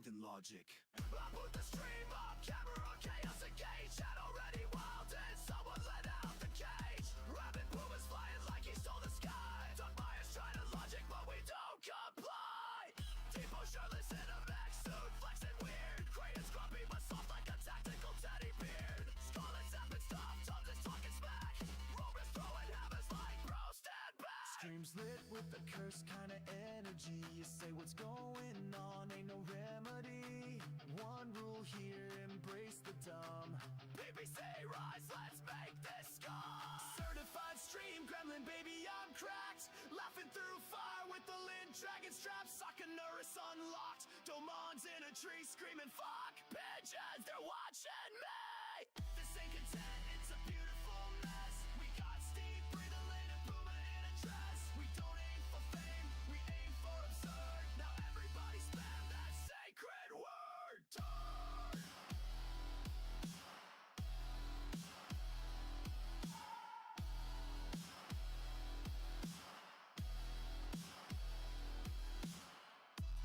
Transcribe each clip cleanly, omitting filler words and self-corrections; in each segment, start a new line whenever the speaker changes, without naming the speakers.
than logic.
I put the stream up, camera, chaos engaged. Channel ready, wild, and someone let out the cage. Rabbit boomers flying like he stole the sky. Duck Myers trying to logic, but we don't comply. Depot shirtless in a mech suit, flexing weird. Creighton's grumpy but soft like a tactical teddy beard. Scarlet's zapping stuff, Tums is talking smack. Rover's throwing hammers like bro, stand back.
Streams lit with the cursed kind of energy. You say what's going on, ain't no remedy. One rule here, embrace the dumb.
BBC rise, let's make this scum.
Certified stream gremlin, baby, I'm cracked. Laughing through fire with the lint dragon strap. Sakanuris unlocked. Domon's in a tree screaming, fuck
Pigeons, they're watching me.
this ain't content, it's a beautiful mess. We got Steve breathing late and Puma in a dress. We don't aim for fame, we aim for absurd. Now everybody spam that sacred word. Turn.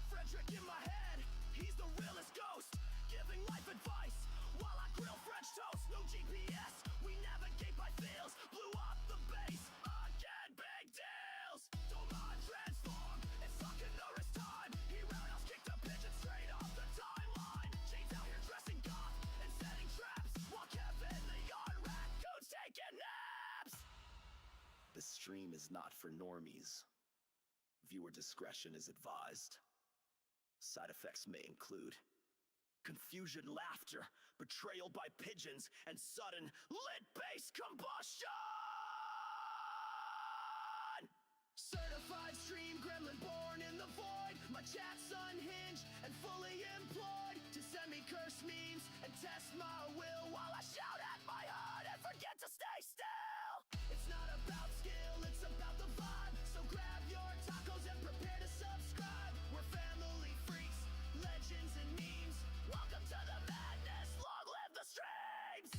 Frederick in my head, he's the realest ghost, giving life advice while I grill French toast. No GPS, we navigate by feels. Blew up the base, again, big deals. Domon transform, it's Sakanuris time. He roundhouse kicked a pigeon straight off the timeline. Jane's out here dressing goth and setting traps, while Kevin the yard raccoon's taking naps.
This stream is not for normies. Viewer discretion is advised. Side effects may include confusion, laughter, betrayal by pigeons, and sudden lit-based combustion!
Certified stream gremlin born in the void. My chat's unhinged and fully employed to send me curse memes and test my will while I shout at my HUD and forget to stay still. It's not about skill, it's about the vibe. So grab your tacos and prepare to subscribe. We're family freaks, legends and memes.
Welcome to the madness, long live the streams!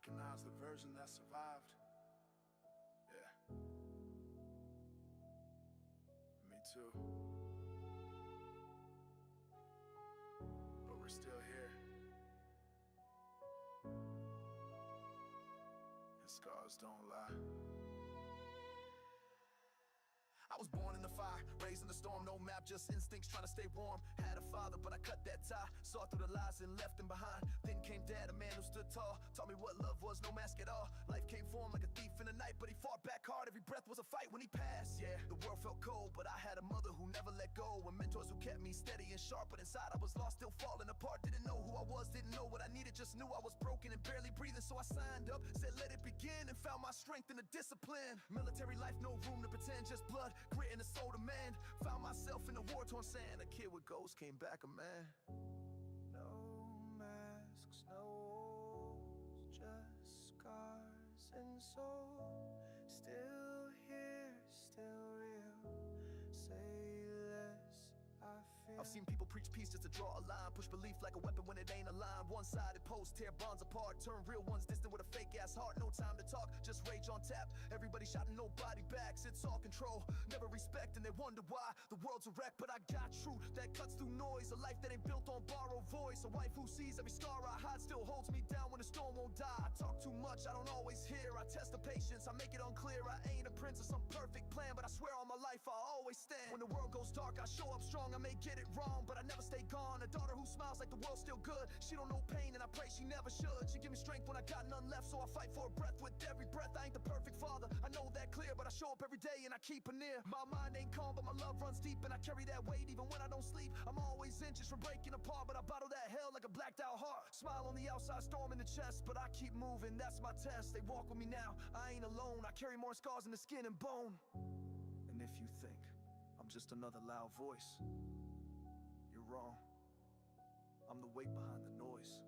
recognize the version that survived. Yeah. Me too. But we're still here. And scars don't lie. I was born in the fire, raised in the storm, no map, just instincts trying to stay warm. Had a father, but I cut that tie, saw through the lies and left him behind. Then came dad, a man who stood tall, taught me what love was, no mask at all. Life came for him like a thief in the night, but he fought back hard, every breath was a fight when he passed. Yeah, the world felt cold, but I had a mother who never let go, and mentors who kept me steady and sharp, but inside I was lost, still falling apart. Didn't know who I was, didn't know what I needed, just knew I was broken and barely breathing. So I signed up, said let it begin, and found my strength in the discipline. Military life, no room to pretend, just blood, grit, and a soul to man. Found myself in a war-torn sand, a kid with ghosts came back a man. No masks, no walls, just scars and soul. Still here, still real. Say less, I feel. I've seen people preach peace just to draw a line, push belief like a weapon when it ain't aligned. One-sided posts tear bonds apart, turn real ones distant with a fake-ass heart. No time to talk, just rage on tap. Everybody shouting, nobody backs. It's all control, never respect, and they wonder why the world's a wreck. But I got truth that cuts through noise, a life that ain't built on borrowed voice. A wife who sees every scar I hide, still holds me down when the storm won't die. I talk too much, I don't always hear. I test the patience, I make it unclear. I ain't a prince of some perfect plan, but I swear all my life I'll always stand. When the world goes dark, I show up strong. I may get it wrong, but I never stay gone. A daughter who smiles like the world's still good. She don't know pain, and I pray she never should. She give me strength when I got none left, so I fight for a breath with every breath. I ain't the perfect father, I know that clear, but I show up every day and I keep her near. My mind ain't calm, but my love runs deep, and I carry that weight even when I don't sleep. I'm always inches from breaking apart, but I bottle that hell like a blacked out heart. Smile on the outside, storm in the chest, but I keep moving, that's my test. They walk with me now, I ain't alone. I carry more scars than the skin and bone. And if you think I'm just another loud voice, you're wrong. I'm the weight behind the noise.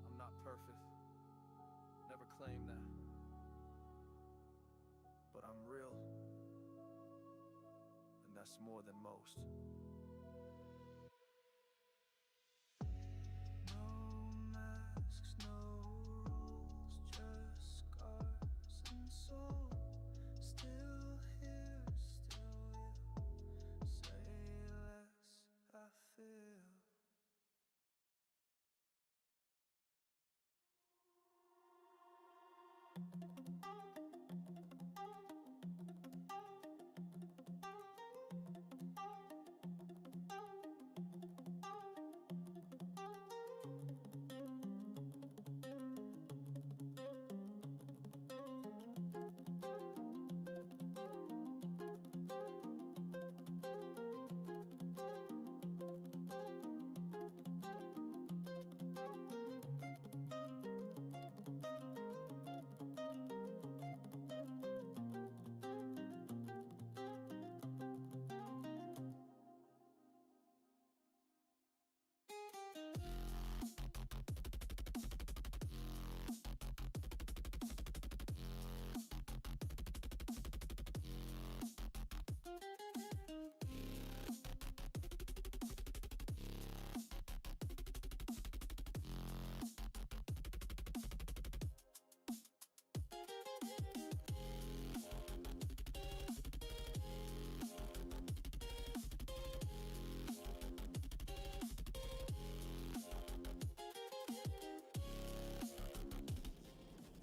I'm not perfect, never claim that, but I'm real, and that's more than most. No masks, no rules, just scars and soul. Still here, still real. Say less, I feel.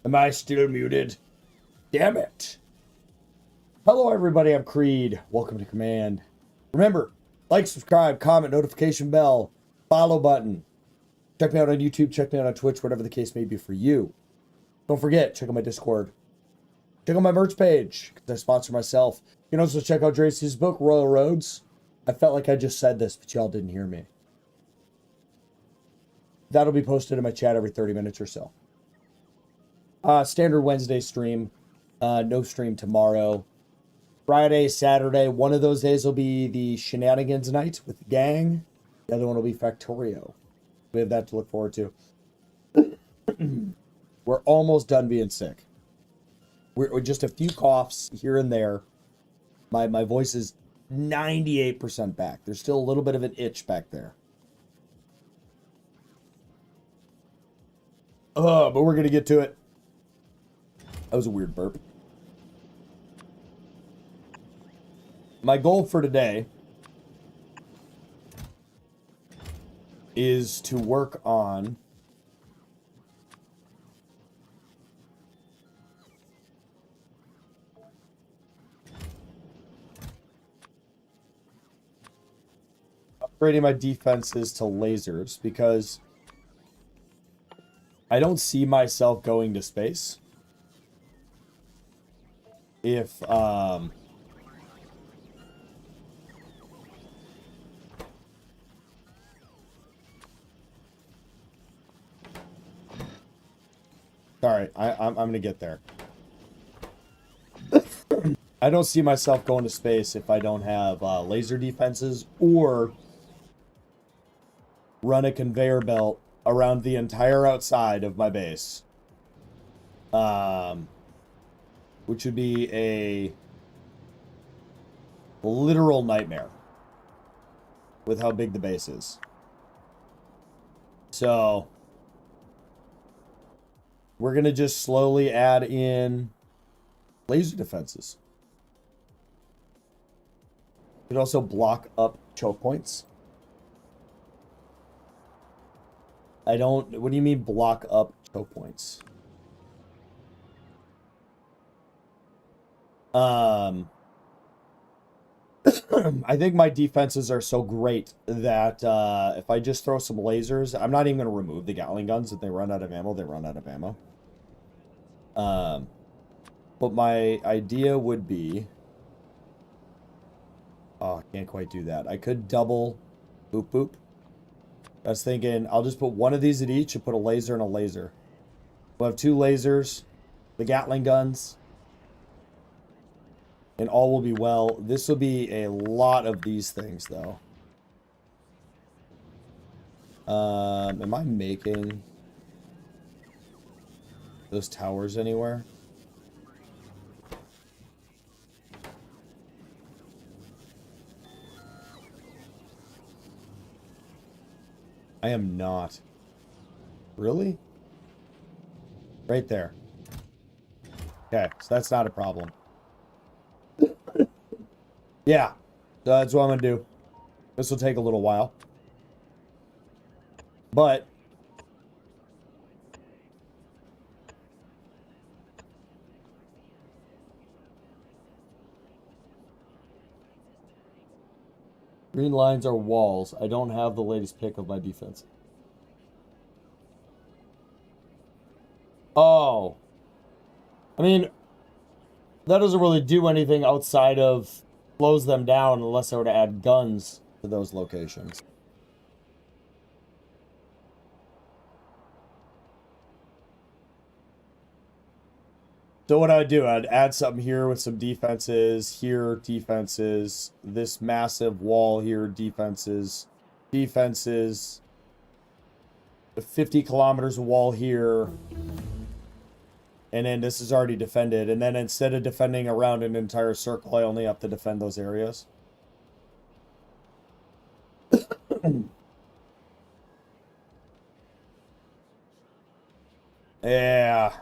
Am I still muted? Damn it. Hello, everybody. I'm Creed. Welcome to Command. Remember, like, subscribe, comment, notification bell, follow button. Check me out on YouTube. Check me out on Twitch, whatever the case may be for you. Don't forget, check out my Discord. Check out my merch page, because I sponsor myself. You can also check out Dracy's book, Royal Roads. I felt like I just said this, but y'all didn't hear me. That'll be posted in my chat every 30 minutes or so. Standard Wednesday stream. No stream tomorrow. Friday, Saturday. One of those days will be the shenanigans night with the gang. The other one will be Factorio. We have that to look forward to. We're almost done being sick. We're just a few coughs here and there. My voice is 98% back. There's still a little bit of an itch back there. But we're going to get to it. That was a weird burp. My goal for today is to work on upgrading my defenses to lasers, because I don't see myself going to space if sorry, I'm gonna get there. I don't see myself going to space if I don't have laser defenses or run a conveyor belt around the entire outside of my base. Which would be a literal nightmare with how big the base is. So we're going to just slowly add in laser defenses. Could also block up choke points. I don't... What do you mean block up choke points? I think my defenses are so great that if I just throw some lasers... I'm not even going to remove the Gatling guns. If they run out of ammo, they run out of ammo. But my idea would be... Oh, I can't quite do that. I could double boop boop. I was thinking I'll just put one of these at each and put a laser and a laser. We'll have 2 lasers, the Gatling guns, and all will be well. This will be a lot of these things, though. Am I making those towers anywhere? I am not. Really? Right there. Okay, so that's not a problem. Yeah, so that's what I'm going to do. This will take a little while. But green lines are walls. I don't have the latest pick of my defense. Oh. I mean, that doesn't really do anything outside of slows them down unless I were to add guns to those locations. So what I would do, I'd add something here with some defenses, here defenses, this massive wall here, defenses, defenses, 50 kilometers of wall here, and then this is already defended, and then instead of defending around an entire circle, I only have to defend those areas. Yeah.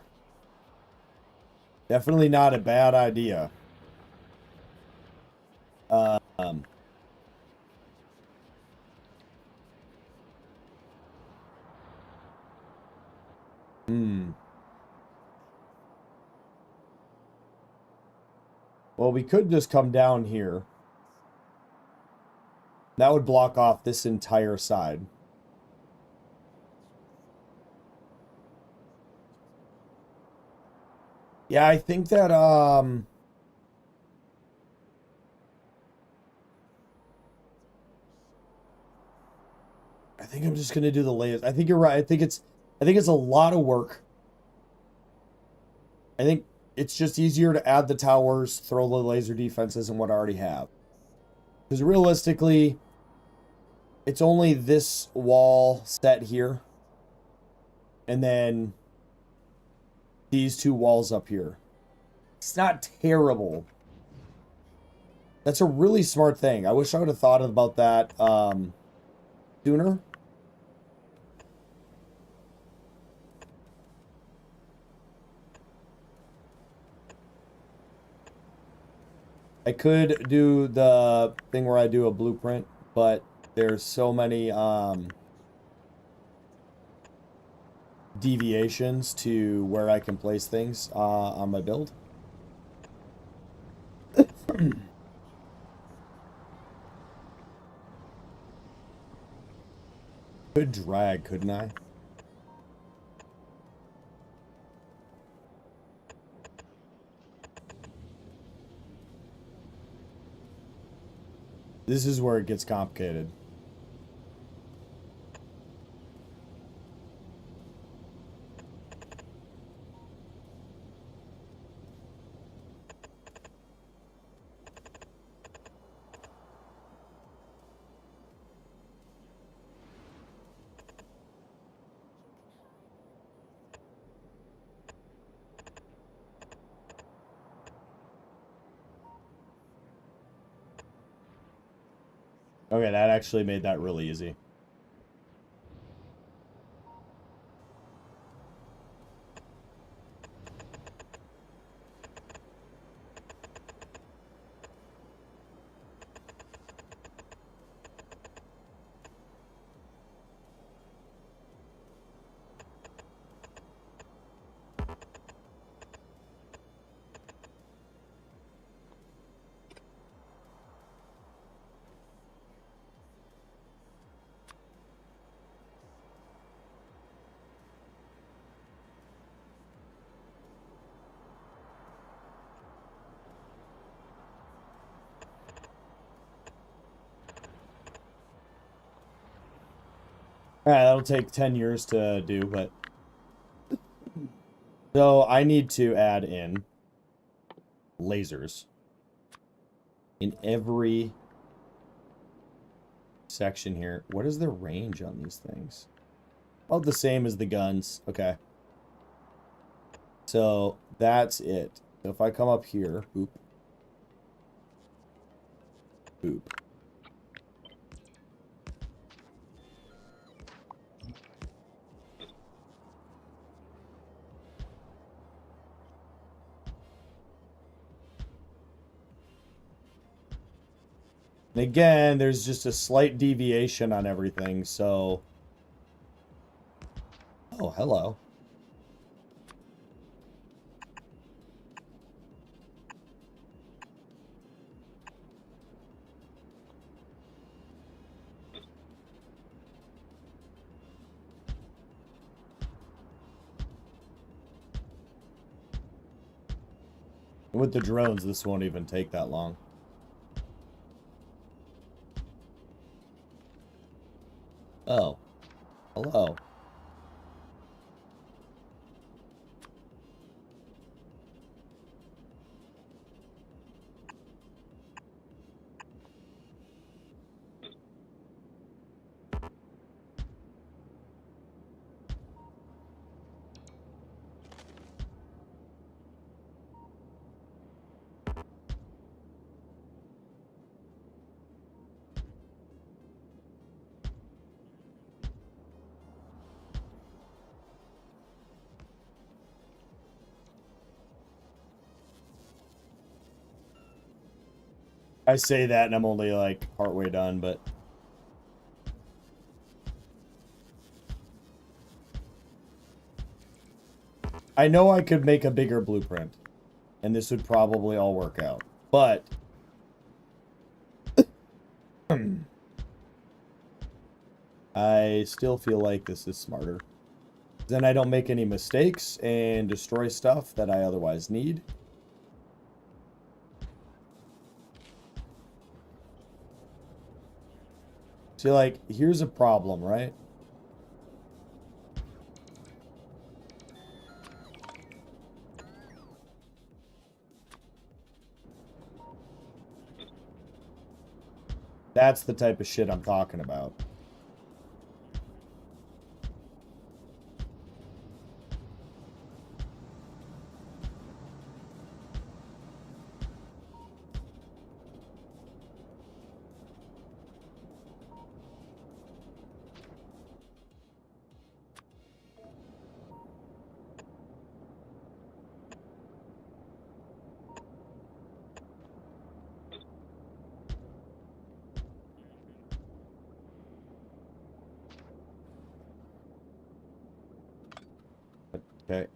Definitely not a bad idea. Well, we could just come down here. That would block off this entire side. Yeah, I think that, I think I'm just gonna do the layers. I think you're right. I think it's a lot of work. I think it's just easier to add the towers, throw the laser defenses, and what I already have. Because realistically, it's only this wall set here. And then these 2 walls up here. It's not terrible. That's a really smart thing. I wish I would have thought about that sooner. I could do the thing where I do a blueprint, but there's so many deviations to where I can place things on my build. Could drag, couldn't I? This is where it gets complicated. Okay, that actually made that really easy. Alright, that'll take 10 years to do, but... So, I need to add in lasers in every section here. What is the range on these things? About the same as the guns. Okay. So, that's it. So, if I come up here... Boop. Boop. And again, there's just a slight deviation on everything, so... Oh, hello. With the drones, this won't even take that long. Oh. Hello. I say that and I'm only like partway done, but... I know I could make a bigger blueprint, and this would probably all work out, but... I still feel like this is smarter. Then I don't make any mistakes and destroy stuff that I otherwise need. See, like, here's a problem, right? That's the type of shit I'm talking about. Okay.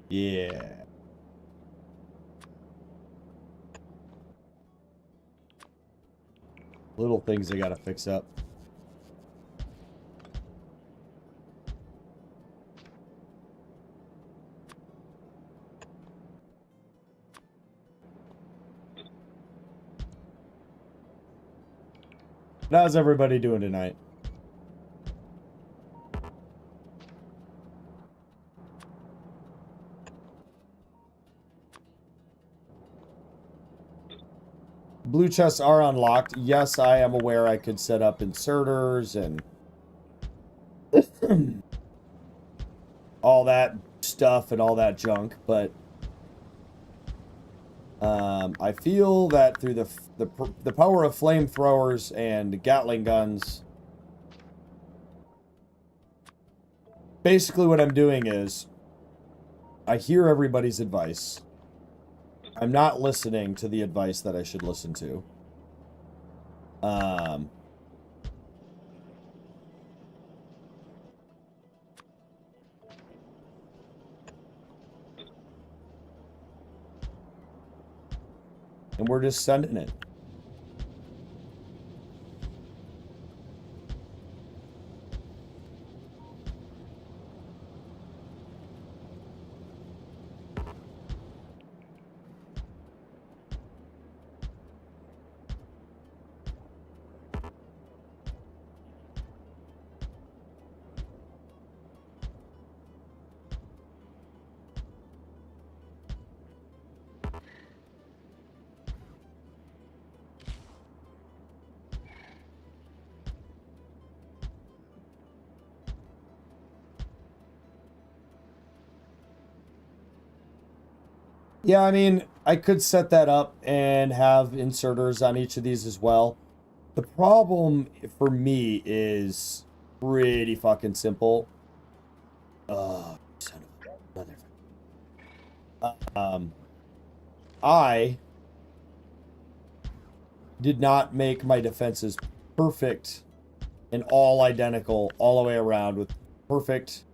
Yeah. Little things I gotta fix up. How's everybody doing tonight? Blue chests are unlocked. Yes, I am aware I could set up inserters and all that stuff and all that junk, but I feel that through the power of flamethrowers and Gatling guns, basically what I'm doing is I hear everybody's advice. I'm not listening to the advice that I should listen to. And we're just sending it. Yeah, I mean, I could set that up and have inserters on each of these as well. The problem for me is pretty fucking simple. Oh, son of a motherfucker. I did not make my defenses perfect and all identical all the way around with perfect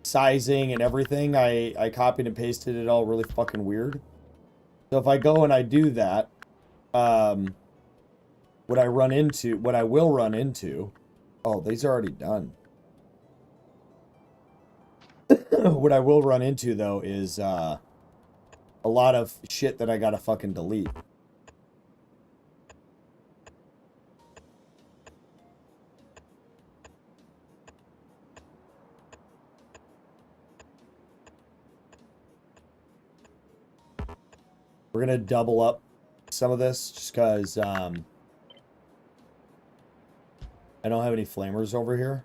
sizing and everything. I copied and pasted it all really fucking weird. So if I go and I do that, what I will run into, oh, these are already done. What I will run into though is a lot of shit that I gotta fucking delete. We're gonna double up some of this just because I don't have any flamers over here.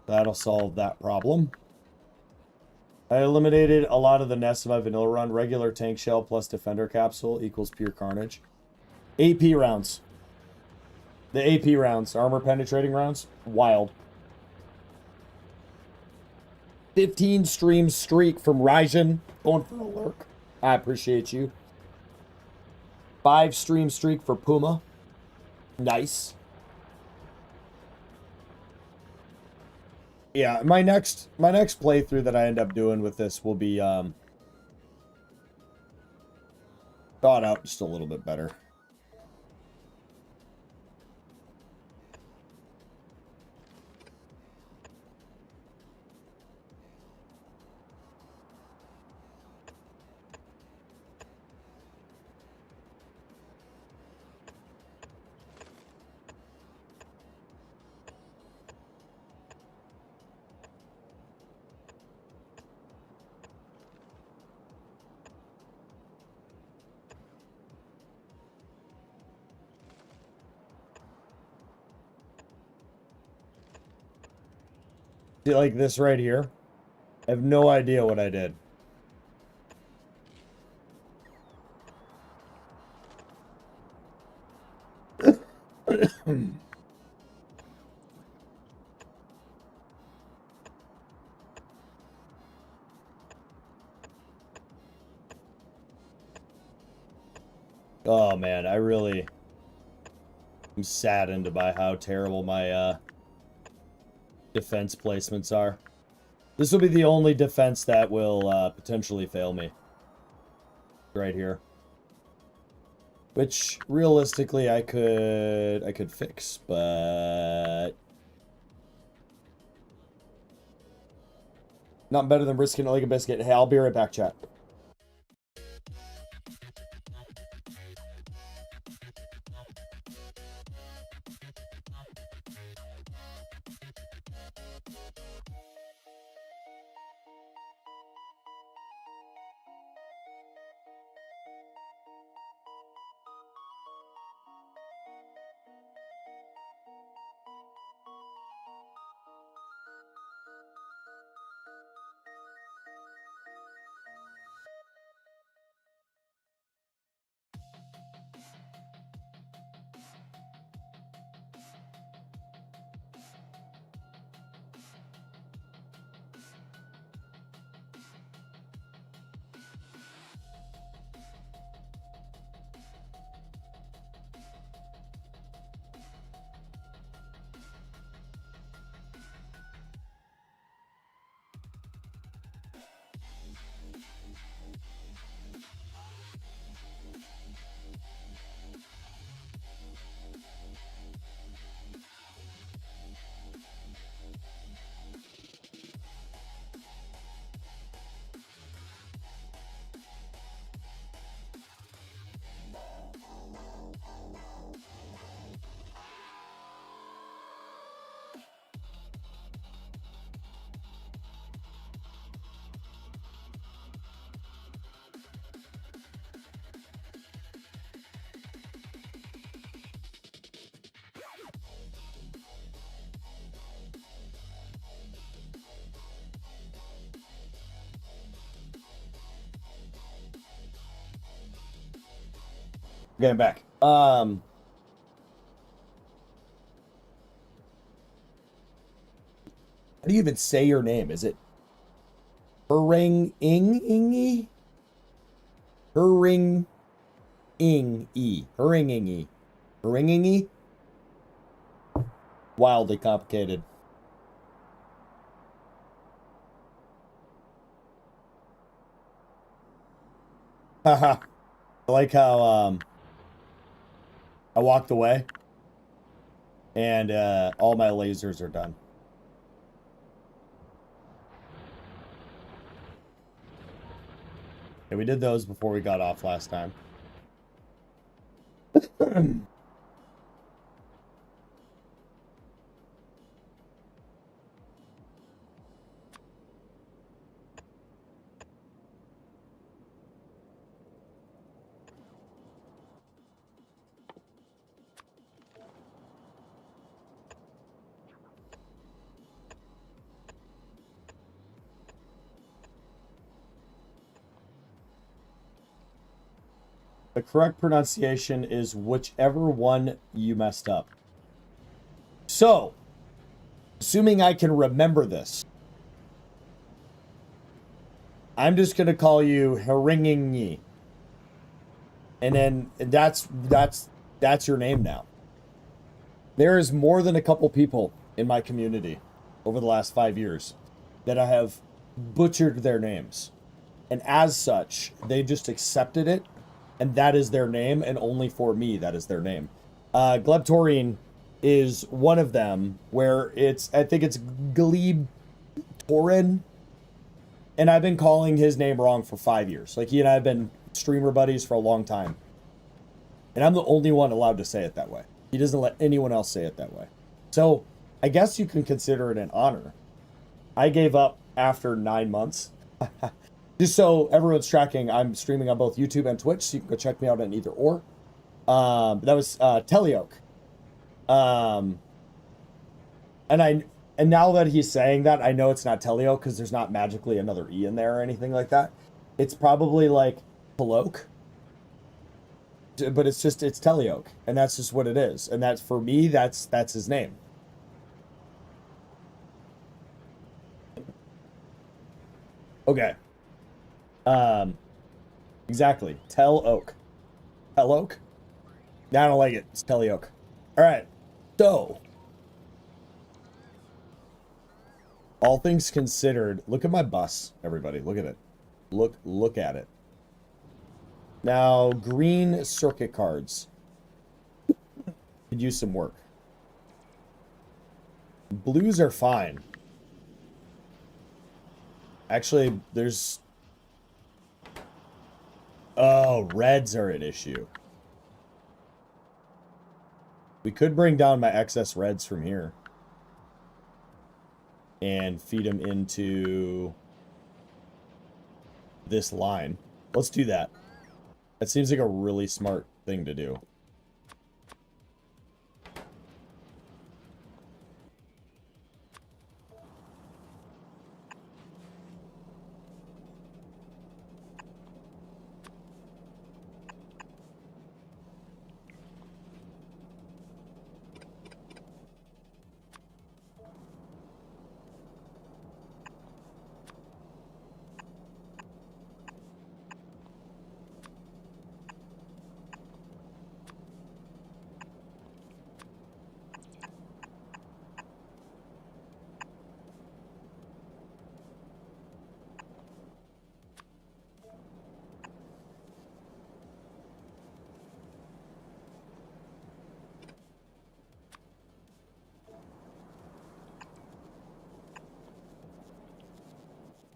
That'll solve that problem. I eliminated a lot of the nests of my vanilla run. Regular tank shell plus defender capsule equals pure carnage. AP rounds. The AP rounds, armor penetrating rounds, wild. 15 stream streak from Ryzen. Going for a lurk. I appreciate you. 5 stream streak for Puma. Nice. Yeah, my next playthrough that I end up doing with this will be thought out just a little bit better. See, like this right here. I have no idea what I did. Oh man, I really am saddened by how terrible my defense placements are. This will be the only defense that will potentially fail me. Right here. Which realistically I could fix, but not better than brisket and like a biscuit. Hey, I'll be right back, chat. Getting back. How do you even say your name? Is it Hering-ing-ingy? Hering-ing-e. Hering-ing-e. Hering-ing-e? Wildly complicated. Haha. I like how I walked away and all my lasers are done. Yeah, we did those before we got off last time. The correct pronunciation is whichever one you messed up. So, assuming I can remember this, I'm just going to call you Heringinyi. And then that's your name now. There is more than a couple people in my community over the last 5 years that I have butchered their names. And as such, they just accepted it. And that is their name, and only for me, that is their name. Glebtorine is one of them, where I think it's Gleb Torin. And I've been calling his name wrong for 5 years. Like, he and I have been streamer buddies for a long time. And I'm the only one allowed to say it that way. He doesn't let anyone else say it that way. So, I guess you can consider it an honor. I gave up after 9 months. Just so everyone's tracking, I'm streaming on both YouTube and Twitch, so you can go check me out on either or. That was Telioke. And now that he's saying that, I know it's not Telioke because there's not magically another E in there or anything like that. It's probably like Peloke. but it's Teleoak, and that's just what it is. And that's, for me, that's his name. Okay. Exactly. Teleoak. Teleoak? No, I don't like it. It's Teleoak. All right. So, all things considered, look at my bus, everybody. Look at it. Look at it. Now, green circuit cards could use some work. Blues are fine. Actually, there's... Oh, reds are an issue. We could bring down my excess reds from here. And feed them into this line. Let's do that. That seems like a really smart thing to do.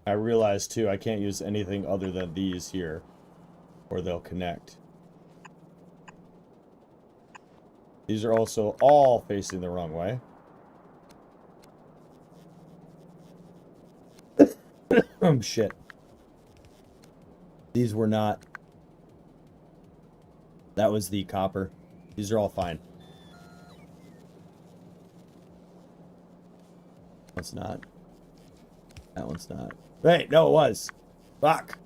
I realize too, I can't use anything other than these here, or they'll connect. These are also all facing the wrong way. Shit. These were not. That was the copper. These are all fine. That's not. That one's not. Wait, no, it was. Fuck.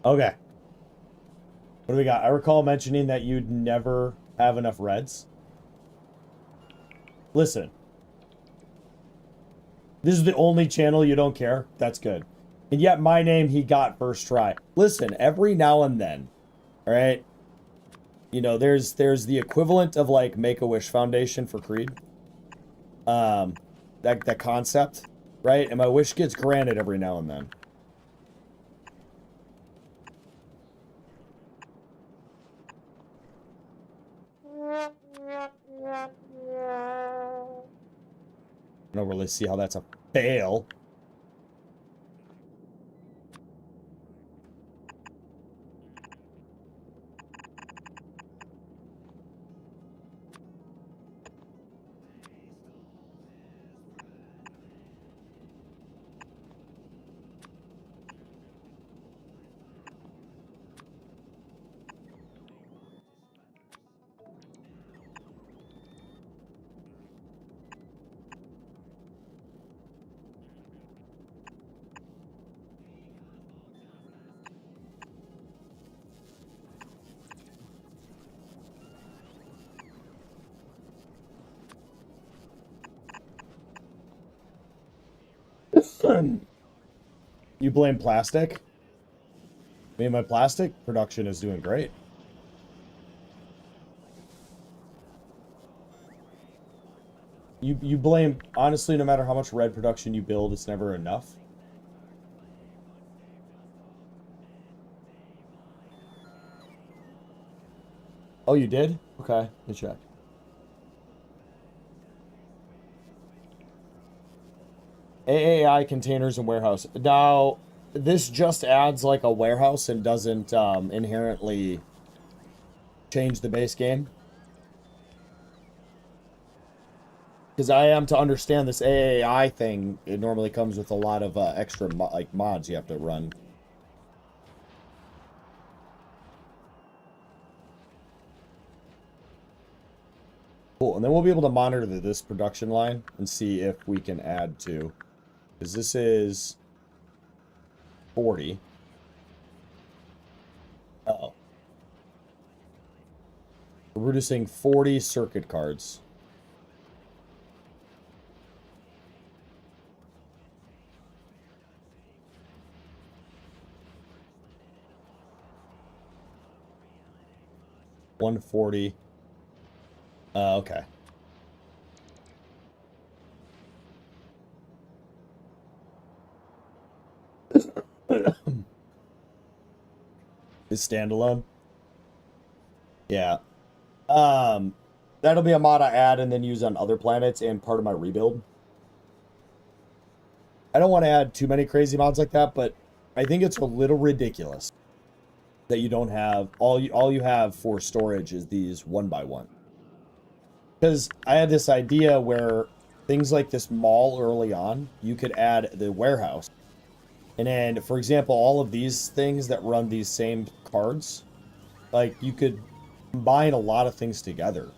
Okay. What do we got? I recall mentioning that you'd never have enough reds. Listen. This is the only channel you don't care? That's good. And yet my name he got first try. Listen, every now and then, all right? You know, there's the equivalent of like Make-A-Wish Foundation for Creed. That concept, right? And my wish gets granted every now and then. I don't really see how that's a fail. You blame plastic? I mean, my plastic production is doing great. You blame, honestly, no matter how much red production you build, it's never enough. Oh, you did? Okay, let me check. AAI containers and warehouse. Now, this just adds like a warehouse and doesn't inherently change the base game. Because I am to understand this AAI thing, it normally comes with a lot of extra mods you have to run. Cool, and then we'll be able to monitor this production line and see if we can add to. Because this is 40. Uh-oh. We're producing 40 circuit cards. $140. Okay. Is standalone? Yeah. That'll be a mod I add and then use on other planets and part of my rebuild. I don't want to add too many crazy mods like that, but I think it's a little ridiculous that you don't have all you have for storage is these 1x1. Because I had this idea where things like this mall early on, you could add the warehouse. And then, for example, all of these things that run these same cards, like you could combine a lot of things together.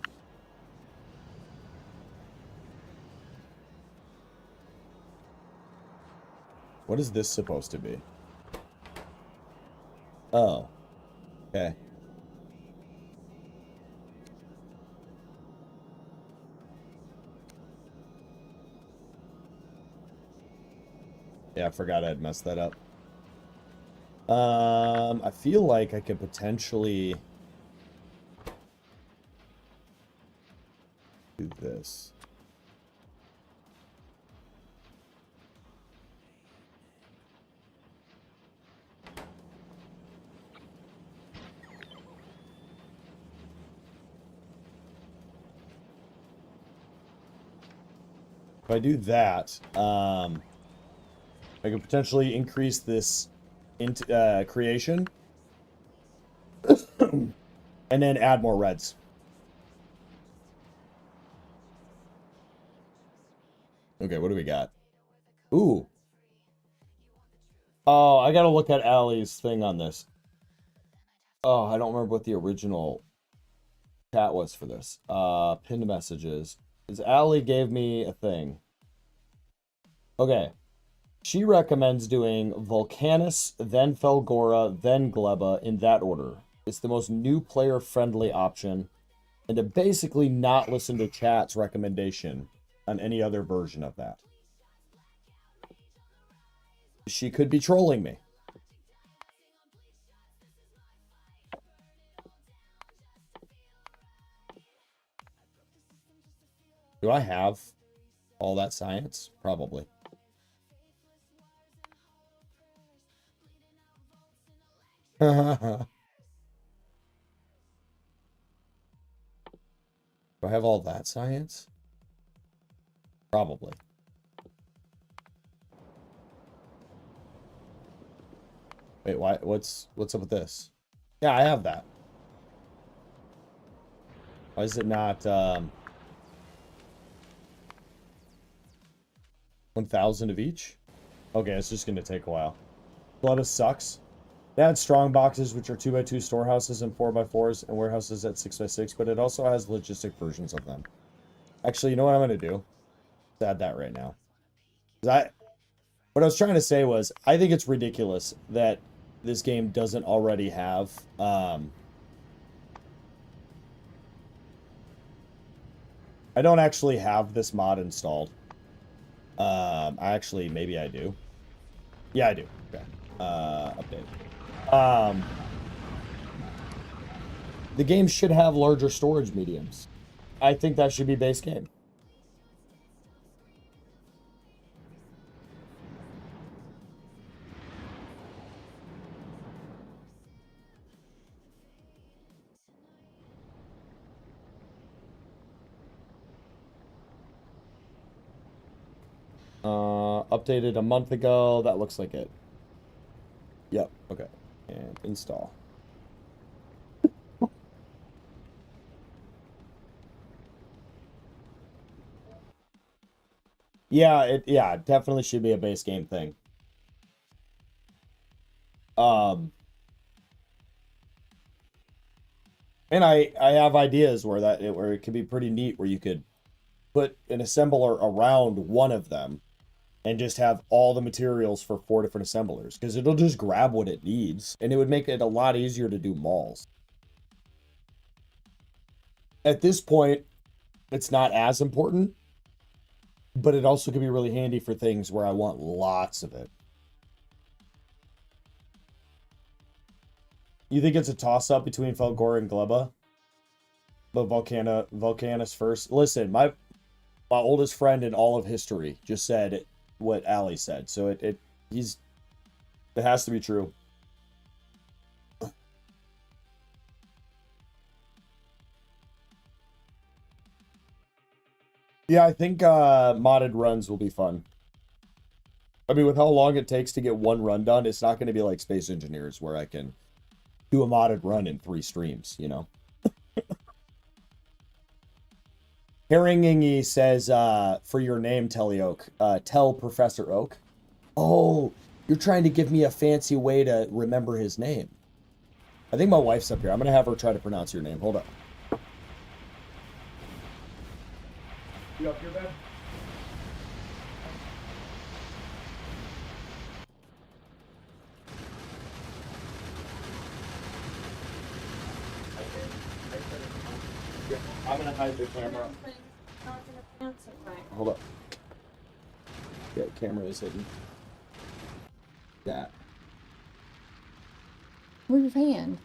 What is this supposed to be? Oh. Okay. Yeah, I forgot I'd messed that up. I feel like I could potentially do this. If I do that, I could potentially increase this into creation and then add more reds. Okay, what do we got? Ooh. Oh, I gotta look at Allie's thing on this. Oh, I don't remember what the original chat was for this. Pinned messages. Is Allie gave me a thing. Okay. She recommends doing Volcanus, then Felgora, then Gleba in that order. It's the most new player-friendly option, and to basically not listen to chat's recommendation on any other version of that. She could be trolling me. Do I have all that science? Probably. Do I have all that science? Probably. Wait, why? What's up with this? Yeah, I have that. Why is it not 1,000 of each? Okay, it's just gonna take a while. Bloodus sucks. They had strong boxes, which are 2x2 storehouses and 4x4s, and warehouses at 6x6, but it also has logistic versions of them. Actually, you know what I'm gonna do? Let's add that right now. What I was trying to say was, I think it's ridiculous that this game doesn't already have I don't actually have this mod installed. Maybe I do. Yeah, I do. Okay. Update. The game should have larger storage mediums. I think that should be base game. Updated a month ago. That looks like it. Yep. Okay. And install. Yeah, it definitely should be a base game thing. And I have ideas where it could be pretty neat, where you could put an assembler around one of them and just have all the materials for 4 different assemblers, because it'll just grab what it needs, and it would make it a lot easier to do malls. At this point, it's not as important, but it also could be really handy for things where I want lots of it. You think it's a toss-up between Felgor and Gleba? But Volcanus first. Listen, my oldest friend in all of history just said what Ali said, so it has to be true. Yeah, I think modded runs will be fun. I mean, with how long it takes to get one run done, it's not going to be like Space Engineers, where I can do a modded run in 3 streams, you know? Herringingy says, for your name, Telly-Oak, tell Professor Oak. Oh, you're trying to give me a fancy way to remember his name. I think my wife's up here. I'm going to have her try to pronounce your name. Hold up. You up here, Ben? I'm gonna hide the camera. Hold up. Yeah, camera is hidden. That.
Move your hand.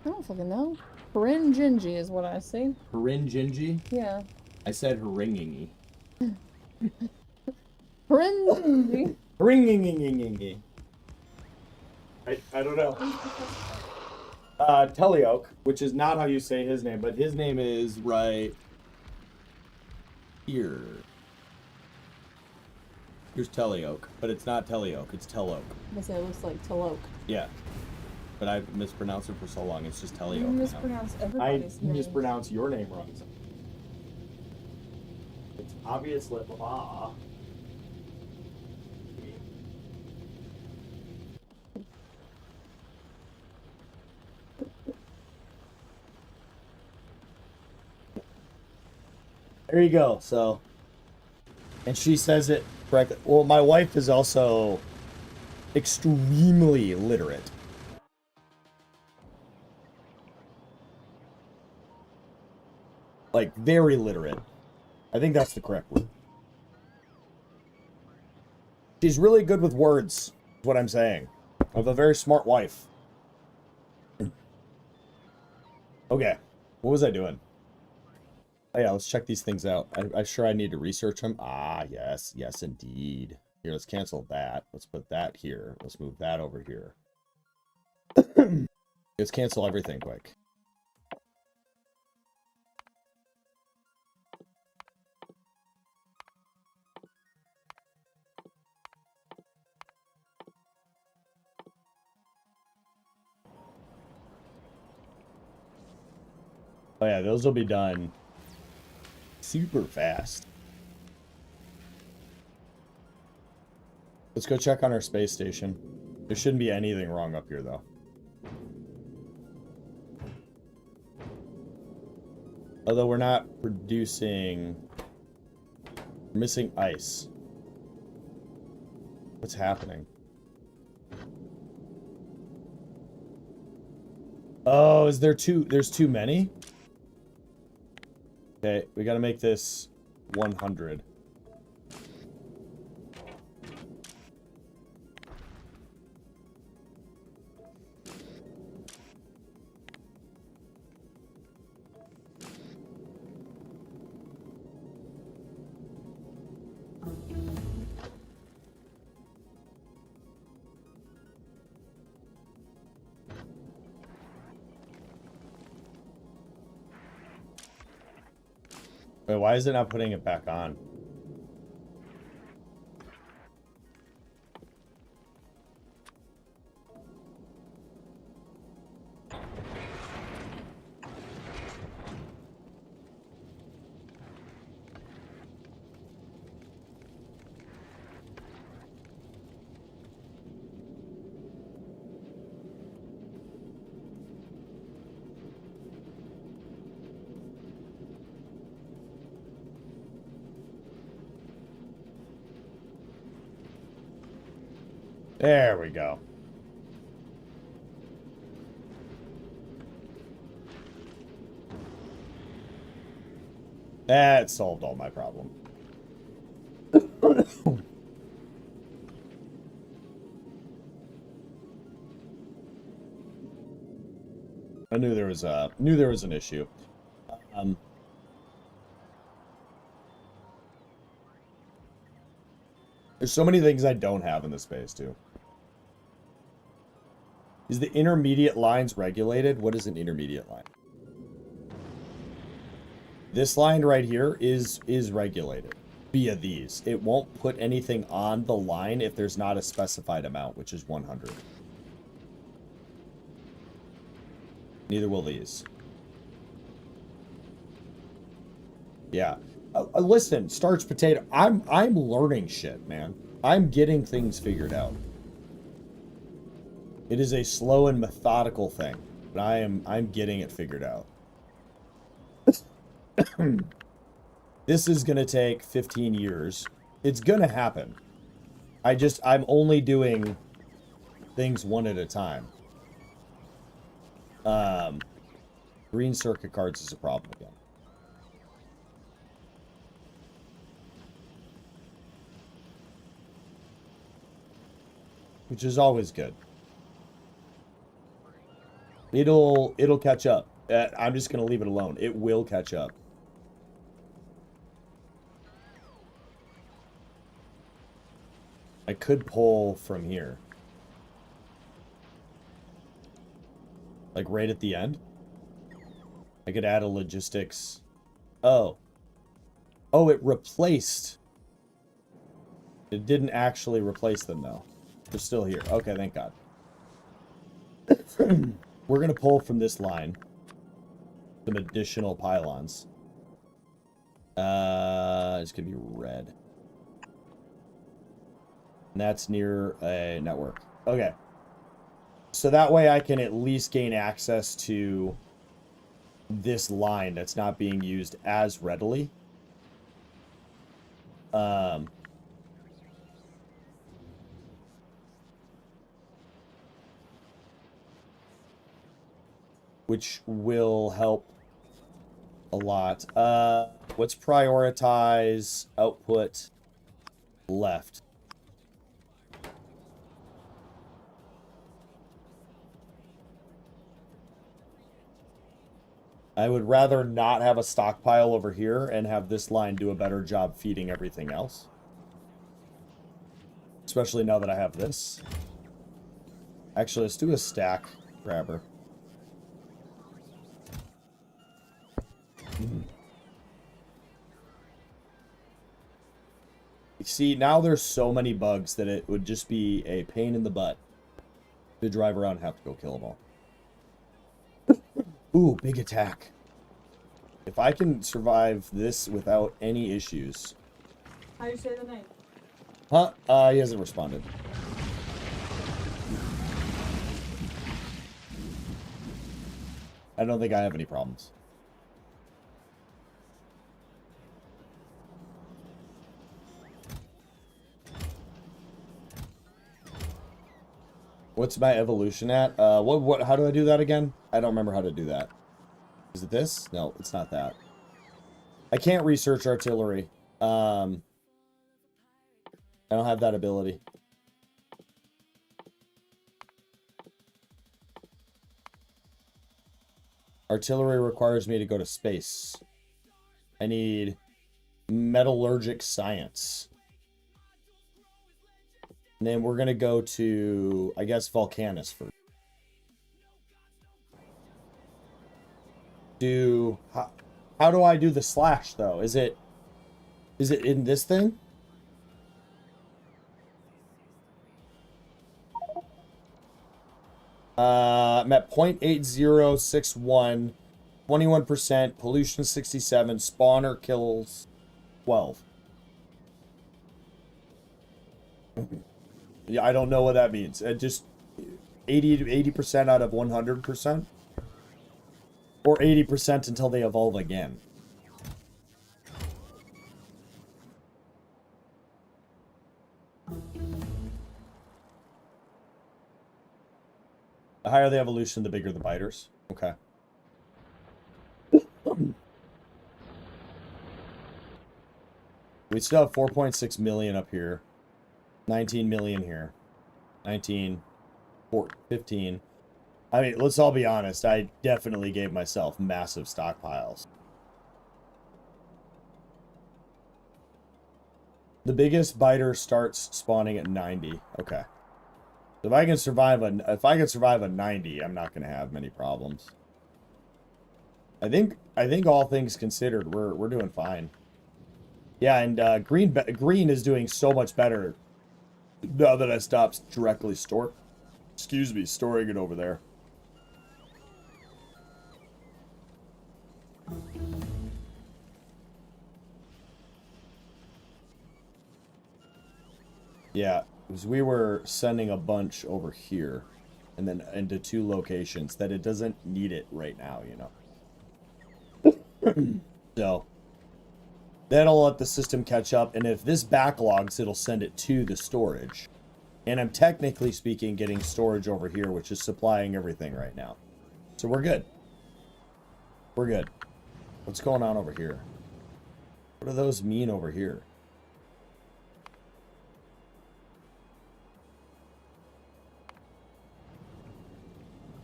I don't fucking know. Haringinji is what I see.
Haringinji?
Yeah.
I said haringingy.
Haringinji.
Haringingingingy. I don't know. Telly-Oak, which is not how you say his name, but his name is right here. Here's Telly-Oak, but it's not Telly-Oak, it's Tel-Oak.
I say it looks like Talok.
Yeah. But I've mispronounced it for so long, it's just Telly-Oak.
You mispronounce everybody's name.
I mispronounce your name wrong. It's obviously blah. There you go. So, and she says it correctly. Well, my wife is also extremely literate. Like, very literate. I think that's the correct word. She's really good with words, is what I'm saying. I have a very smart wife. Okay, what was I doing? Oh yeah, let's check these things out. I'm sure I need to research them. Ah, yes, yes indeed. Here, let's cancel that. Let's put that here. Let's move that over here. Let's cancel everything quick. Oh yeah, those will be done super fast. Let's go check on our space station. There shouldn't be anything wrong up here, though. Although we're not producing... We're missing ice. What's happening? Oh, is there two? There's too many? Okay, we gotta make this 100. Wait, why is it not putting it back on? There we go. That solved all my problem. I knew there was an issue. There's so many things I don't have in this space too. Is the intermediate lines regulated? What is an intermediate line? This line right here is regulated via these. It won't put anything on the line if there's not a specified amount, which is 100. Neither will these. Yeah. Listen, starch potato. I'm learning shit, man. I'm getting things figured out. It is a slow and methodical thing, but I'm getting it figured out. This is gonna take 15 years. It's gonna happen. I'm only doing things one at a time. Green circuit cards is a problem again. Which is always good. It'll catch up. I'm just gonna leave it alone. It will catch up. I could pull from here. Like right at the end. I could add a logistics. Oh. Oh, it replaced. It didn't actually replace them though. They're still here. Okay, thank God. We're going to pull from this line some additional pylons. It's going to be red. And that's near a network. Okay. So that way I can at least gain access to this line that's not being used as readily. Which will help a lot. Let's prioritize output left. I would rather not have a stockpile over here and have this line do a better job feeding everything else. Especially now that I have this. Actually, let's do a stack grabber. You see, now there's so many bugs that it would just be a pain in the butt to drive around and have to go kill them all. Ooh, big attack. If I can survive this without any issues.
How do you say the name?
Huh? He hasn't responded. I don't think I have any problems. What's my evolution at? What? How do I do that again? I don't remember how to do that. Is it this? No, it's not that. I can't research artillery. I don't have that ability. Artillery requires me to go to space. I need metallurgic science. And then we're going to go to, I guess, Volcanus first. How do I do the slash, though? Is it in this thing? I'm at 0.8061, 21%, pollution 67, spawner kills 12. Yeah, I don't know what that means. Just 80% out of 100%? Or 80% until they evolve again. The higher the evolution, the bigger the biters. Okay. We still have 4.6 million up here. 19 million here. 19, 15. I mean, let's all be honest. I definitely gave myself massive stockpiles. The biggest biter starts spawning at 90. Okay. If I can survive a 90, I'm not going to have many problems. I think all things considered, we're doing fine. Yeah, and green is doing so much better now that I stopped directly storing it over there. Yeah, because we were sending a bunch over here and then into 2 locations that it doesn't need it right now, you know. So that'll let the system catch up, and if this backlogs, it'll send it to the storage. And I'm technically speaking getting storage over here, which is supplying everything right now. So we're good. We're good. What's going on over here? What do those mean over here?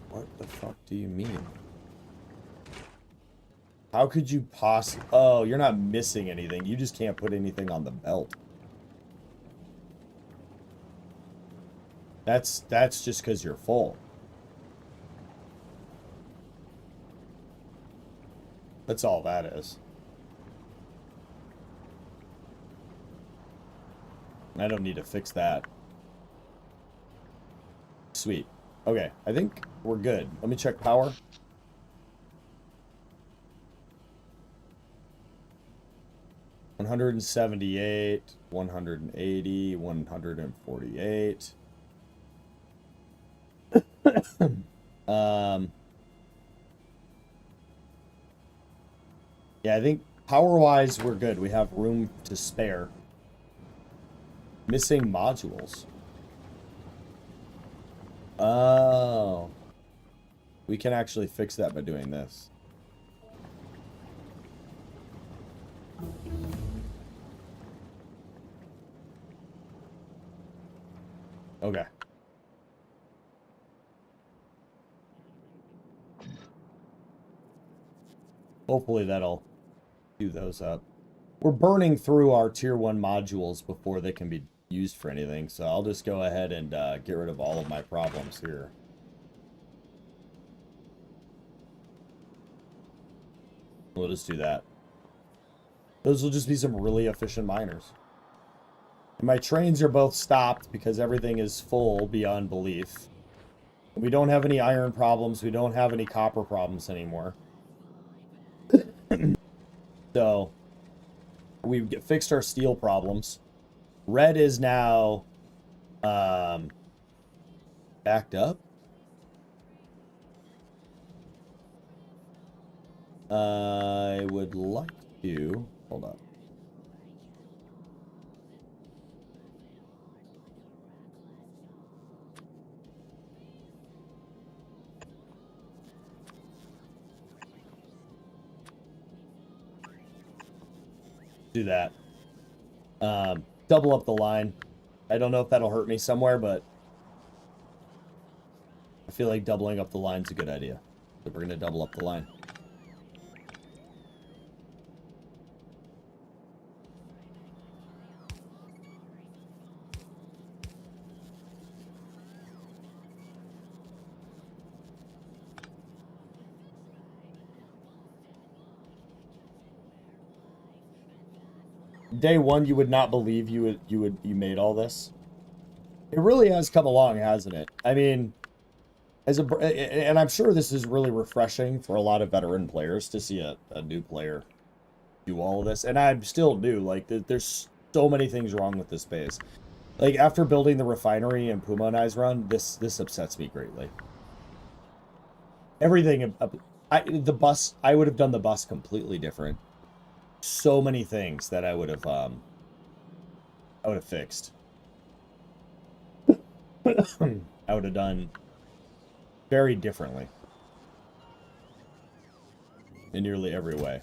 What the fuck do you mean? How could you possibly... Oh, you're not missing anything. You just can't put anything on the belt. That's just because you're full. That's all that is. I don't need to fix that. Sweet. Okay, I think we're good. Let me check power. $178, 180, 148. Yeah, I think power-wise we're good. We have room to spare. Missing modules. Oh. We can actually fix that by doing this. Okay. Hopefully that'll do those up. We're burning through our tier 1 modules before they can be used for anything, so I'll just go ahead and get rid of all of my problems here. We'll just do that. Those will just be some really efficient miners. And my trains are both stopped because everything is full beyond belief. We don't have any iron problems. We don't have any copper problems anymore. So, we've fixed our steel problems. Red is now backed up. I would like to... Hold up. Do that. Double up the line. I don't know if that'll hurt me somewhere, but I feel like doubling up the line's a good idea. So we're going to double up the line. Day one, you would not believe you made all this. It really has come along, hasn't it? I mean, and I'm sure this is really refreshing for a lot of veteran players to see a new player do all of this. And I'm still new. Like, there's so many things wrong with this base. Like, after building the refinery and Puma and I's run, this upsets me greatly. Everything, the bus, I would have done the bus completely different. So many things that I would have fixed. I would have done very differently in nearly every way.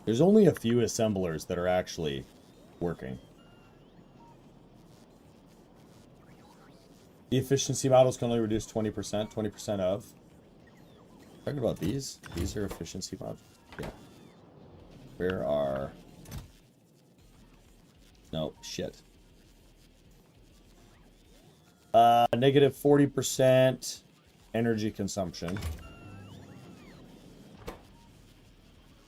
There's only a few assemblers that are actually working. The efficiency models can only reduce 20%, 20% of. Talking about these? These are efficiency modules. Yeah. Where are... No, shit. Negative 40% energy consumption.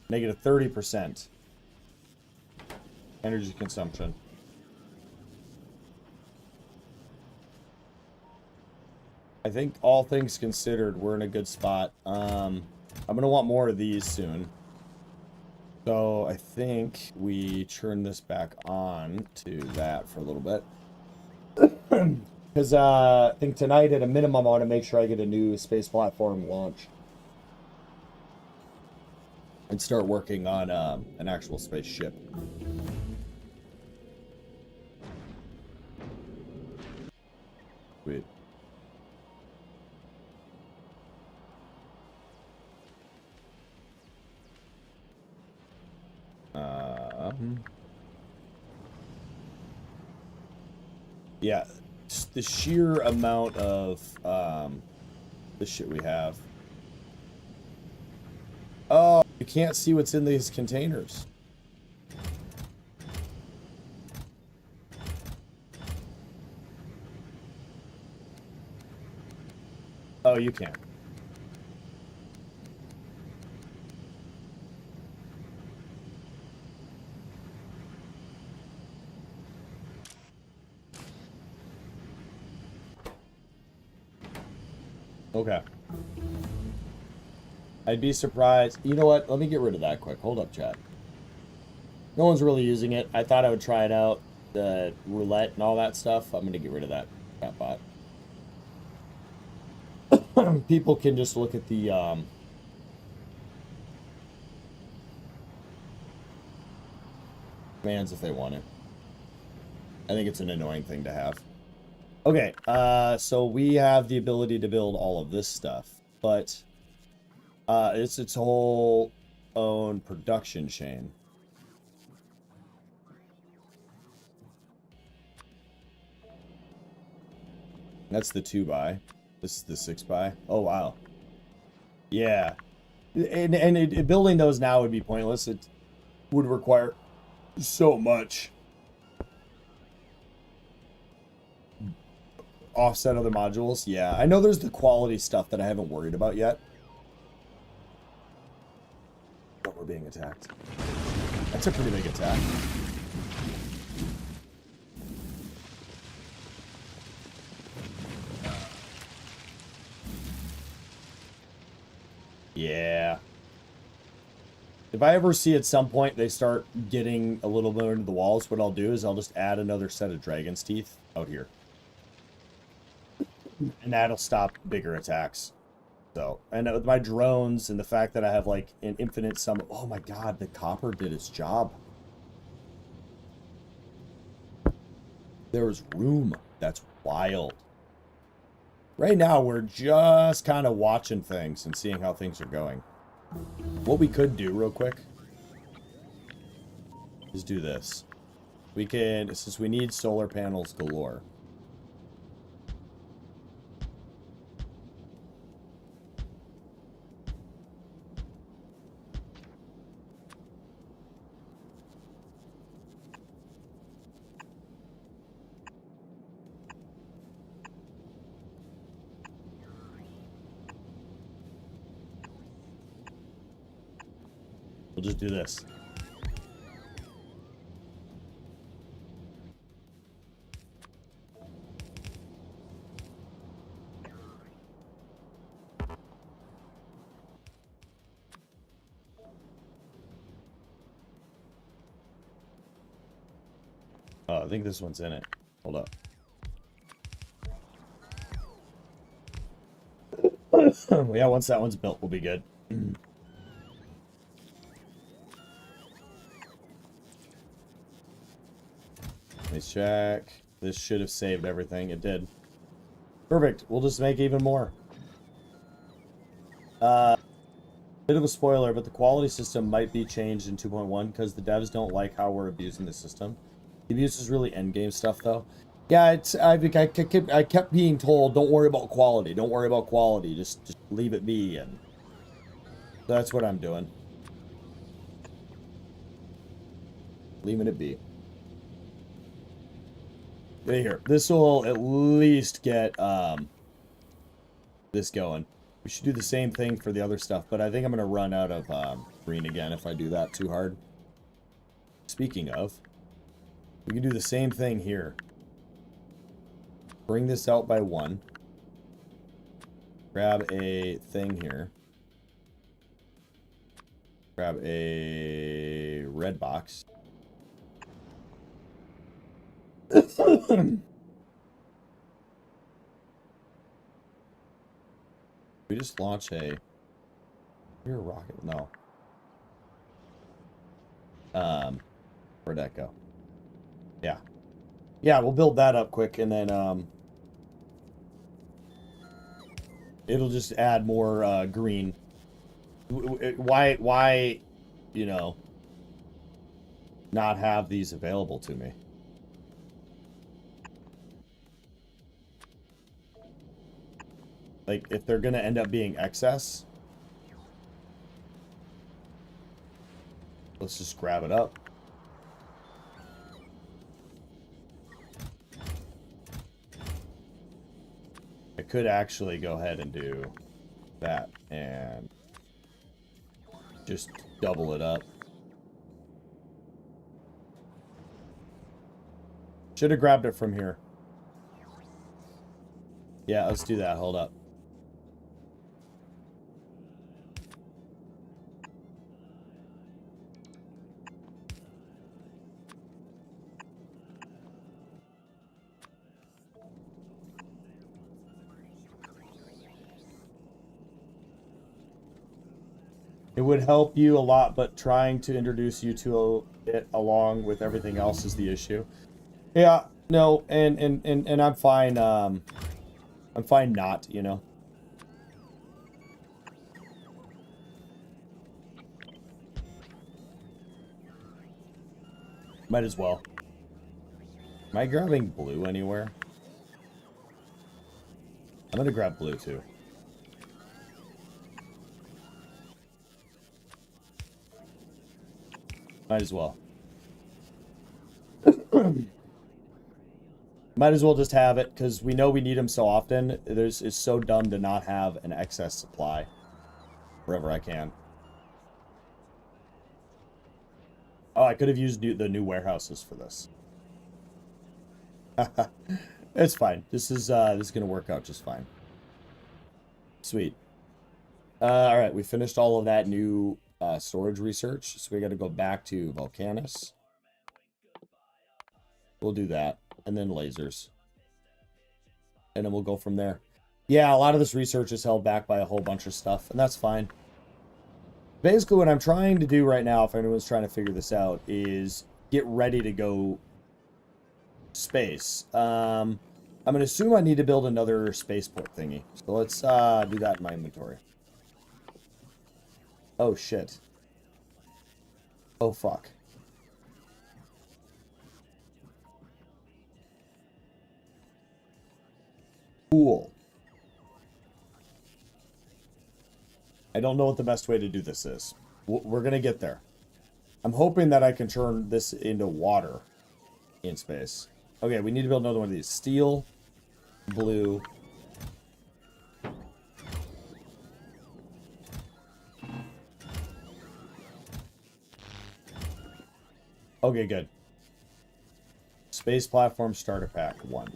Negative 30% energy consumption. I think all things considered, we're in a good spot. I'm going to want more of these soon. So I think we turn this back on to that for a little bit. Because I think tonight at a minimum I want to make sure I get a new space platform launch. And start working on an actual spaceship. Sweet. Yeah, the sheer amount of the shit we have. Oh, you can't see what's in these containers. Oh, you can. Okay. I'd be surprised. You know what? Let me get rid of that quick. Hold up, chat. No one's really using it. I thought I would try it out. The roulette and all that stuff. I'm going to get rid of that bot. People can just look at the commands if they want to. I think it's an annoying thing to have. Okay, so we have the ability to build all of this stuff, but it's its whole own production chain. That's the 2x. This is the 6x. Oh, wow. Yeah. And building those now would be pointless. It would require so much. Offset other modules. Yeah, I know there's the quality stuff that I haven't worried about yet. But we're being attacked. That's a pretty big attack. Yeah. If I ever see at some point they start getting a little bit into the walls, what I'll do is I'll just add another set of dragon's teeth out here. And that'll stop bigger attacks. So, and with my drones and the fact that I have like an infinite sum. Oh my god, the copper did its job. There was room. That's wild. Right now, we're just kind of watching things and seeing how things are going. What we could do real quick is do this. We can, since we need solar panels galore. We'll just do this. Oh, I think this one's in it. Hold up. Yeah, once that one's built, we'll be good. Let's check. This should have saved everything. It did. Perfect. We'll just make even more. Bit of a spoiler, but the quality system might be changed in 2.1 because the devs don't like how we're abusing the system. The abuse is really endgame stuff, though. Yeah, it's I kept being told, don't worry about quality. Don't worry about quality. Just leave it be, and that's what I'm doing. Leaving it be. Here, this will at least get this going. We should do the same thing for the other stuff, but I think I'm gonna run out of green again if I do that too hard. Speaking of, we can do the same thing here. Bring this out by 1. Grab a thing here. Grab a red box. We just launch a... Here, rocket? No. Where'd that go? Yeah. Yeah, we'll build that up quick, and then, it'll just add more, green. Why, you know, not have these available to me? Like, if they're gonna end up being excess, let's just grab it up. I could actually go ahead and do that and just double it up. Should have grabbed it from here. Yeah, let's do that. Hold up. It would help you a lot, but trying to introduce you to it along with everything else is the issue. Yeah, no, and I'm fine. I'm fine not, you know. Might as well. Am I grabbing blue anywhere? I'm gonna grab blue too. Might as well. Might as well just have it, because we know we need them so often. It's so dumb to not have an excess supply wherever I can. Oh, I could have used the new warehouses for this. It's fine. This is gonna work out just fine. Sweet. All right, we finished all of that new storage research, so we got to go back to Volcanus. We'll do that, and then lasers, and then we'll go from there. Yeah, a lot of this research is held back by a whole bunch of stuff, and that's fine. Basically, what I'm trying to do right now, if anyone's trying to figure this out, is get ready to go space. I'm going to assume I need to build another spaceport thingy. So let's do that in my inventory. Oh, shit. Oh, fuck. Cool. I don't know what the best way to do this is. We're going to get there. I'm hoping that I can turn this into water in space. Okay, we need to build another one of these. Steel, blue. Okay, good. Space platform starter pack 1.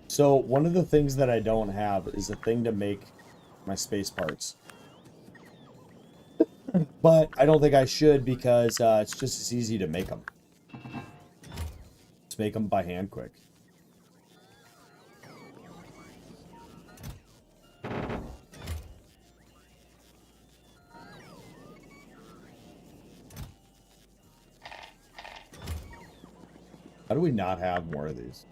So, one of the things that I don't have is a thing to make my space parts. But I don't think I should because it's just as easy to make them. Just make them by hand quick. How do we not have more of these?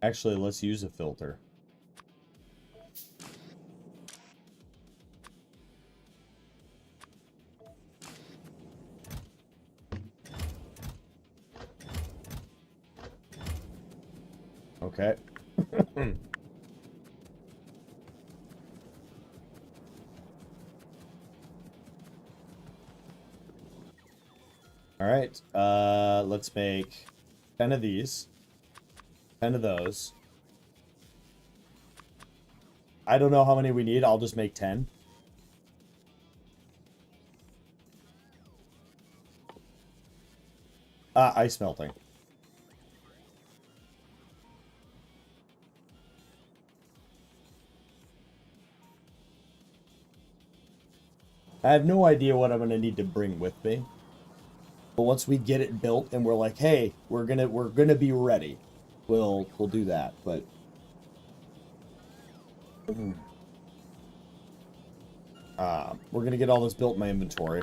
Actually, let's use a filter. Okay. All right. Let's make 10 of these. 10 of those. I don't know how many we need. I'll just make 10. Ice melting. I have no idea what I'm going to need to bring with me. But once we get it built and we're like, hey, we're gonna be ready, we'll do that. But we're gonna get all this built in my inventory.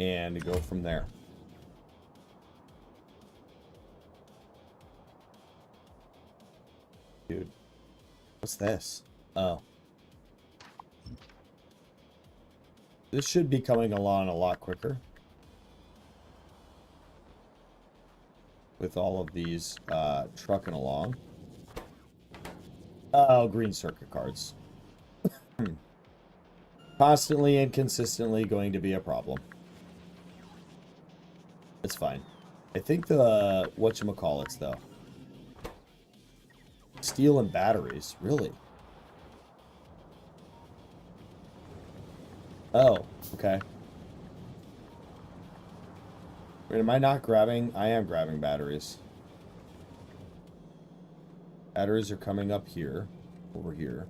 And go from there. Dude, what's this? Oh. This should be coming along a lot quicker. With all of these trucking along. Oh, green circuit cards. Constantly and consistently going to be a problem. It's fine. I think the whatchamacallits though. Steel and batteries, really? Oh, okay. Wait, am I not grabbing? I am grabbing batteries. Batteries are coming up here, over here.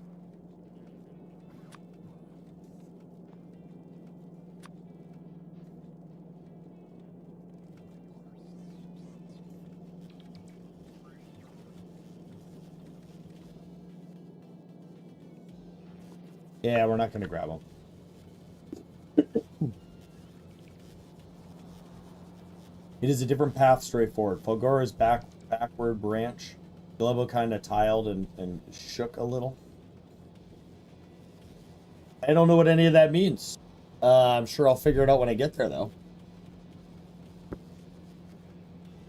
Yeah, we're not going to grab them. It is a different path straight forward. Fulgora's backward branch. The level kind of tiled and shook a little. I don't know what any of that means. I'm sure I'll figure it out when I get there, though.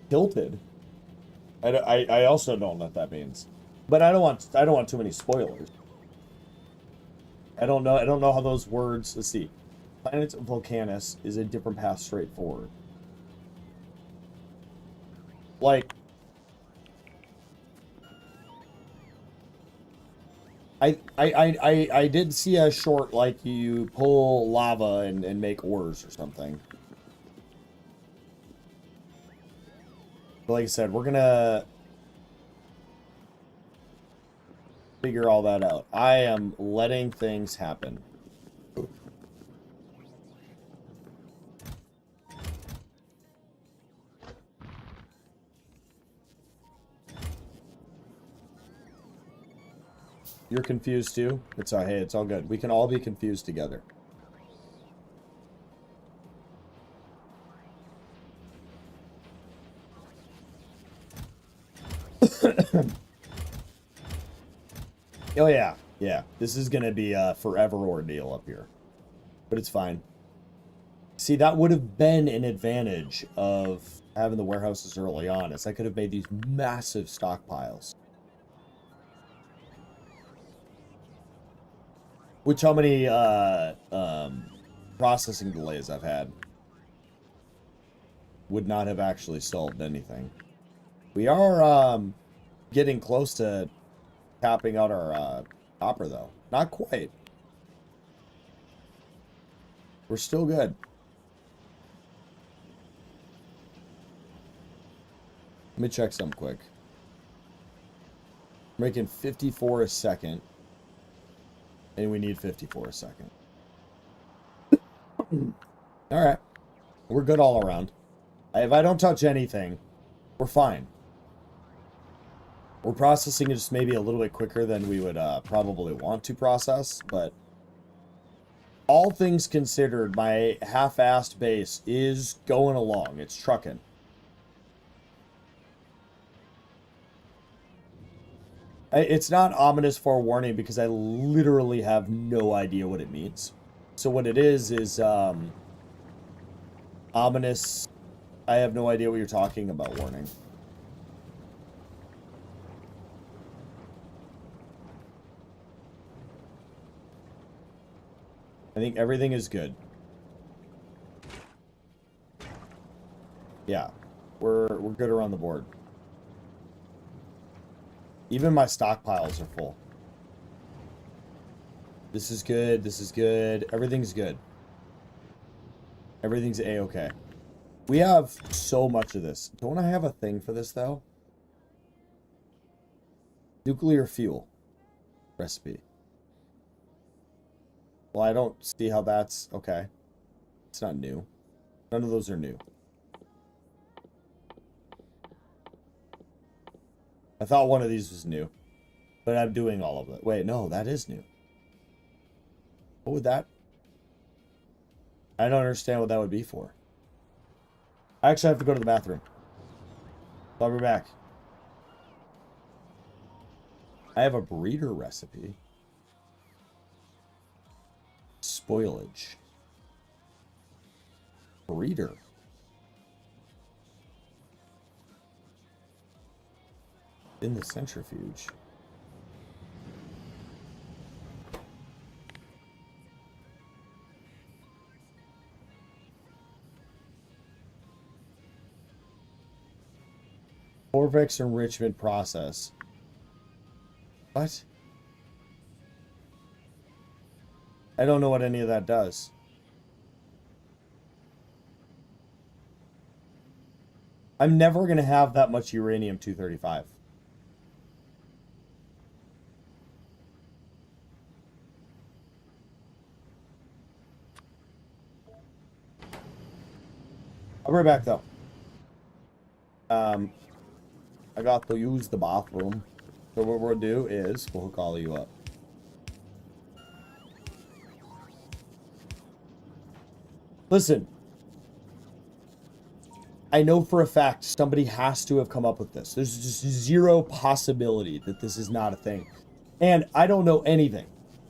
Tilted. I also don't know what that means. But I don't want too many spoilers. I don't know how those words. Let's see. Planet Volcanus is a different path straight forward. Like, I did see a short like you pull lava and make ores or something. But like I said, we're gonna figure all that out. I am letting things happen. You're confused too? It's all, hey, it's all good. We can all be confused together. Oh yeah, yeah. This is gonna be a forever ordeal up here. But it's fine. See, that would have been an advantage of having the warehouses early on, is I could have made these massive stockpiles. Which how many processing delays I've had would not have actually solved anything. We are getting close to capping out our copper though. Not quite. We're still good. Let me check something quick. We're making 54 a second. And we need 54 a second. Alright. We're good all around. If I don't touch anything, we're fine. We're processing just maybe a little bit quicker than we would probably want to process, but all things considered, my half-assed base is going along. It's trucking. It's not ominous forewarning because I literally have no idea what it means. So what it is ominous. I have no idea what you're talking about, warning. I think everything is good. Yeah, we're good around the board. Even my stockpiles are full. This is good. This is good. Everything's good. Everything's a-okay. We have so much of this. Don't I have a thing for this, though? Nuclear fuel recipe. Well, I don't see how that's... Okay. It's not new. None of those are new. I thought one of these was new. But I'm doing all of it. Wait, no, that is new. What would that... I don't understand what that would be for. I actually have to go to the bathroom. I'll be back. I have a breeder recipe. Spoilage. Breeder. In the centrifuge. Corvex enrichment process. What? I don't know what any of that does. I'm never going to have that much uranium-235. I'll be right back, though. I got to use the bathroom. So what we'll do is we'll hook all of you up. Listen. I know for a fact somebody has to have come up with this. There's just zero possibility that this is not a thing. And I don't know anything.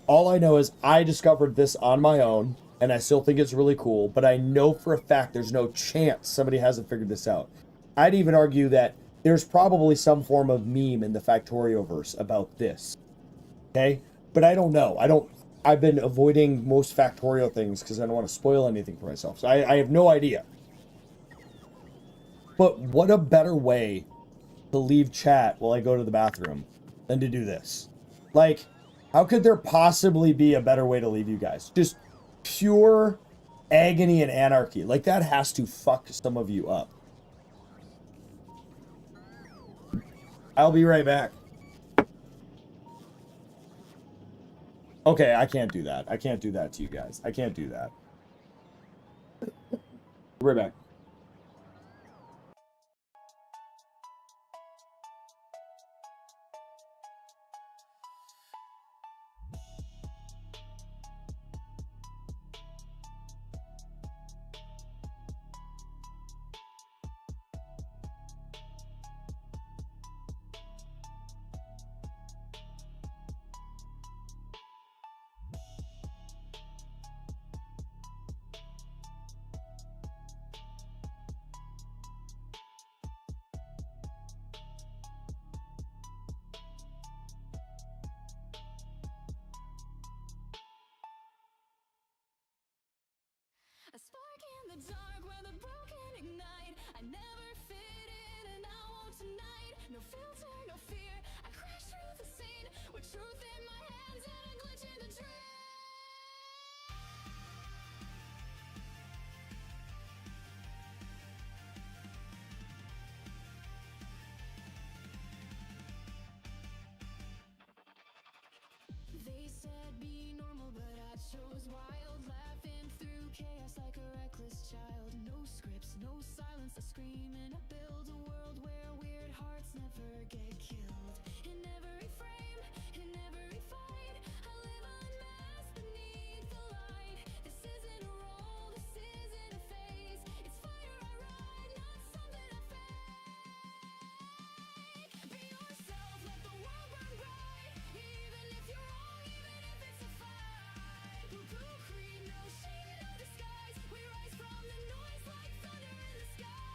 All I know is I discovered this on my own, and I still think it's really cool, but I know for a fact there's no chance somebody hasn't figured this out. I'd even argue that there's probably some form of meme in the Factorio-verse about this. Okay? But I don't know. I've been avoiding most Factorio things because I don't want to spoil anything for myself. So I have no idea. But what a better way to leave chat while I go to the bathroom than to do this. Like, how could there possibly be a better way to leave you guys? Just pure agony and anarchy. Like, that has to fuck some of you up. I'll be right back. Okay, I can't do that. I can't do that to you guys. I can't do that. Right back.
A spark in the dark where the broken ignite. I never fit in and I won't tonight. No filter, no fear. I crash through the scene with truth in my hands and a glitch in the dream. but I chose wild, laughing through chaos like a reckless child. No scripts, no silence, I scream and I build a world where weird hearts never get killed. In every frame, in every fight, I live unmasked beneath the light. This isn't a role, this isn't a phase. It's fire I ride, not something I fake. Be yourself, let the world burn bright. Even if you're wrong, even if it's a fight. Who creed, no shame, no disguise. We rise from the noise like thunder in the sky.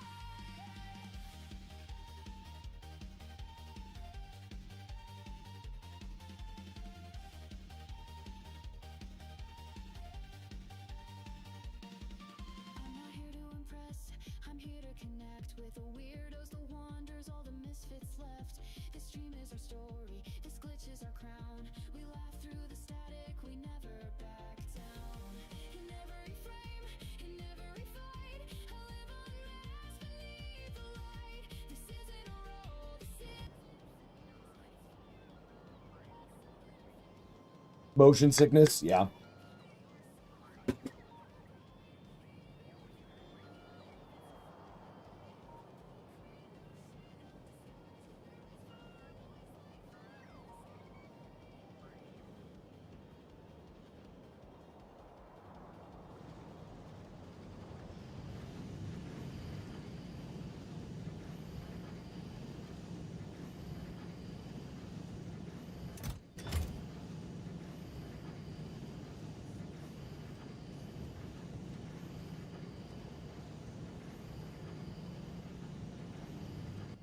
I'm not here to impress, I'm here to connect with the weirdos, the wanderers, all the misfits left. This dream is our story, this glitch is our crown. We laugh through the static, we never back down. In every frame, in every fight, I live unmasked beneath the light. This isn't a role, this is...
Motion sickness, yeah.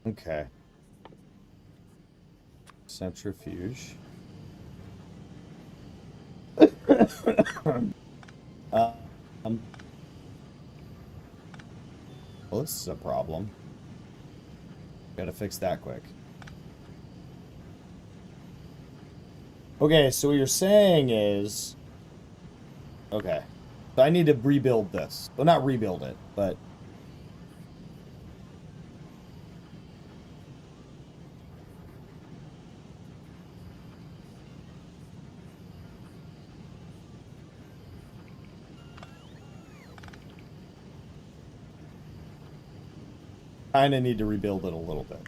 Okay. Centrifuge. um, well, this is a problem. Gotta fix that quick. Okay, so what you're saying is... Okay. So I need to rebuild this. Well, not rebuild it, but... Kinda need to rebuild it a little bit.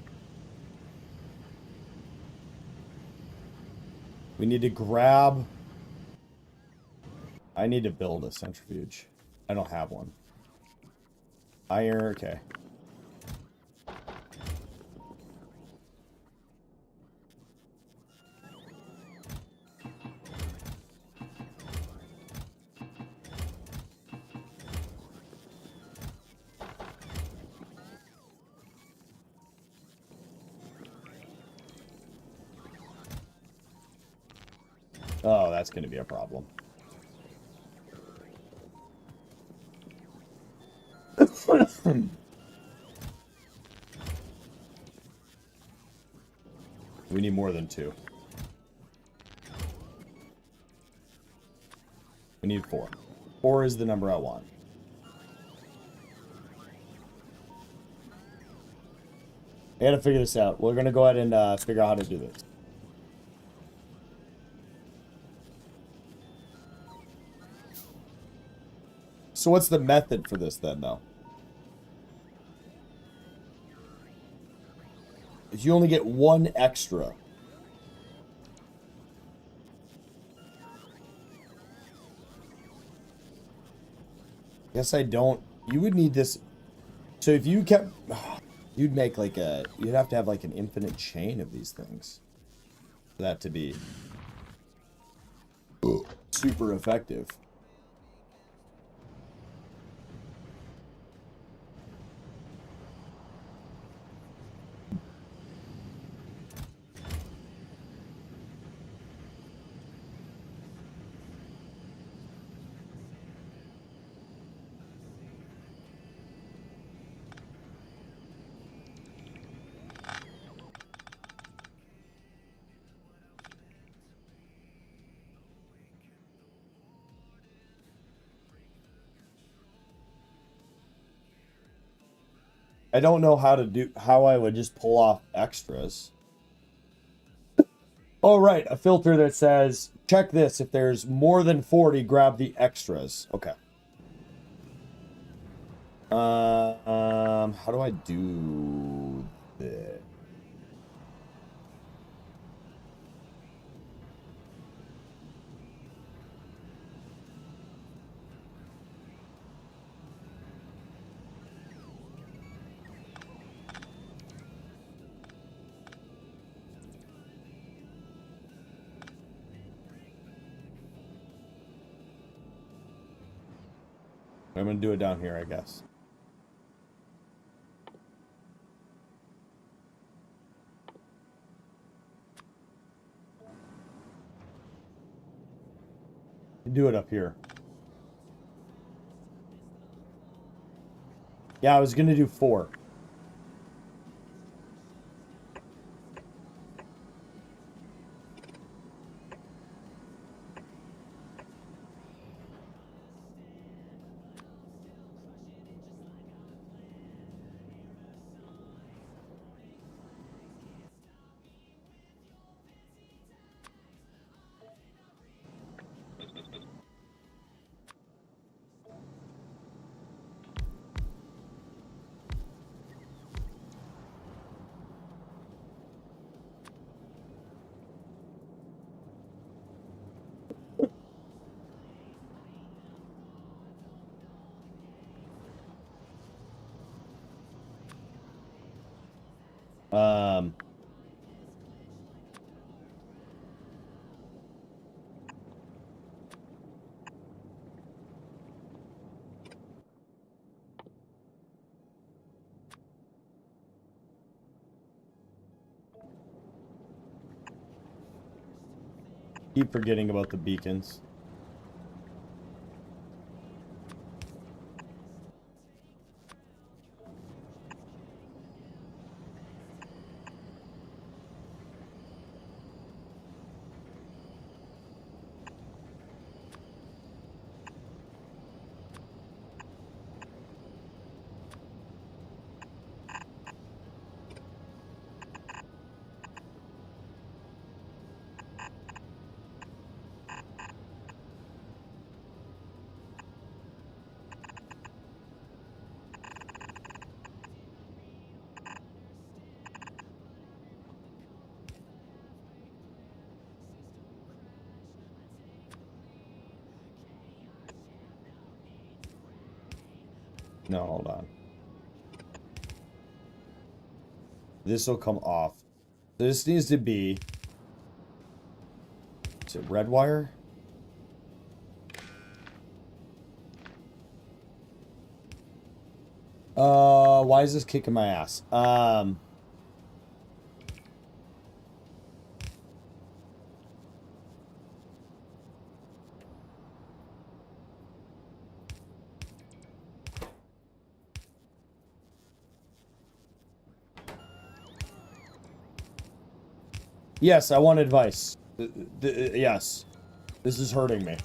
We need to grab... I need to build a centrifuge. I don't have one. Iron, okay. Oh, that's going to be a problem. We need more than 2. We need 4. 4 is the number I want. I gotta figure this out. We're gonna go ahead and figure out how to do this. So what's the method for this then, though? If you only get 1 extra. Guess I don't. You would need this. So if you kept... You'd make like a... You'd have to have like an infinite chain of these things. For that to be... super effective. I don't know how to do... How I would just pull off extras. Oh, right. A filter that says, check this. If there's more than 40, grab the extras. Okay. How do I do this? I'm gonna do it down here, I guess. Do it up here. Yeah, I was gonna do 4. Um, keep forgetting about the beacons. No, hold on. This will come off. This needs to be... Is it red wire? Why is this kicking my ass? Yes, I want advice. Yes. This is hurting me.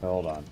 Hold on.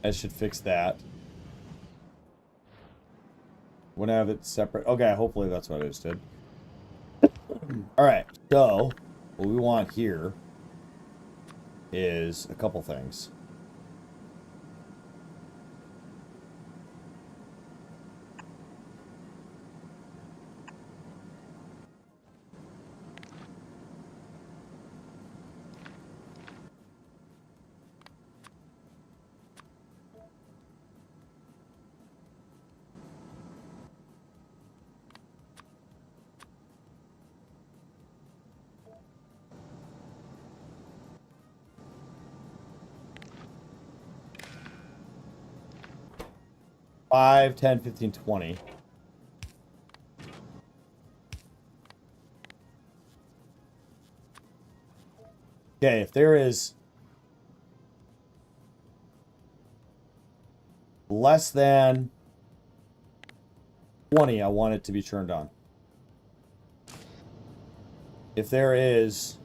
I should fix that. When I have it separate. Okay, hopefully that's what I just did. Alright, so what we want here is a couple things. Five, 10, 15, 20. Okay, if there is less than 20, I want it to be turned on. If there is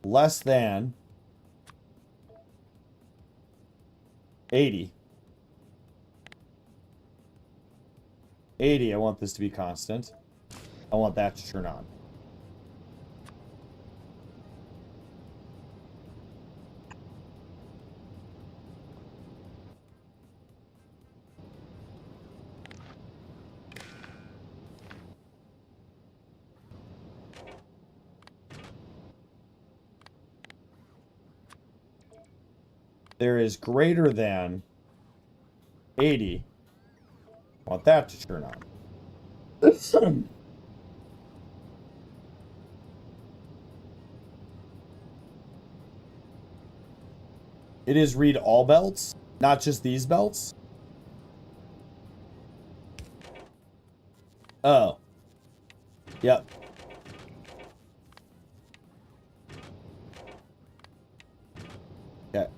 less than 80, I want this to be constant. I want that to turn on. There is greater than 80. I want that to turn on. It is read all belts, not just these belts. Oh. Yep. Okay.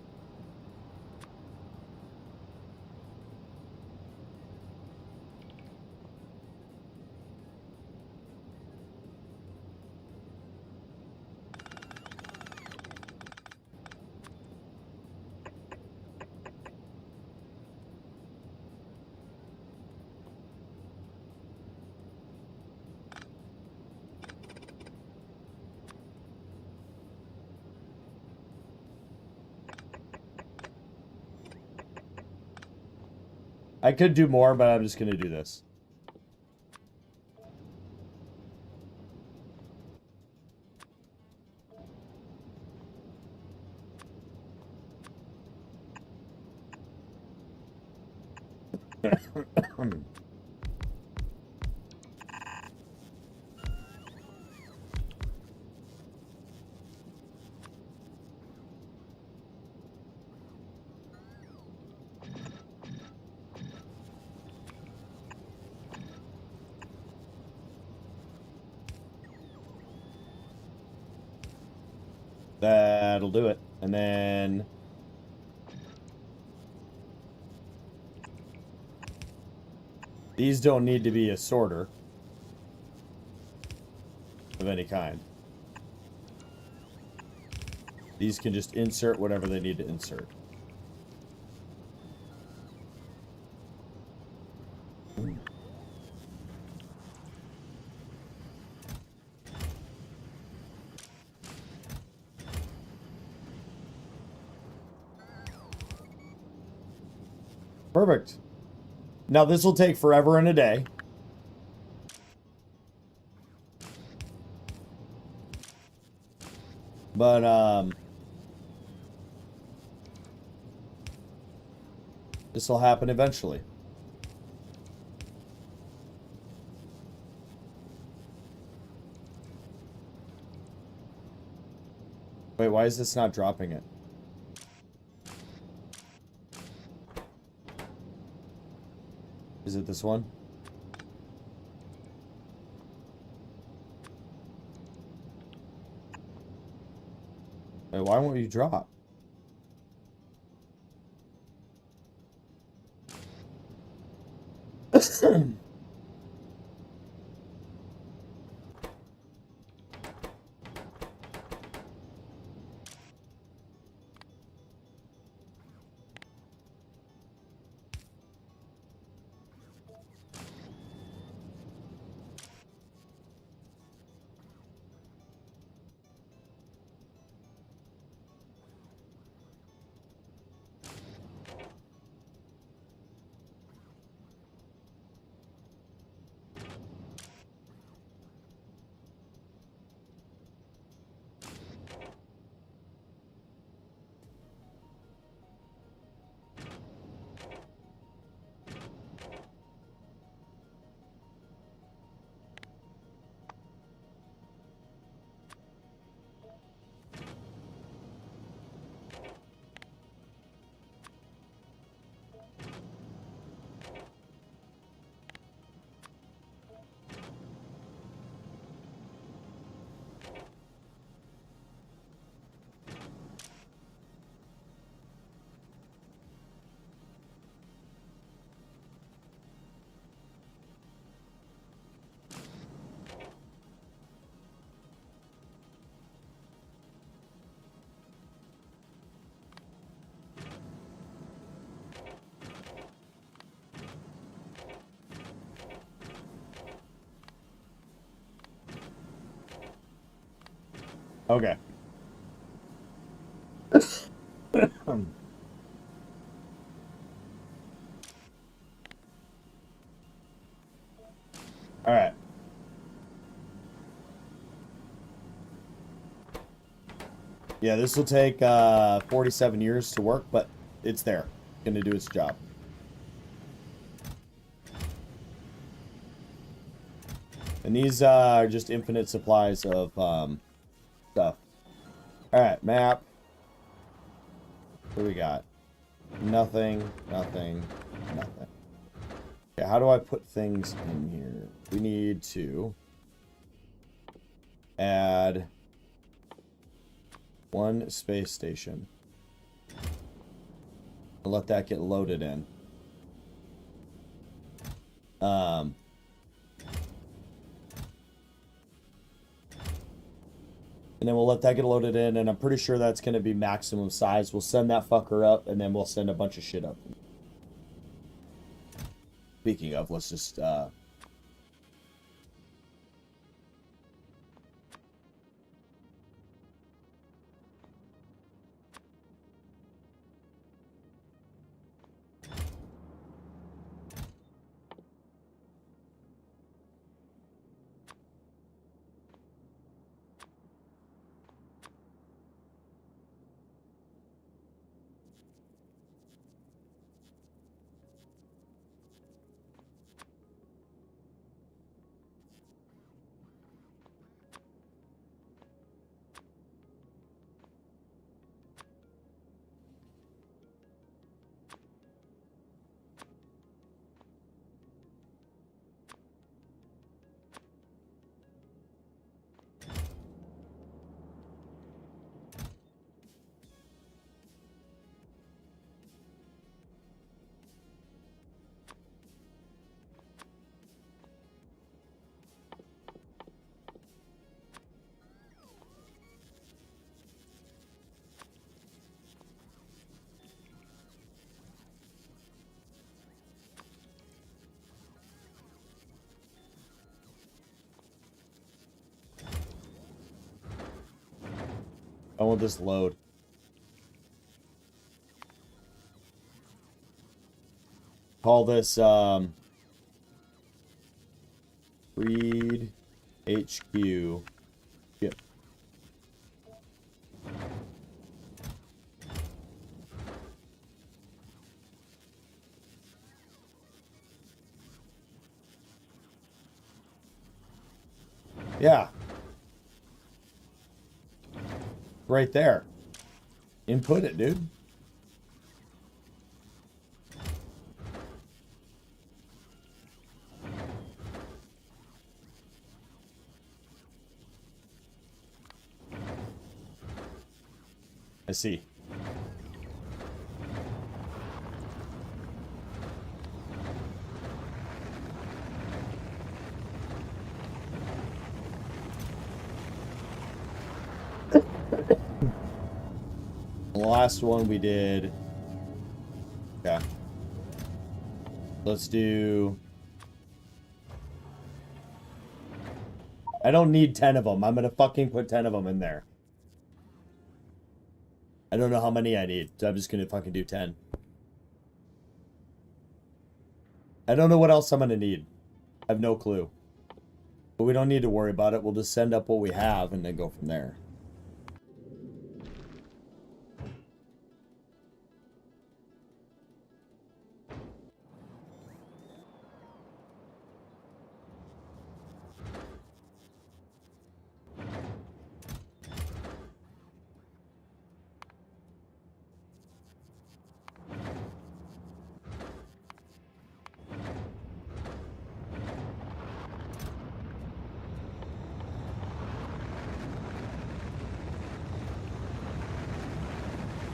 I could do more, but I'm just going to do this. That'll do it. And then these don't need to be a sorter of any kind. These can just insert whatever they need to insert. Perfect. Now this will take forever and a day. But this will happen eventually. Wait, why is this not dropping it? Is it this one? Wait, why won't you drop? Okay. All right. Yeah, this will take 47 years to work, but it's there. Gonna do its job. And these are just infinite supplies of stuff. Alright, map. What do we got? Nothing, nothing, nothing. Okay, how do I put things in here? We need to add one space station. I'll let that get loaded in. And then we'll let that get loaded in, and I'm pretty sure that's going to be maximum size. We'll send that fucker up, and then we'll send a bunch of shit up. Speaking of, let's just, I want this load. call this CreedHQ. Yep. Yeah. Right there. Input it, dude. I see. The last one we did. Yeah. Let's do. I don't need 10 of them. I'm gonna fucking put 10 of them in there. I don't know how many I need, so I'm just gonna fucking do 10. I don't know what else I'm gonna need. I have no clue. But we don't need to worry about it. We'll just send up what we have and then go from there.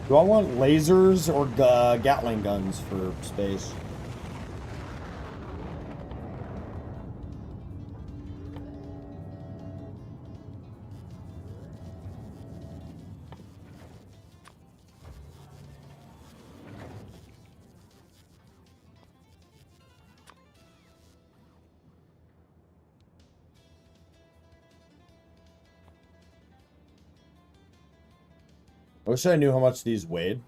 Do I want lasers or Gatling guns for space? I wish I knew how much these weighed.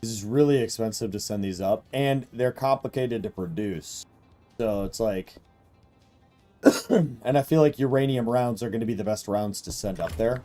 This is really expensive to send these up, and they're complicated to produce. So it's like... and I feel like uranium rounds are going to be the best rounds to send up there.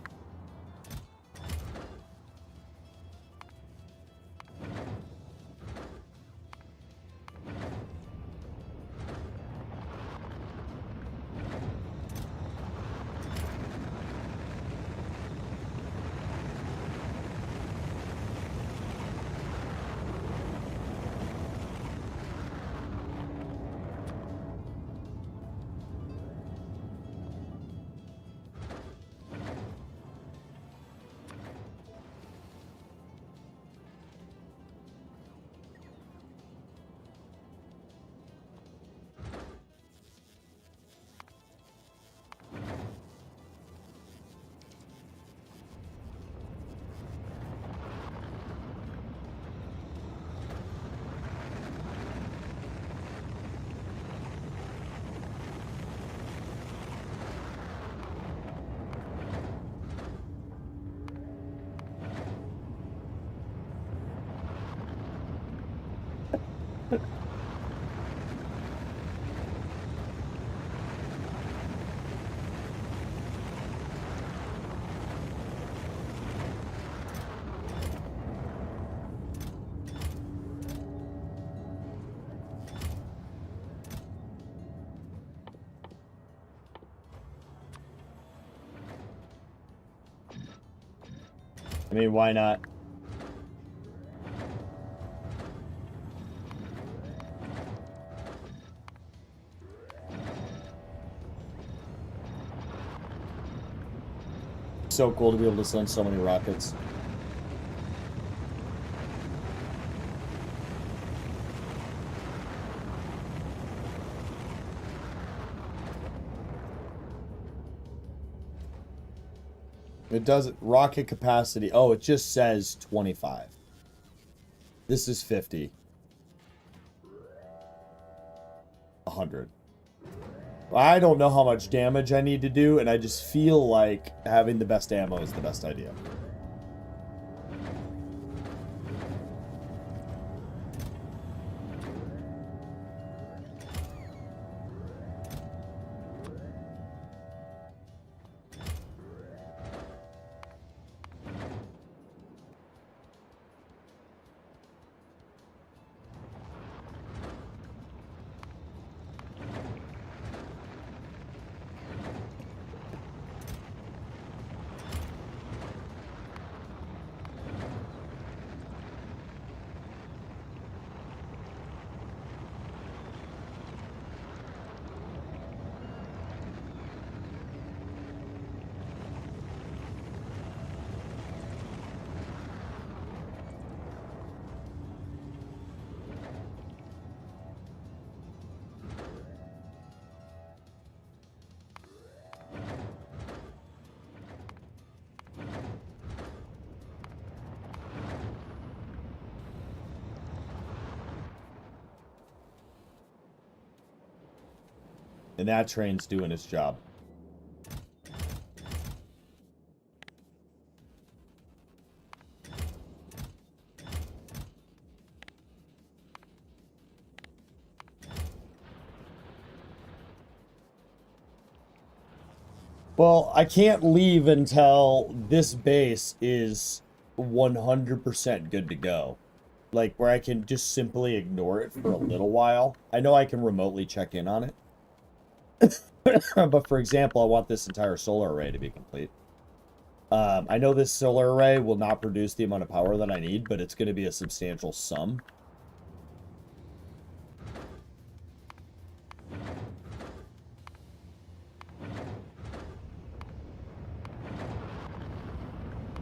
I mean, why not? So cool to be able to send so many rockets. It does rocket capacity. Oh, it just says 25. This is 50. 100. I don't know how much damage I need to do, and I just feel like having the best ammo is the best idea. And that train's doing its job. Well, I can't leave until this base is 100% good to go. Like, where I can just simply ignore it for a little while. I know I can remotely check in on it. But for example, I want this entire solar array to be complete. I know this solar array will not produce the amount of power that I need, but it's going to be a substantial sum.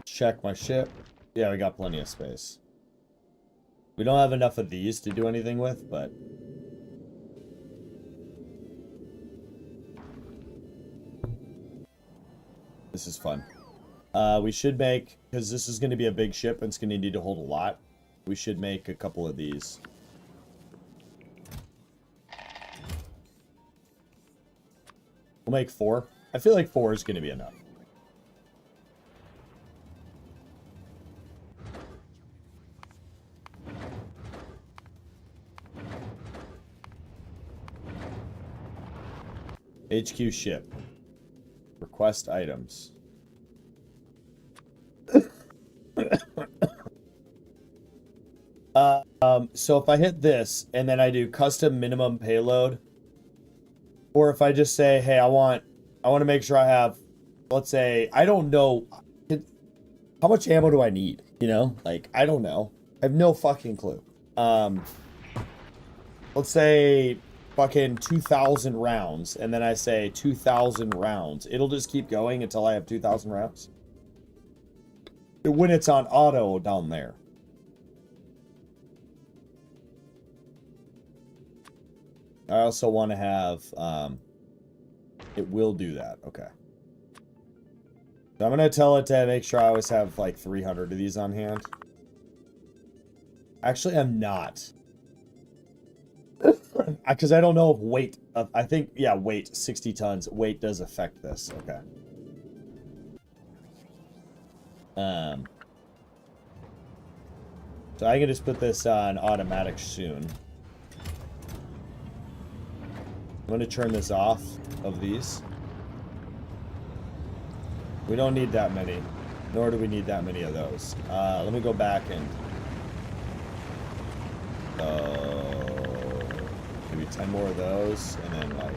Check my ship. Yeah, we got plenty of space. We don't have enough of these to do anything with, but... this is fun. We should make, because this is going to be a big ship and it's going to need to hold a lot, we should make a couple of these. We'll make 4. I feel like 4 is going to be enough. HQ ship. Request items. So if I hit this and then I do custom minimum payload, or if I just say, hey, I want to make sure I have, let's say, I don't know, how much ammo do I need? You know, like, I don't know. I have no fucking clue. Let's say fucking 2,000 rounds, and then I say 2,000 rounds. It'll just keep going until I have 2,000 rounds. When it's on auto down there. I also want to have, it will do that. Okay. So I'm going to tell it to make sure I always have like 300 of these on hand. Actually, I'm not. Because I don't know if weight, I think, yeah, weight, 60 tons. Weight does affect this. Okay. So I can just put this on automatic soon. I'm going to turn this off of these. We don't need that many, nor do we need that many of those. Let me go back and maybe 10 more of those, and then like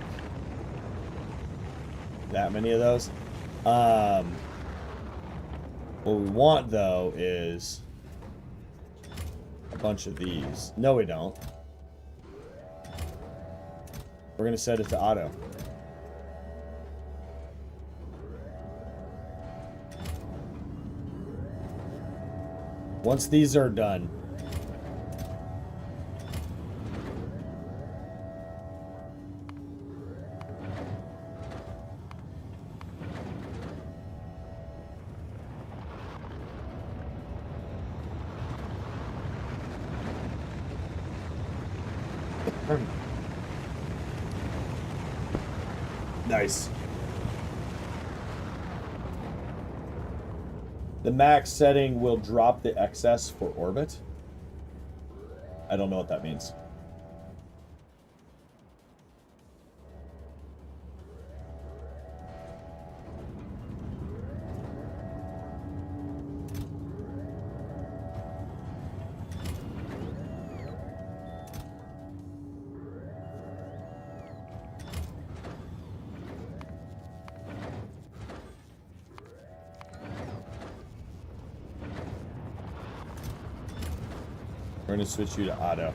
that many of those. What we want though is a bunch of these. No, we don't. We're gonna set it to auto. Once these are done, nice. The max setting will drop the excess for orbit. I don't know what that means. We're going to switch you to auto.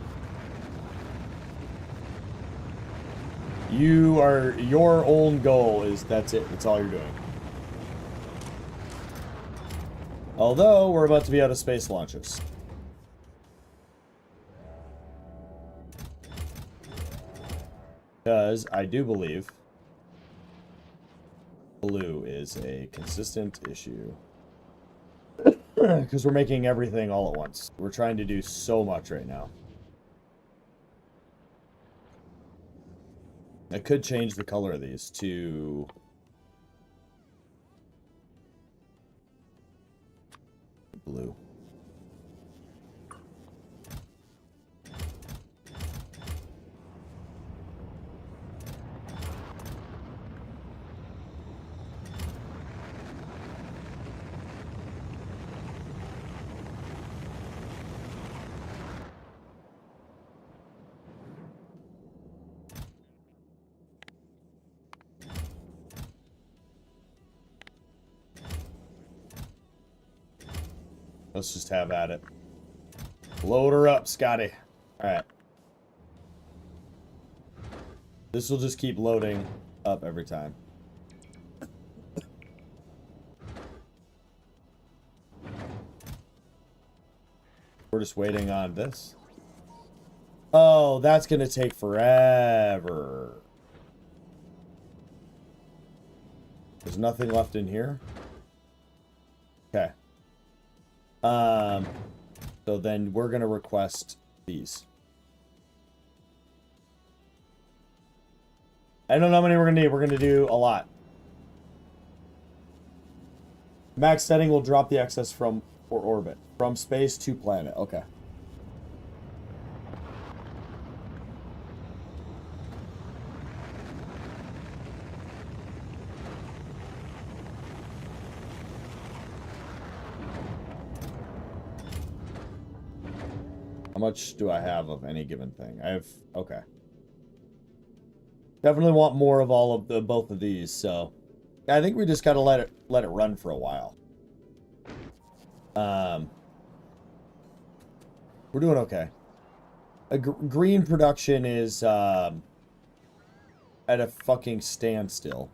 Your own goal is, that's it. That's all you're doing. Although, we're about to be out of space launches. Because I do believe blue is a consistent issue. Because we're making everything all at once. We're trying to do so much right now. I could change the color of these to blue. Let's just have at it. Load her up, Scotty. Alright. This will just keep loading up every time. We're just waiting on this. Oh, that's gonna take forever. There's nothing left in here? Okay. So then we're gonna request these. I don't know how many we're gonna need. We're gonna do a lot. Max setting will drop the excess for orbit. From space to planet. Okay. How much do I have of any given thing? I have... Okay. Definitely want more of all of the both of these, so... I think we just gotta let it run for a while. We're doing okay. Green production is at a fucking standstill.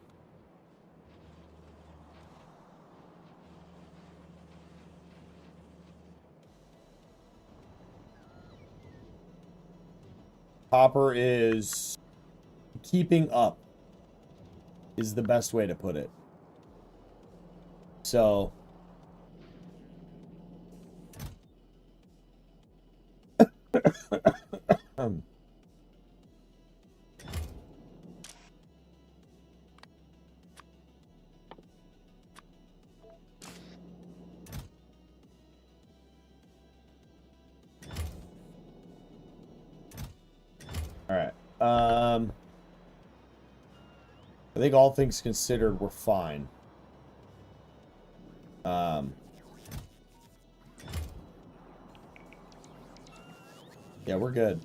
Copper is keeping up is the best way to put it. So all right. I think all things considered, we're fine. Yeah, we're good.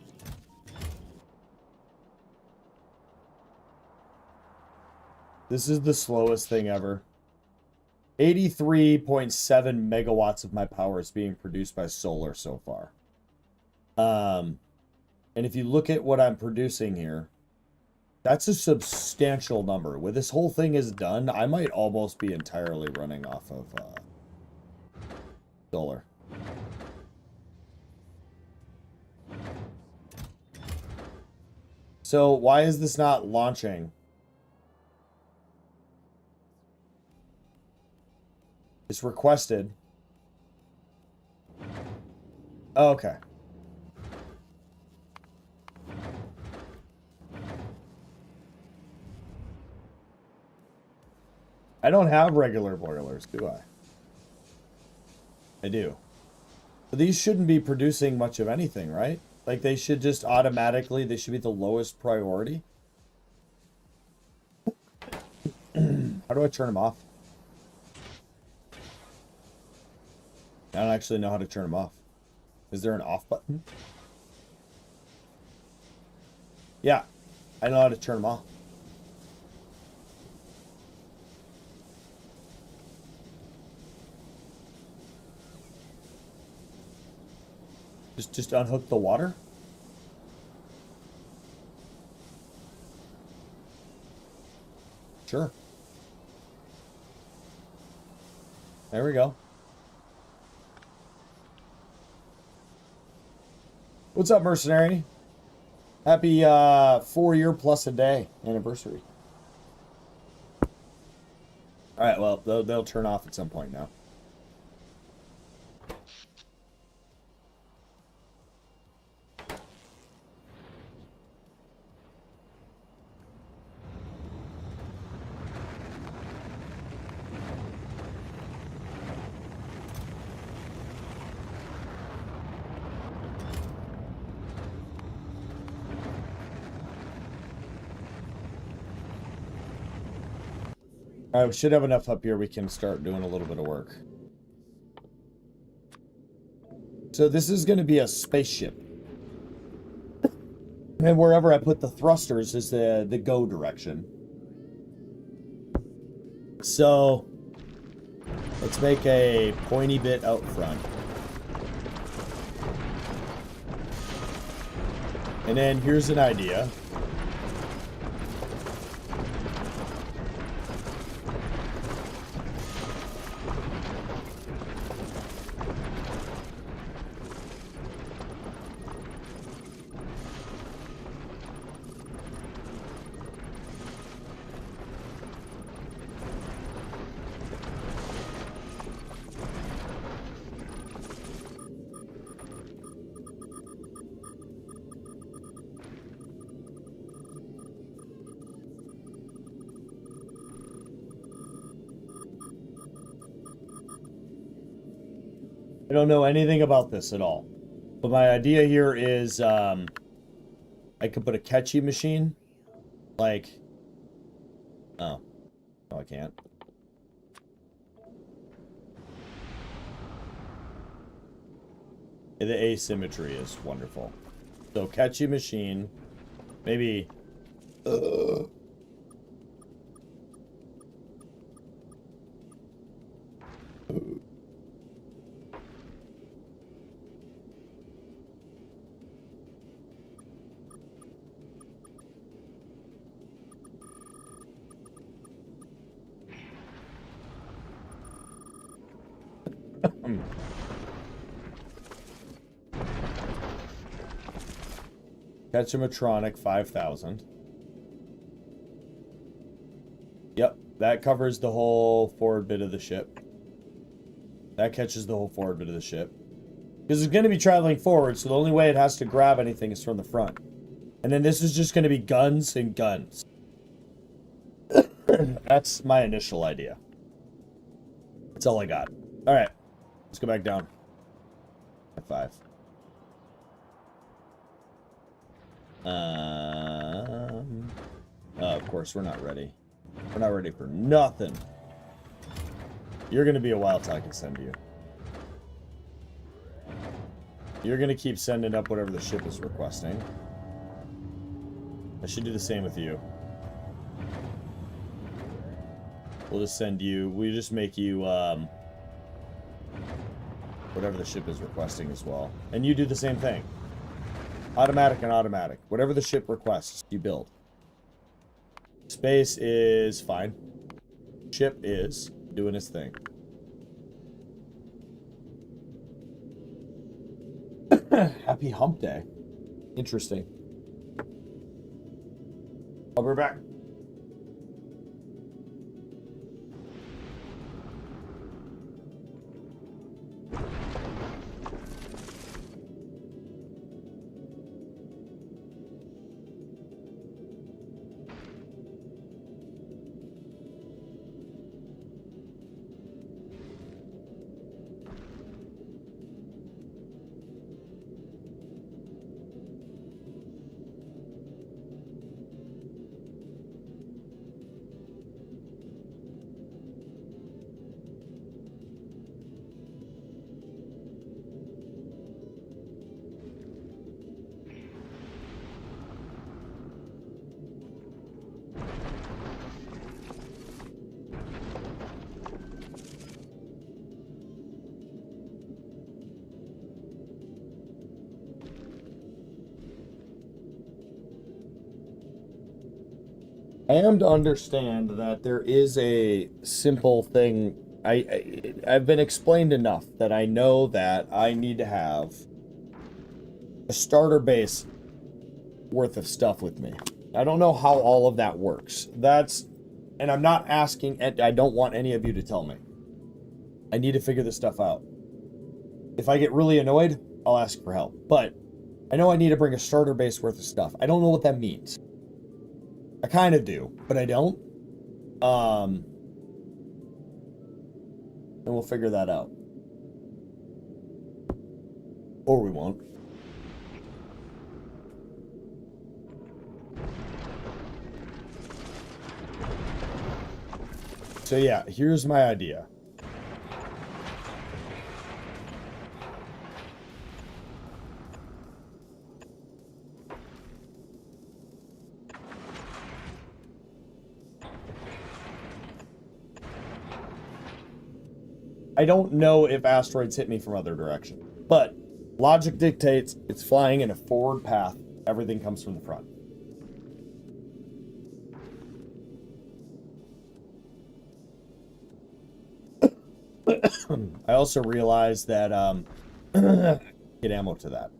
This is the slowest thing ever. 83.7 megawatts of my power is being produced by solar so far. And if you look at what I'm producing here, that's a substantial number. When this whole thing is done, I might almost be entirely running off of solar. So why is this not launching? It's requested. Oh, okay. I don't have regular boilers, do I? I do. But these shouldn't be producing much of anything, right? Like, they should just automatically, they should be the lowest priority. How do I turn them off? I don't actually know how to turn them off. Is there an off button? Yeah, I know how to turn them off. Just unhook the water? Sure. There we go. What's up, mercenary? Happy 4-year plus a day anniversary. All right, well, they'll turn off at some point now. Alright, we should have enough up here we can start doing a little bit of work. So this is going to be a spaceship. And wherever I put the thrusters is the go direction. So let's make a pointy bit out front. And then here's an idea. I don't know anything about this at all. But my idea here is I could put a catchy machine. Like... Oh. No, I can't. The asymmetry is wonderful. So, catchy machine. Maybe... Ketchumatronic 5000. Yep, that covers the whole forward bit of the ship. That catches the whole forward bit of the ship. Because it's going to be traveling forward, so the only way it has to grab anything is from the front. And then this is just going to be guns and guns. That's my initial idea. That's all I got. Alright, let's go back down. At 5. Of course, we're not ready. We're not ready for nothing. You're gonna be a while till I can send you. You're gonna keep sending up whatever the ship is requesting. I should do the same with you. We'll just send you... We just make you, whatever the ship is requesting as well. And you do the same thing. Automatic and automatic. Whatever the ship requests, you build. Space is fine. Ship is doing its thing. Happy hump day. Interesting. I'll be back. I am to understand that there is a simple thing. I've been explained enough that I know that I need to have a starter base worth of stuff with me. I don't know how all of that works. And I'm not asking, and I don't want any of you to tell me. I need to figure this stuff out. If I get really annoyed, I'll ask for help. But I know I need to bring a starter base worth of stuff. I don't know what that means. I kind of do, but I don't. And we'll figure that out. Or we won't. So yeah, here's my idea. I don't know if asteroids hit me from other direction, but logic dictates it's flying in a forward path. Everything comes from the front. I also realized that get ammo to that.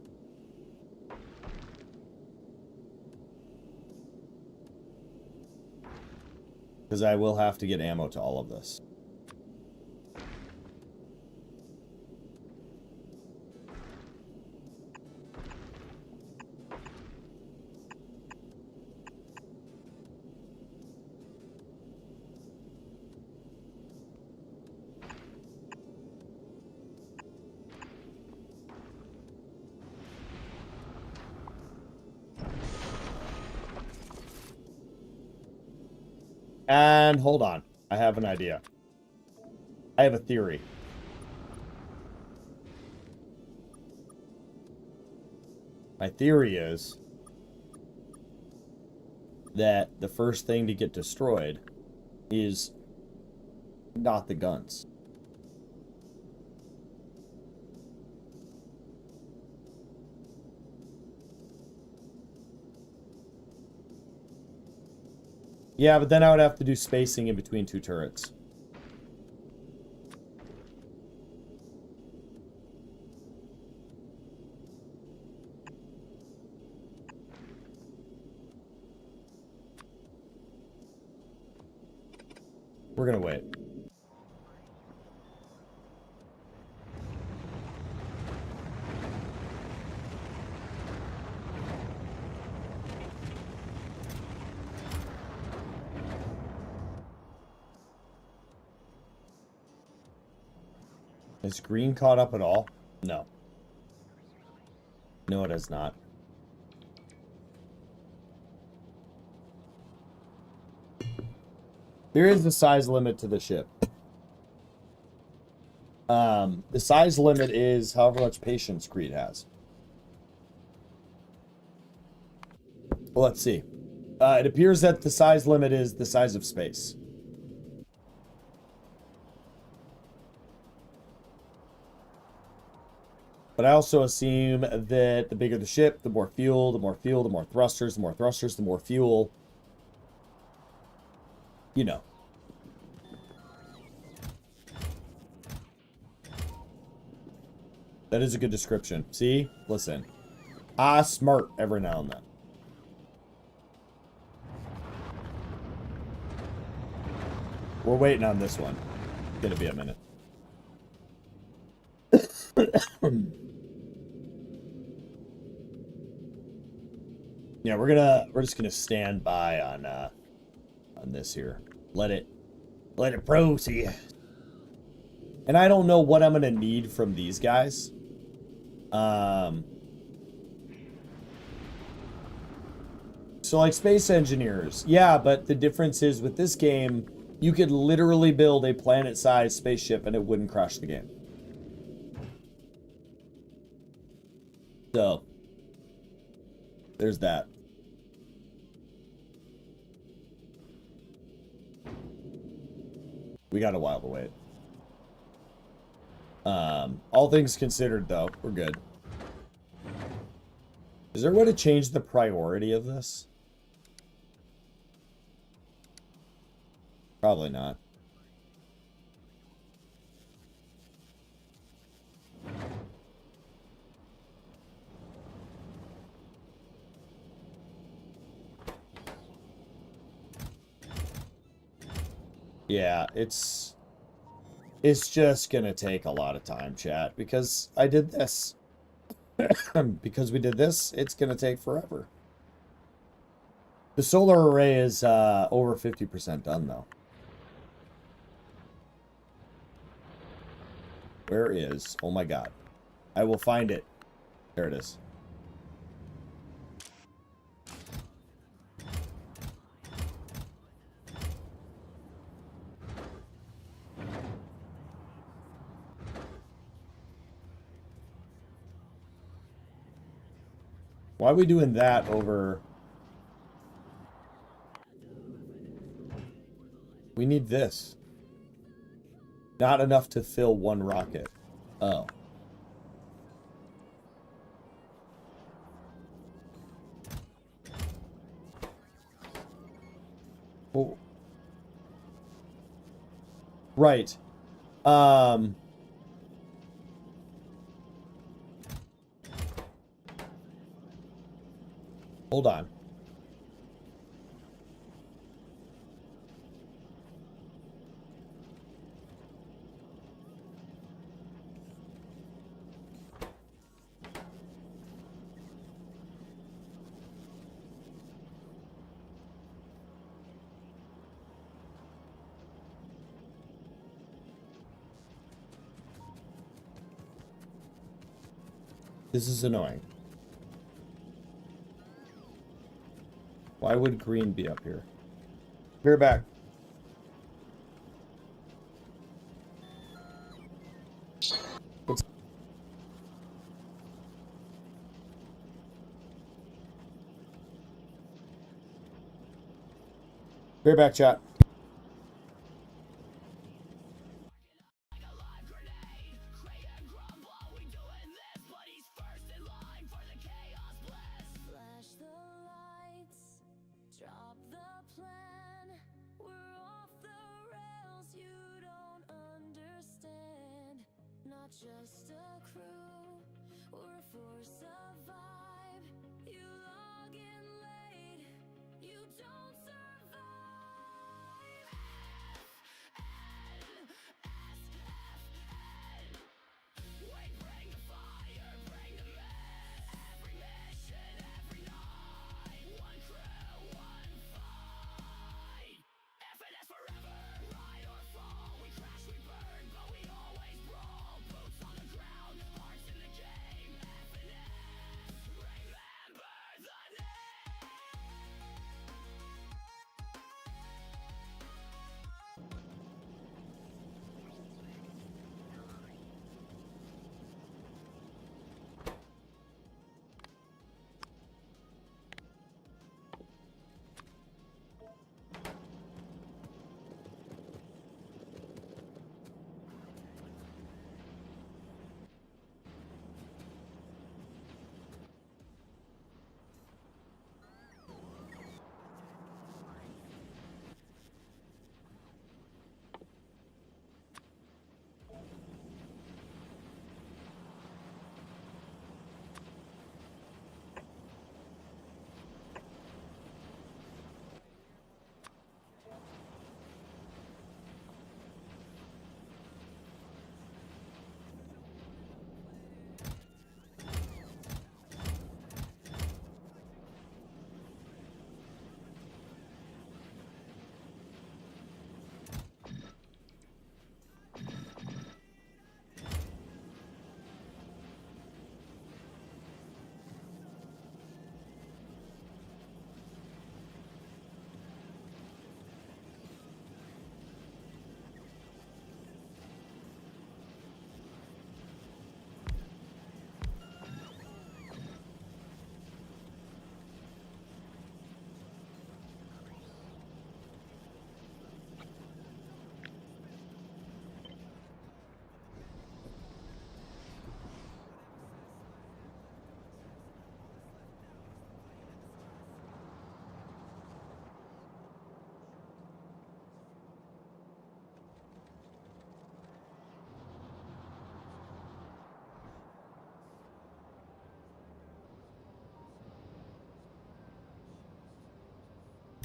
Because I will have to get ammo to all of this. And hold on. I have an idea. I have a theory. My theory is that the first thing to get destroyed is not the guns. Yeah, but then I would have to do spacing in between two turrets. We're gonna wait. Is green caught up at all? No. No, it has not. There is a size limit to the ship. The size limit is however much patience Creed has. Well, let's see. It appears that the size limit is the size of space. But I also assume that the bigger the ship, the more fuel, the more fuel, the more thrusters, the more thrusters, the more fuel. You know. That is a good description. See? Listen. I smart every now and then. We're waiting on this one. It's gonna be a minute. Yeah, we're just gonna stand by on this here. Let it proceed. And I don't know what I'm gonna need from these guys. So like space engineers, yeah, but the difference is with this game, you could literally build a planet-sized spaceship and it wouldn't crash the game. So, there's that. We got a while to wait. All things considered, though, we're good. Is there a way to change the priority of this? Probably not. Yeah, it's just gonna take a lot of time, chat, because I did this. Because we did this, it's gonna take forever. The solar array is over 50% done, though. Where is? Oh my god. I will find it. There it is. Why are we doing that over... We need this. Not enough to fill one rocket. Oh. Oh. Right. Hold on. This is annoying. Why would green be up here? Be right back. Be right back, chat.
Flash the lights, drop the plan. We're off the rails, you don't understand. Not just a crew, we're a force of vibe. You log in late, you don't survive. We bring the fire, bring the mess. Every mission, every night. One crew, one fight. If it is forever, ride or fall. We crash, we burn, but we always brawl. Boots on the ground, hearts in the game. F and S, remember the name.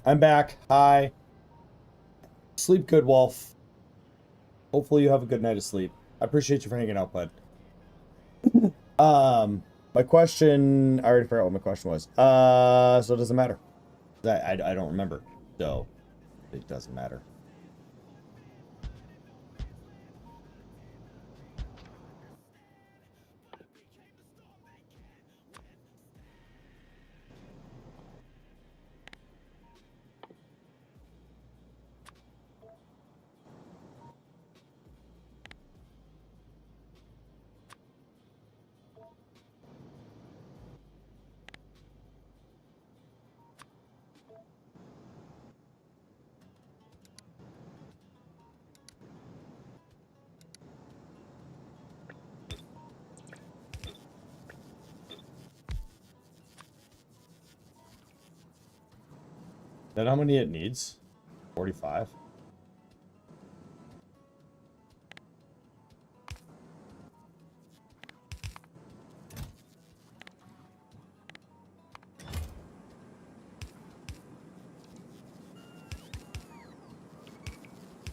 I'm back. Hi. Sleep good, Wolf. Hopefully you have a good night of sleep. I appreciate you for hanging out, bud. My question... I already forgot what my question was. So it doesn't matter. I don't remember. So, it doesn't matter. that how many it needs? 45.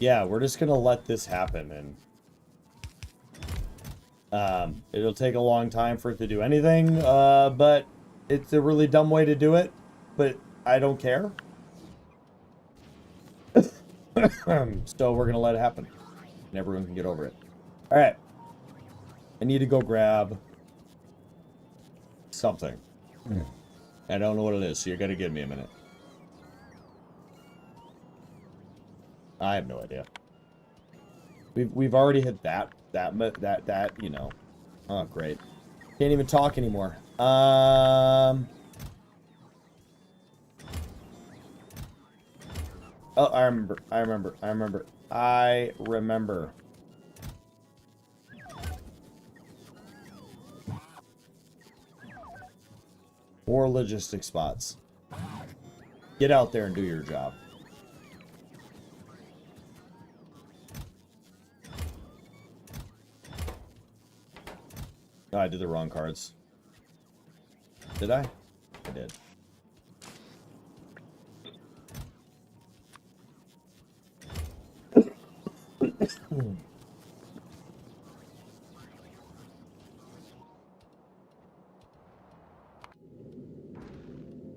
Yeah, we're just gonna let this happen, and it'll take a long time for it to do anything, but it's a really dumb way to do it, but I don't care. So we're gonna let it happen, and everyone can get over it. All right, I need to go grab something. I don't know what it is, so you're gonna give me a minute. I have no idea. We've already hit that, you know. Oh, great. Can't even talk anymore. Oh, I remember. More logistic spots. Get out there and do your job. Oh, I did the wrong cards. Did I? I did.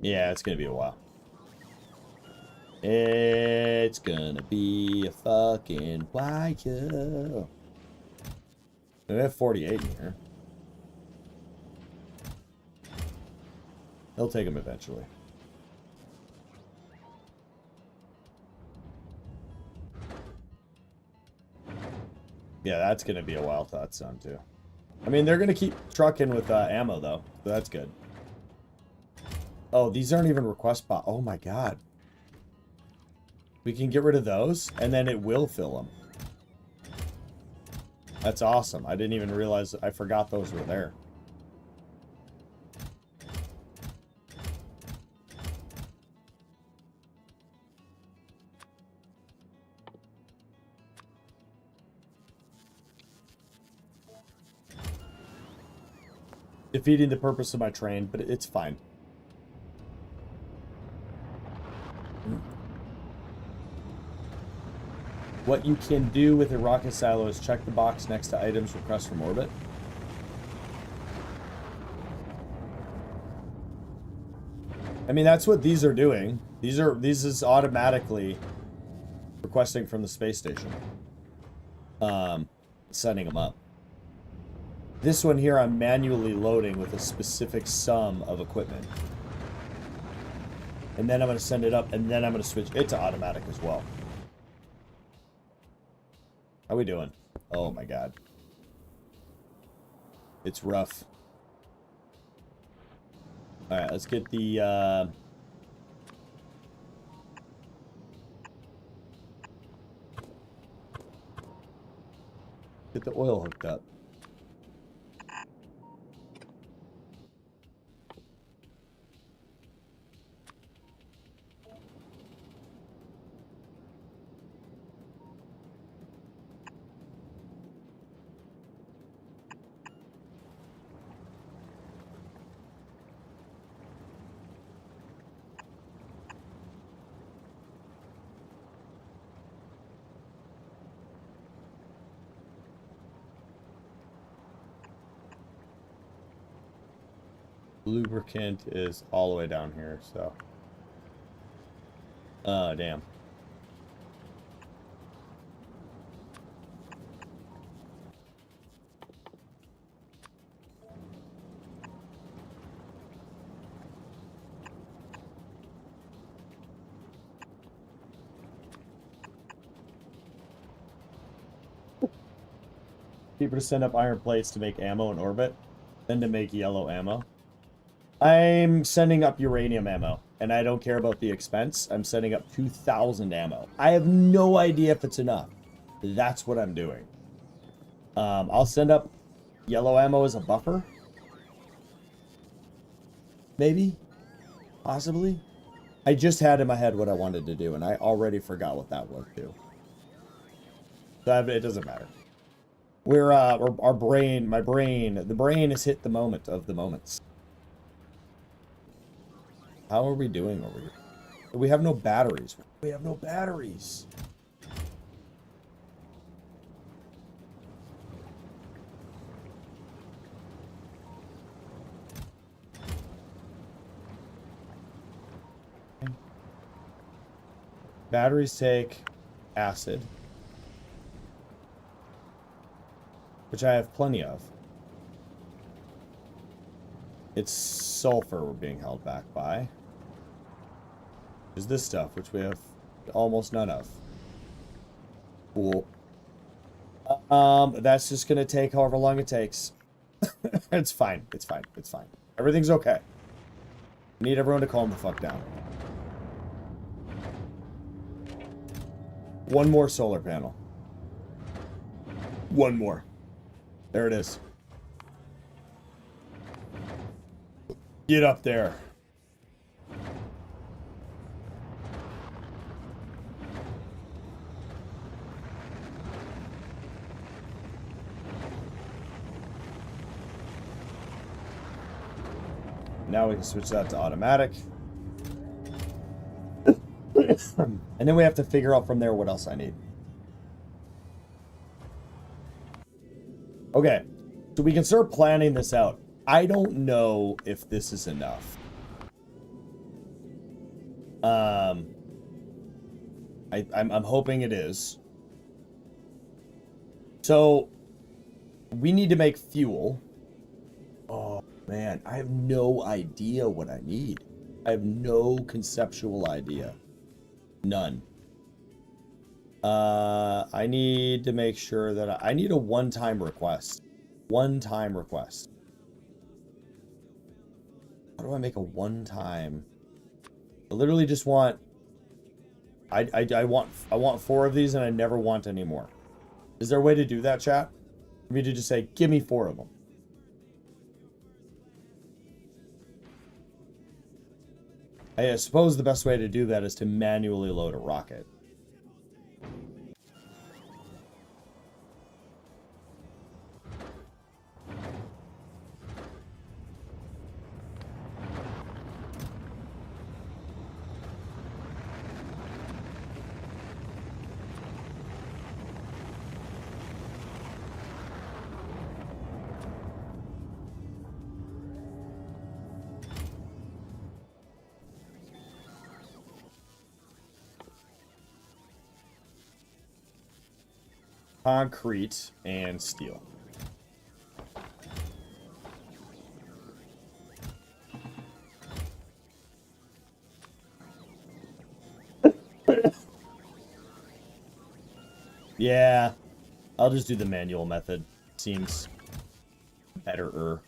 Yeah, it's gonna be a while. It's gonna be a fucking while. We have 48 in here. He'll take them eventually. Yeah, that's gonna be a while till that's done too. I mean, they're gonna keep trucking with ammo though, so that's good. Oh, these aren't even request bot. Oh my god. We can get rid of those, and then it will fill them. That's awesome. I didn't even realize. I forgot those were there. Defeating the purpose of my train, but it's fine. What you can do with a rocket silo is check the box next to items request from orbit. I mean, that's what these are doing. These is automatically requesting from the space station. Sending them up. This one here I'm manually loading with a specific sum of equipment. And then I'm going to send it up, and then I'm going to switch it to automatic as well. How we doing? Oh my god. It's rough. Alright, let's get the, get the oil hooked up. Lubricant is all the way down here, so. Oh, damn. Cheaper to send up iron plates to make ammo in orbit than to make yellow ammo. I'm sending up uranium ammo, and I don't care about the expense. I'm sending up 2,000 ammo. I have no idea if it's enough. That's what I'm doing. I'll send up yellow ammo as a buffer. Maybe. Possibly. I just had in my head what I wanted to do, and I already forgot what that was too. So it doesn't matter. Our brain, the brain has hit the moment of the moments. How are we doing over here? We have no batteries. We have no batteries. Batteries take acid, which I have plenty of. It's sulfur we're being held back by. There's this stuff, which we have almost none of. Cool. That's just gonna take however long it takes. It's fine. It's fine. It's fine. Everything's okay. Need everyone to calm the fuck down. One more solar panel. One more. There it is. Get up there. Now we can switch that to automatic. And then we have to figure out from there what else I need. Okay, so we can start planning this out. I don't know if this is enough. I'm hoping it is. So we need to make fuel. Oh man, I have no idea what I need. I have no conceptual idea. None. I need to make sure that I need a one-time request. One-time request. How do I make a one-time? I literally just want. I want 4 of these, and I never want any more. Is there a way to do that, chat? For me to just say, give me 4 of them. I suppose the best way to do that is to manually load a rocket. Concrete and steel. Yeah, I'll just do the manual method. Seems better.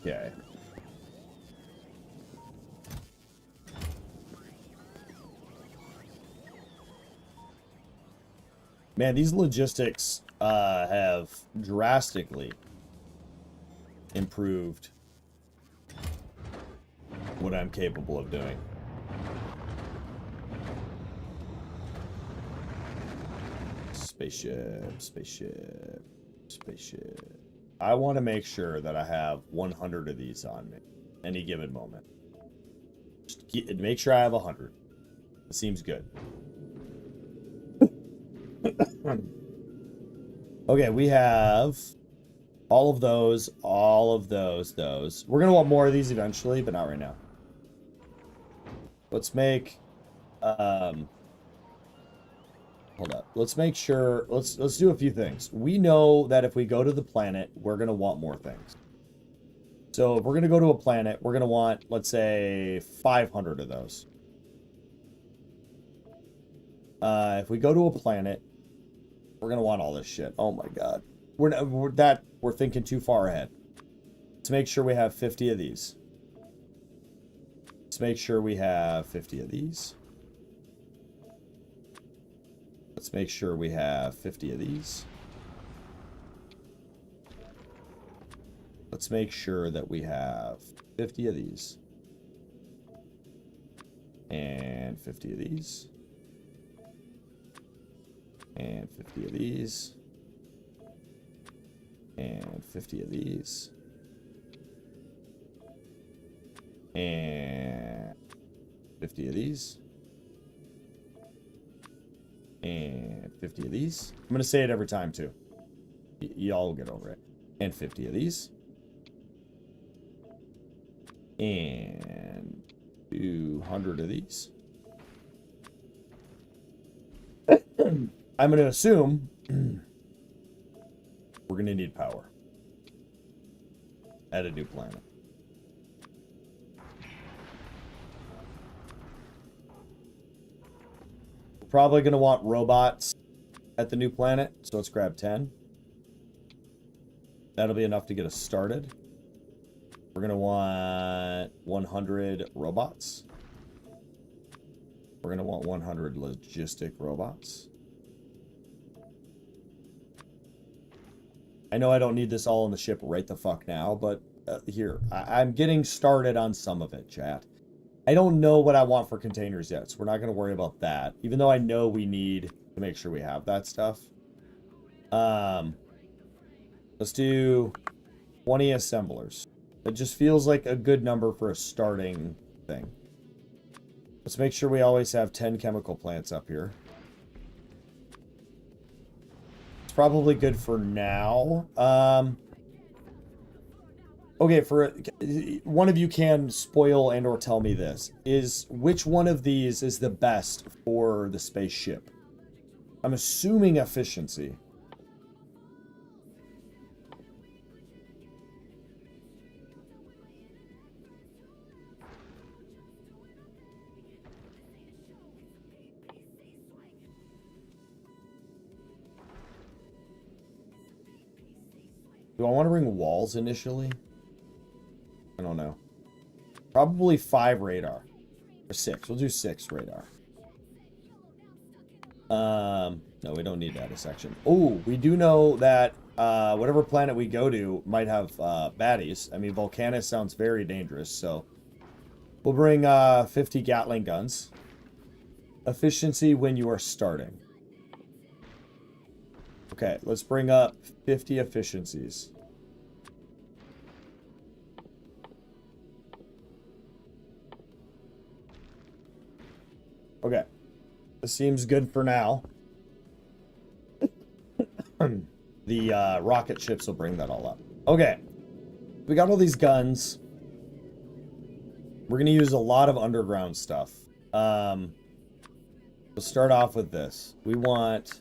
Okay. Man, these logistics have drastically improved what I'm capable of doing. Spaceship, spaceship, spaceship. I want to make sure that I have 100 of these on me any given moment. Just make sure I have 100. It seems good. Okay, we have all of those, those. We're gonna want more of these eventually, but not right now. Let's make hold up. Let's make sure let's do a few things. We know that if we go to the planet, we're gonna want more things. So if we're gonna go to a planet, we're gonna want, let's say, 500 of those. If we go to a planet, we're gonna want all this shit. Oh my god. we're thinking too far ahead. Let's make sure we have 50 of these. Let's make sure we have 50 of these. Let's make sure we have 50 of these. Let's make sure that we have 50 of these. And 50 of these. And 50 of these. And 50 of these. And 50 of these. And 50 of these. I'm going to say it every time, too. Y'all will get over it. And 50 of these. And 200 of these. I'm going to assume we're going to need power at a new planet. We're probably going to want robots at the new planet, so let's grab 10. That'll be enough to get us started. We're going to want 100 robots. We're going to want 100 logistic robots. I know I don't need this all on the ship right the fuck now, but here, I'm getting started on some of it, chat. I don't know what I want for containers yet, so we're not going to worry about that, even though I know we need to make sure we have that stuff. Let's do 20 assemblers. It just feels like a good number for a starting thing. Let's make sure we always have 10 chemical plants up here. It's probably good for now. Okay, for one of you can spoil and or tell me this. Which one of these is the best for the spaceship? I'm assuming efficiency. Do I want to bring walls initially? I don't know. Probably 5 radar. Or 6. We'll do 6 radar. No, we don't need that a section. Oh, we do know that whatever planet we go to might have baddies. I mean, Volcanus sounds very dangerous, so we'll bring 50 Gatling guns. Efficiency when you are starting. Okay, let's bring up 50 efficiencies. Okay. This seems good for now. The rocket ships will bring that all up. Okay. We got all these guns. We're going to use a lot of underground stuff. We'll start off with this. We want...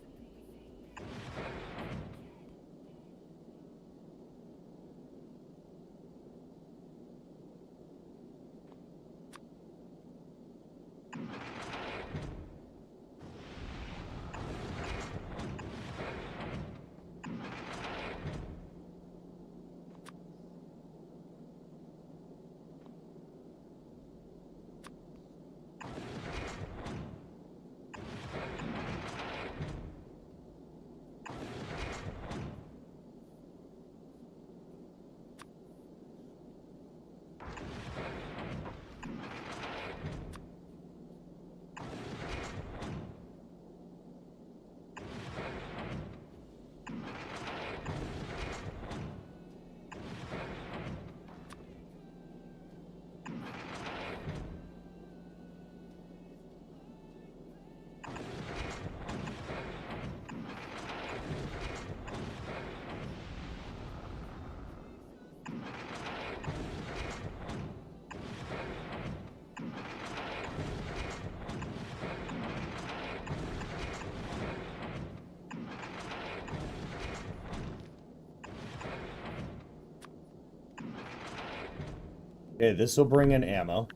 Okay, this will bring in ammo.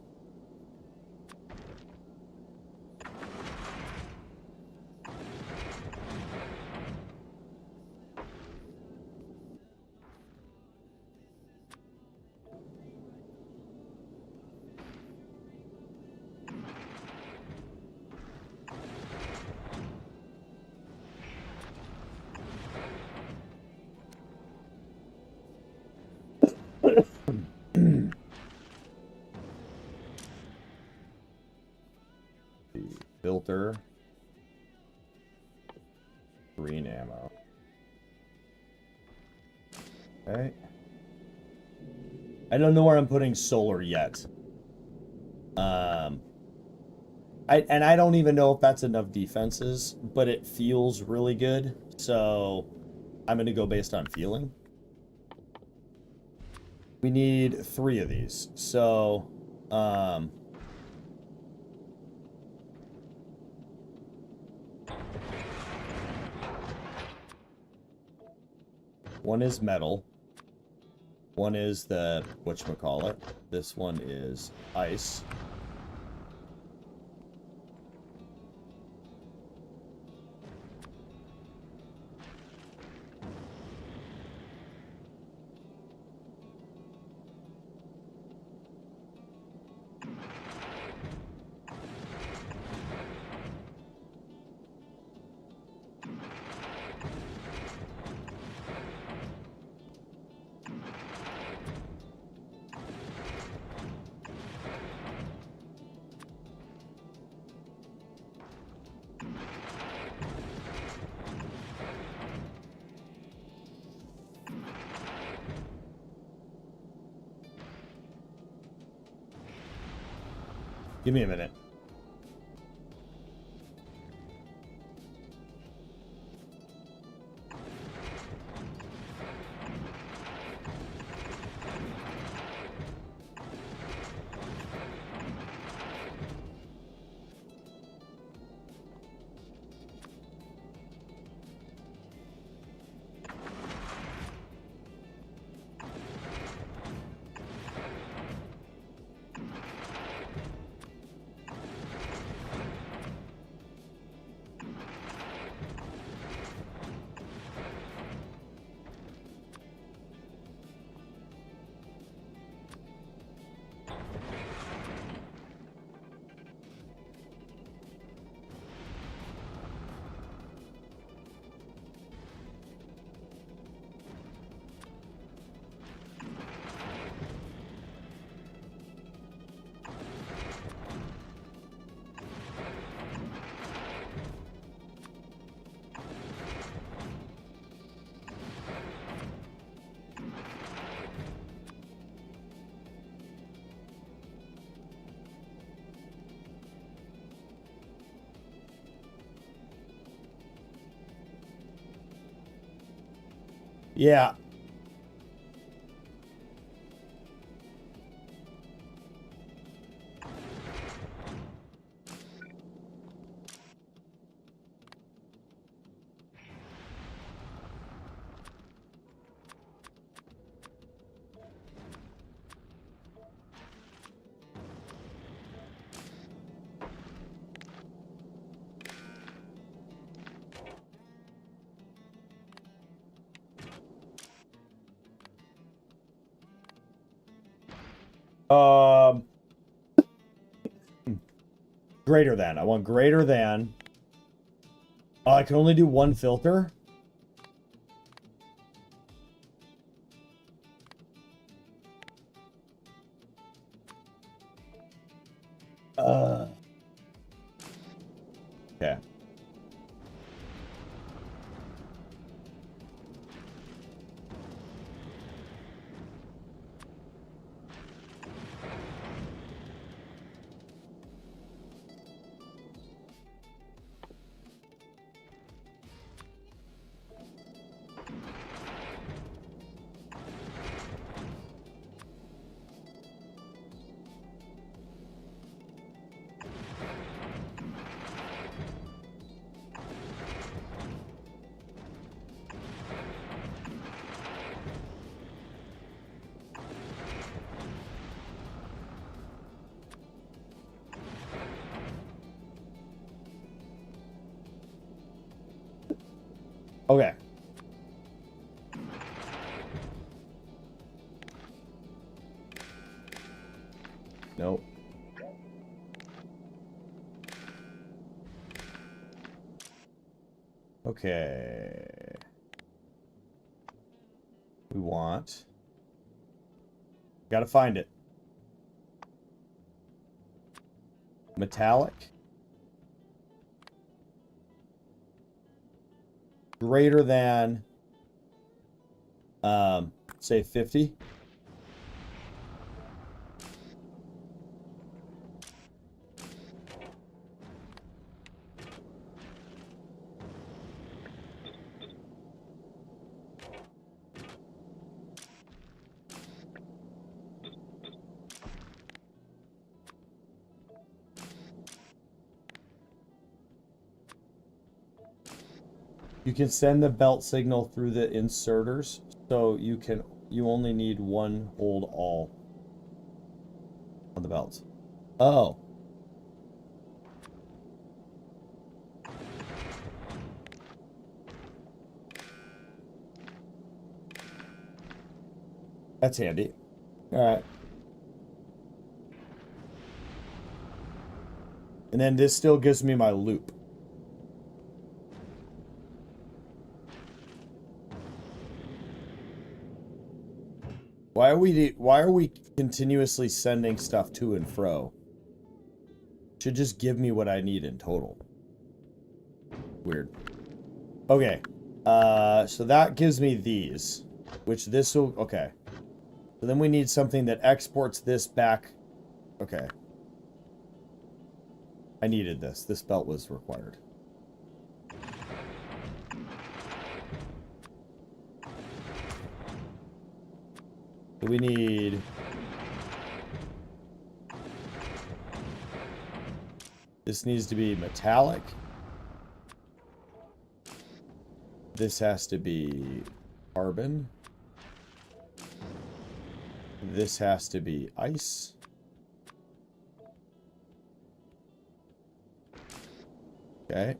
filter. Green ammo. Okay. I don't know where I'm putting solar yet. I don't even know if that's enough defenses, but it feels really good. So I'm gonna go based on feeling. We need 3 of these. So one is metal. One is the whatchamacallit. This one is ice. Give me a minute. Yeah. Greater than. I want greater than. Oh, I can only do 1 filter. Okay. Okay. Nope. Okay. We want. Gotta find it. Metallic. greater than, say 50. You can send the belt signal through the inserters, so you only need one hold all on the belts. Oh. That's handy. Alright. And then this still gives me my loop. Why are we continuously sending stuff to and fro? Should just give me what I need in total. Weird. Okay. So that gives me these, which this will, okay. So then we need something that exports this back. Okay. I needed this. This belt was required. So we need... This needs to be metallic. This has to be carbon. This has to be ice. Okay.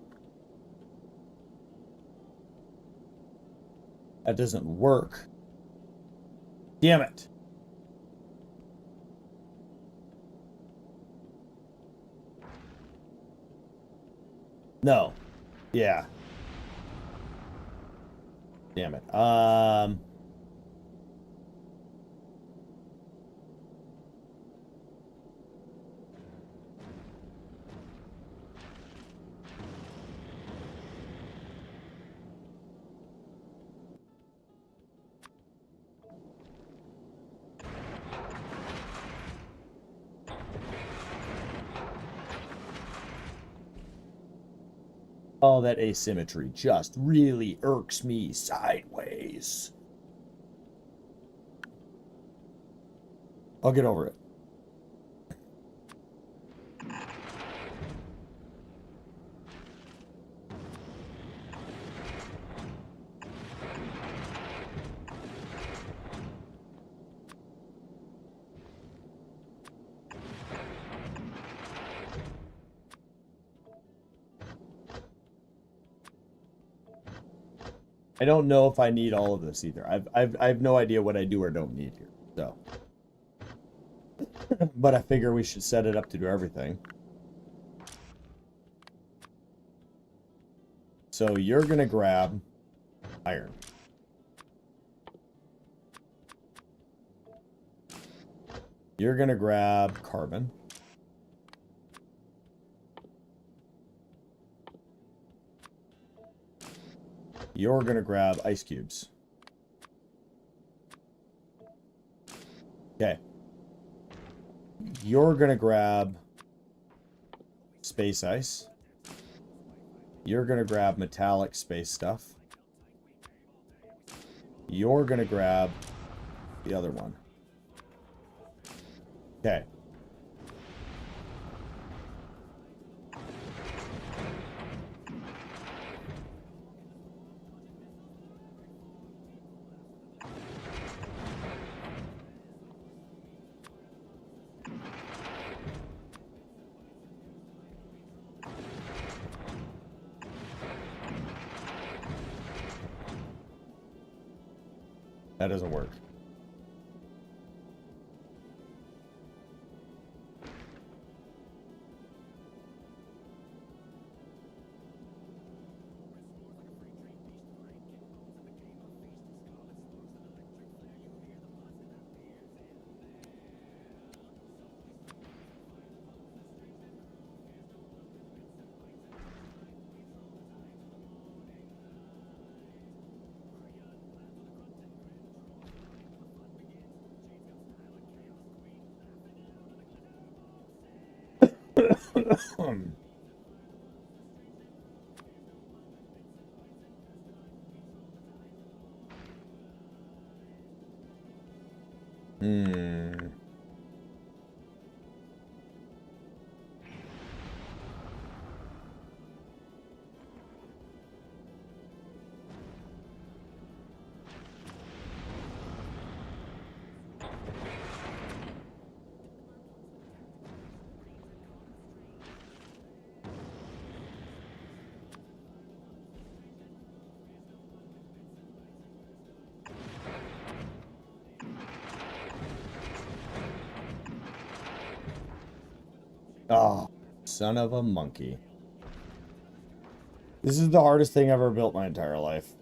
That doesn't work. Damn it. No. Yeah. Damn it. Oh, that asymmetry just really irks me sideways. I'll get over it. I don't know if I need all of this either. I have no idea what I do or don't need here. So, but I figure we should set it up to do everything. So you're gonna grab iron. You're gonna grab carbon. You're gonna grab ice cubes. Okay. You're gonna grab space ice. You're gonna grab metallic space stuff. You're gonna grab the other one. Okay. That doesn't work. Hmm. Oh, son of a monkey. This is the hardest thing I've ever built my entire life.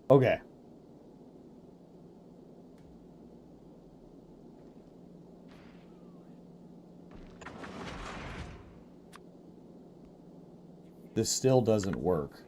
Okay. This still doesn't work.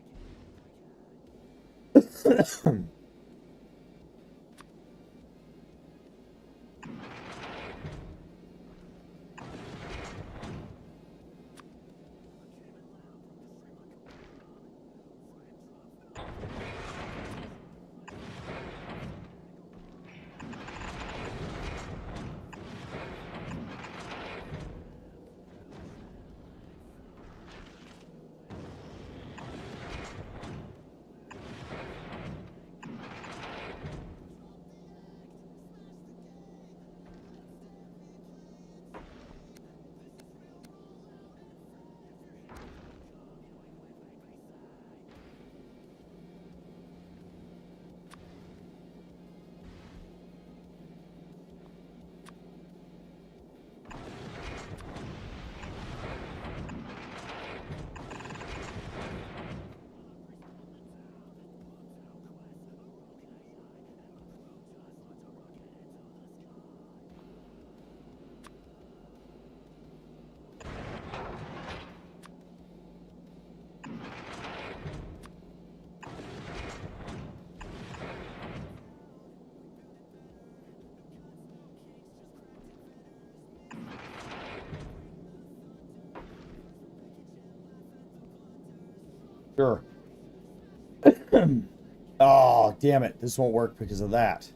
Sure. Oh, damn it. This won't work because of that.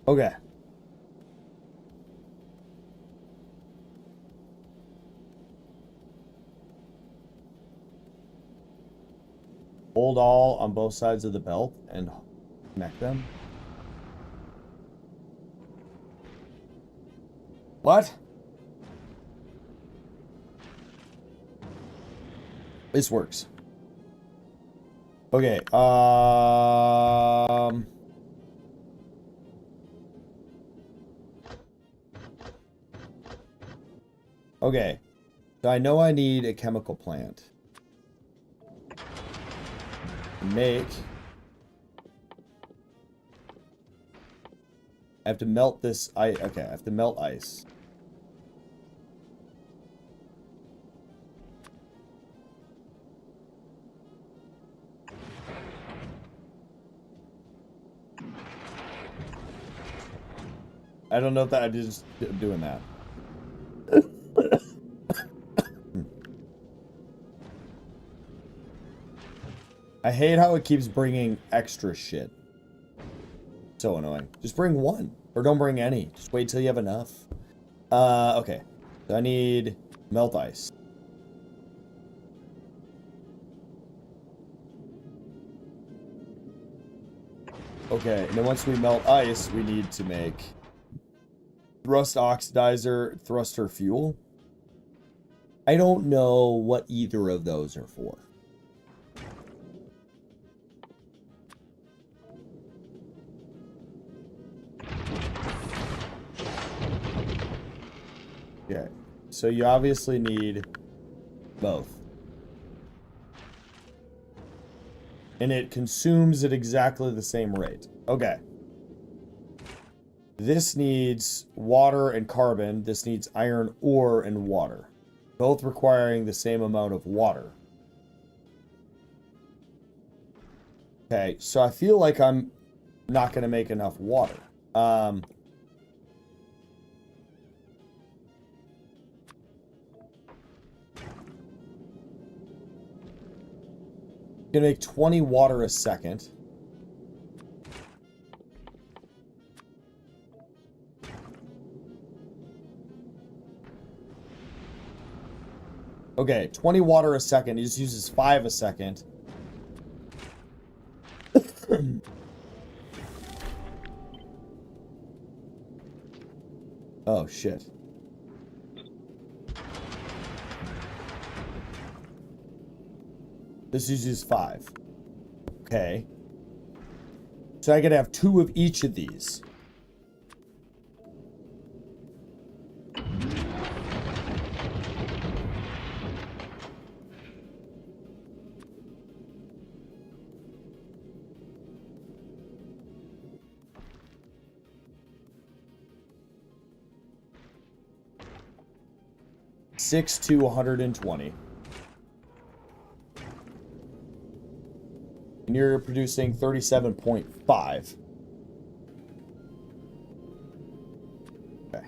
Okay. Hold all on both sides of the belt and connect them. What? This works. Okay. Okay. So I know I need a chemical plant. Make. I have to melt this ice. Okay, I have to melt ice. I don't know if that I just doing that. I hate how it keeps bringing extra shit. So annoying. Just bring one. Or don't bring any. Just wait till you have enough. Okay. So I need melt ice. Okay, and then once we melt ice, we need to make thrust oxidizer, thruster fuel. I don't know what either of those are for. Okay, so you obviously need both. And it consumes at exactly the same rate. Okay. This needs water and carbon. This needs iron ore and water. Both requiring the same amount of water. Okay, so I feel like I'm not going to make enough water. Gonna make 20 water a second. Okay, 20 water a second. He just uses 5 a second. Oh, shit. This uses 5. Okay. So I could have 2 of each of these. Six to 120. And you're producing 37.5. Okay.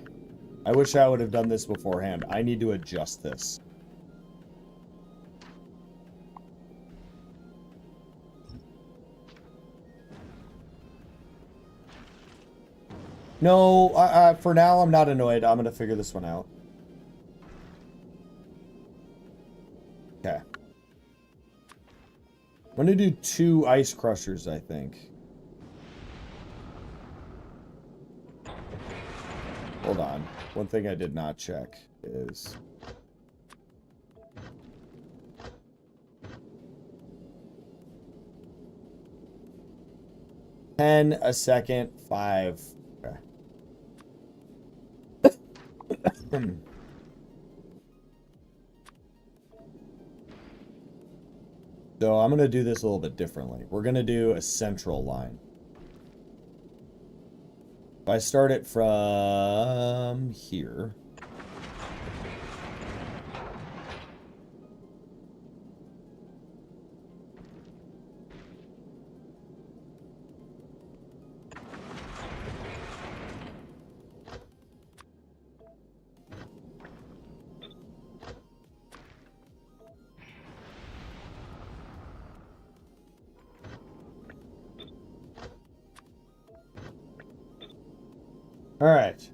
I wish I would have done this beforehand. I need to adjust this. No, for now I'm not annoyed. I'm going to figure this one out. Okay. I'm going to do 2 ice crushers, I think. Hold on. One thing I did not check is... $10 a second, 5. Okay. So I'm going to do this a little bit differently. We're going to do a central line. If I start it from here. All right.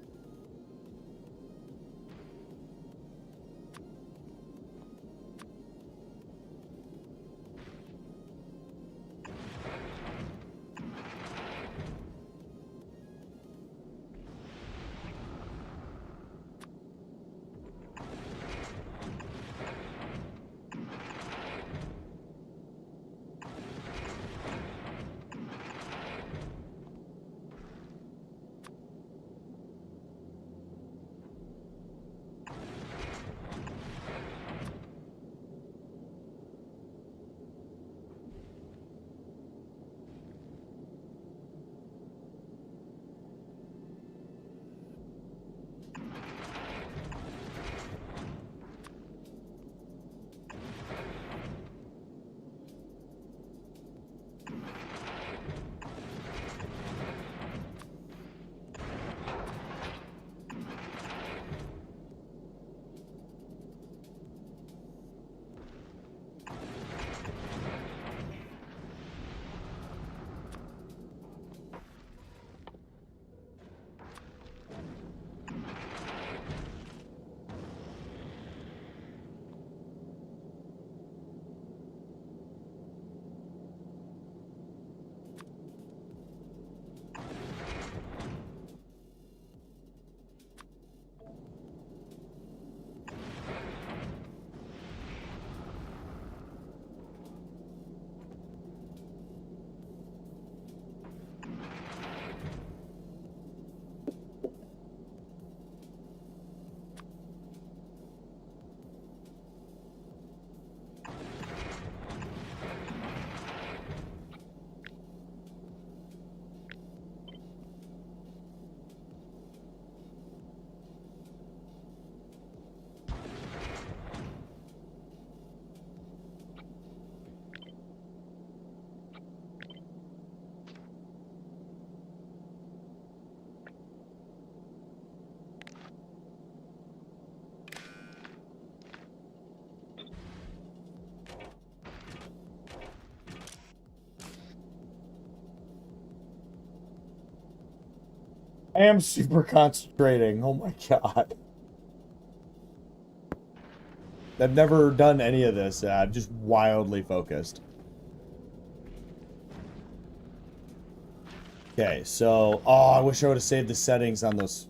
I am super concentrating. Oh my god. I've never done any of this. I'm just wildly focused. Okay, so... Oh, I wish I would have saved the settings on those.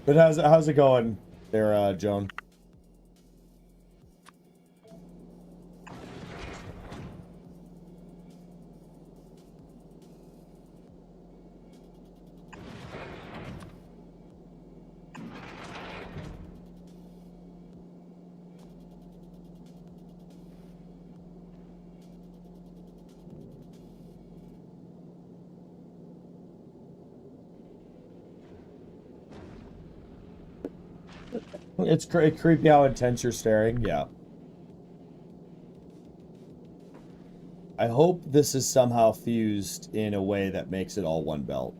But how's it going there, Joan? It's creepy how intense you're staring. Yeah. I hope this is somehow fused in a way that makes it all one belt.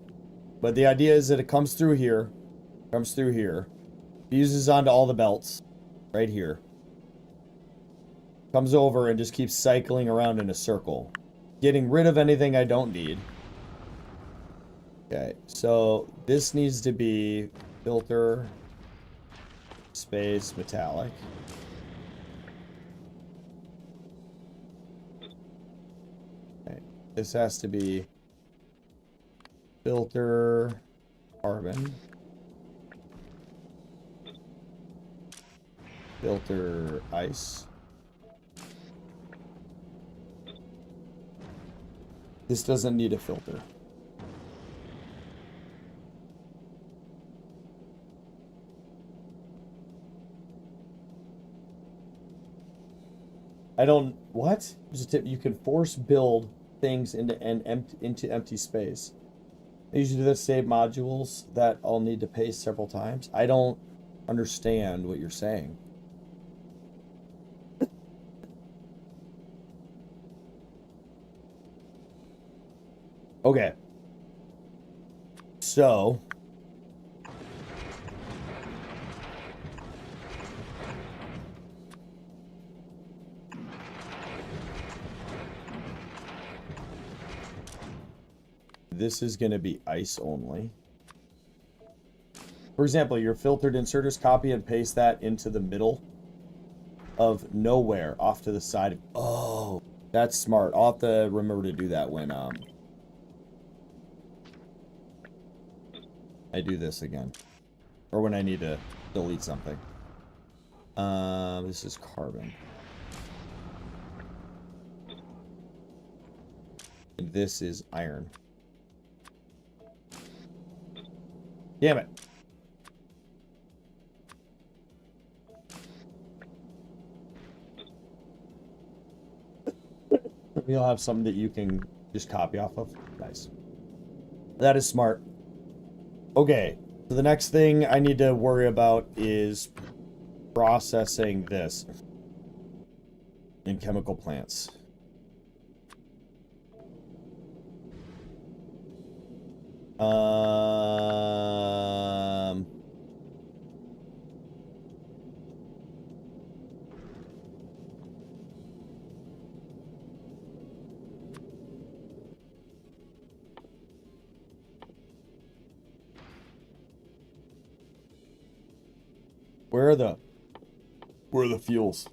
But the idea is that it comes through here, fuses onto all the belts right here, comes over and just keeps cycling around in a circle, getting rid of anything I don't need. Okay, so this needs to be filter, space, metallic. Okay, this has to be filter, carbon, filter, ice. This doesn't need a filter. I don't... What? There's a tip. You can force build things into empty space. I usually do that to save modules that I'll need to paste several times. I don't understand what you're saying. Okay. So... this is going to be ice only. For example, your filtered inserters, copy and paste that into the middle of nowhere off to the side. Oh, that's smart. I'll have to remember to do that when I do this again. Or when I need to delete something. This is carbon. And this is iron. Damn it. You'll have something that you can just copy off of. Nice. That is smart. Okay. So the next thing I need to worry about is processing this in chemical plants. Where are the fuels?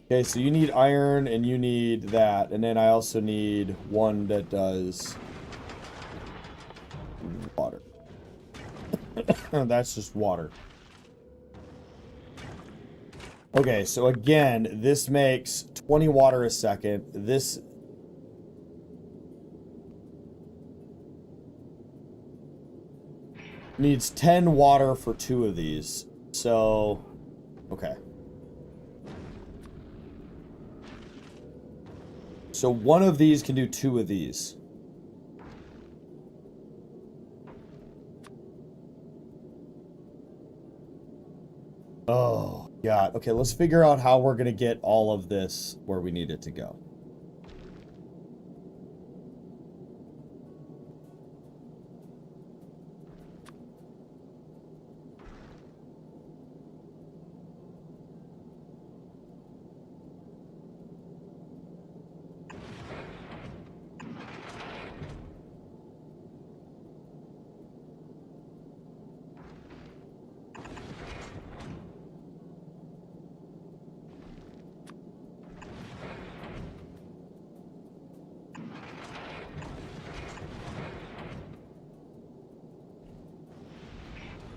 Okay, so you need iron and you need that, and then I also need one that does water. That's just water. Okay, so again, this makes 20 water a second. This needs 10 water for 2 of these. So, okay. So one of these can do 2 of these. Oh, God. Okay, let's figure out how we're going to get all of this where we need it to go.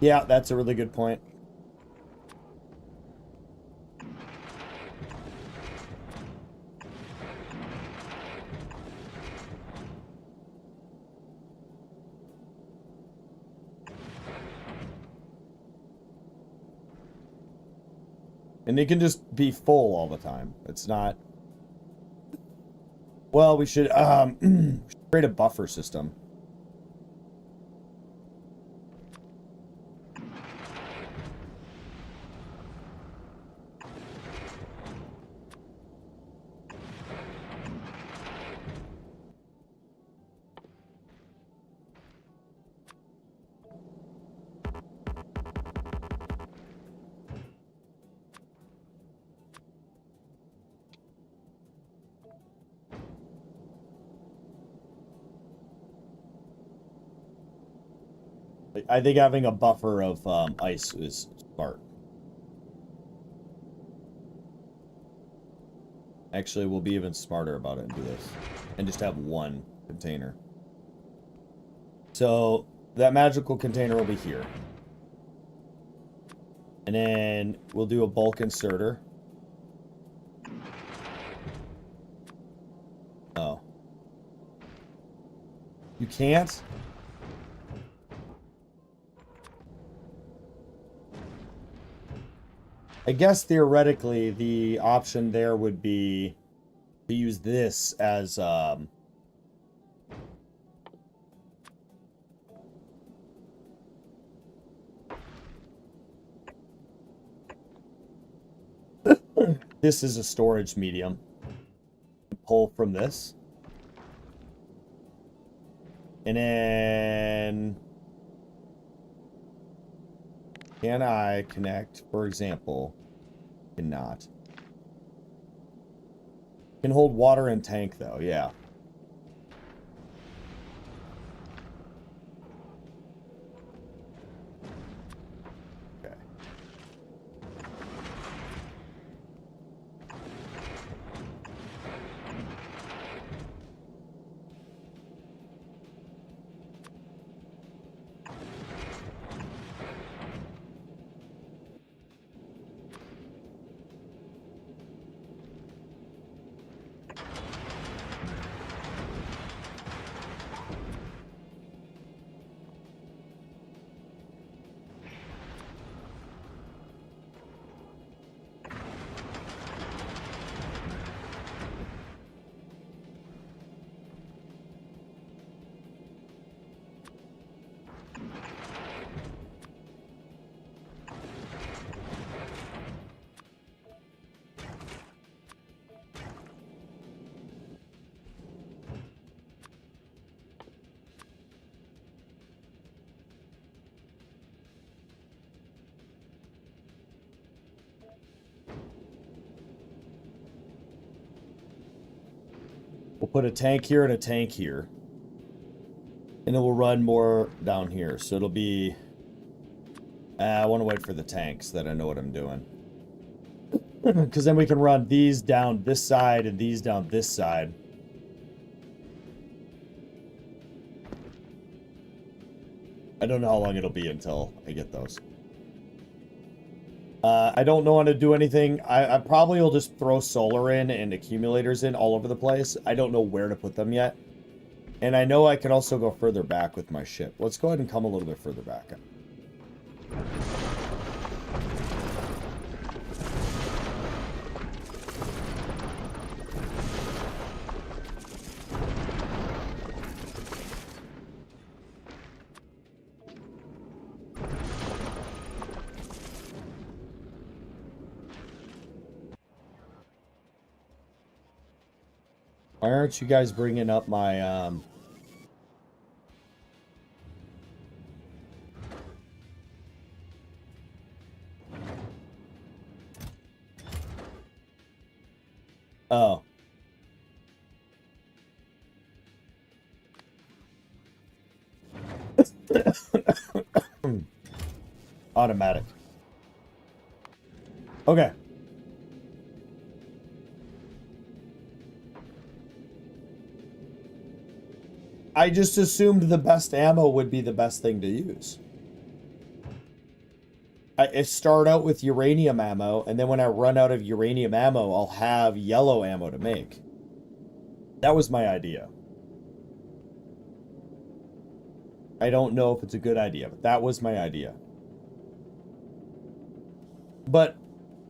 Yeah, that's a really good point. And it can just be full all the time. It's not... Well, we should create a buffer system. I think having a buffer of ice is smart. Actually, we'll be even smarter about it and do this. And just have one container. So, that magical container will be here. And then we'll do a bulk inserter. Oh. You can't? I guess theoretically the option there would be to use this as this is a storage medium. Pull from this. And then can I connect, for example? Cannot. Can hold water in tank though, yeah. Okay. We'll put a tank here and a tank here. And then we'll run more down here. So it'll be... I want to wait for the tanks so that I know what I'm doing. Because then we can run these down this side and these down this side. I don't know how long it'll be until I get those. I don't know how to do anything. I probably will just throw solar in and accumulators in all over the place. I don't know where to put them yet. And I know I can also go further back with my ship. Let's go ahead and come a little bit further back. Why aren't you guys bringing up my, Oh. Automatic. Okay. I just assumed the best ammo would be the best thing to use. I start out with uranium ammo, and then when I run out of uranium ammo, I'll have yellow ammo to make. That was my idea. I don't know if it's a good idea, but that was my idea. But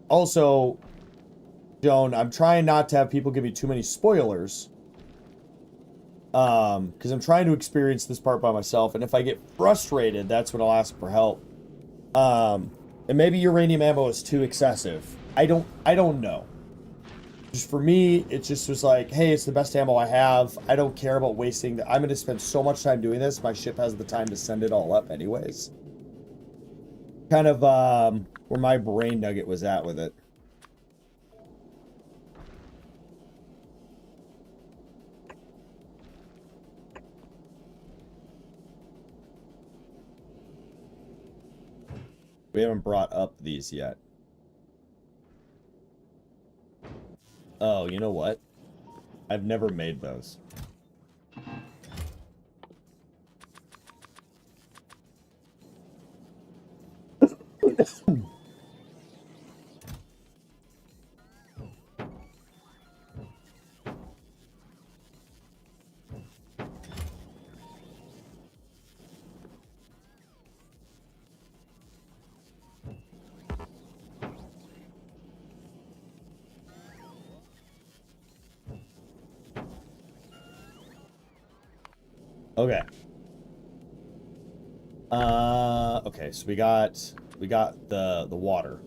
also, Joan, I'm trying not to have people give me too many spoilers. Because I'm trying to experience this part by myself, and if I get frustrated, that's when I'll ask for help. And maybe uranium ammo is too excessive. I don't know. Just for me, it just was like, hey, it's the best ammo I have. I don't care about wasting. I'm going to spend so much time doing this. My ship has the time to send it all up anyways. Kind of where my brain nugget was at with it. We haven't brought up these yet. Oh, you know what? I've never made those. Okay. Okay, so we got the water.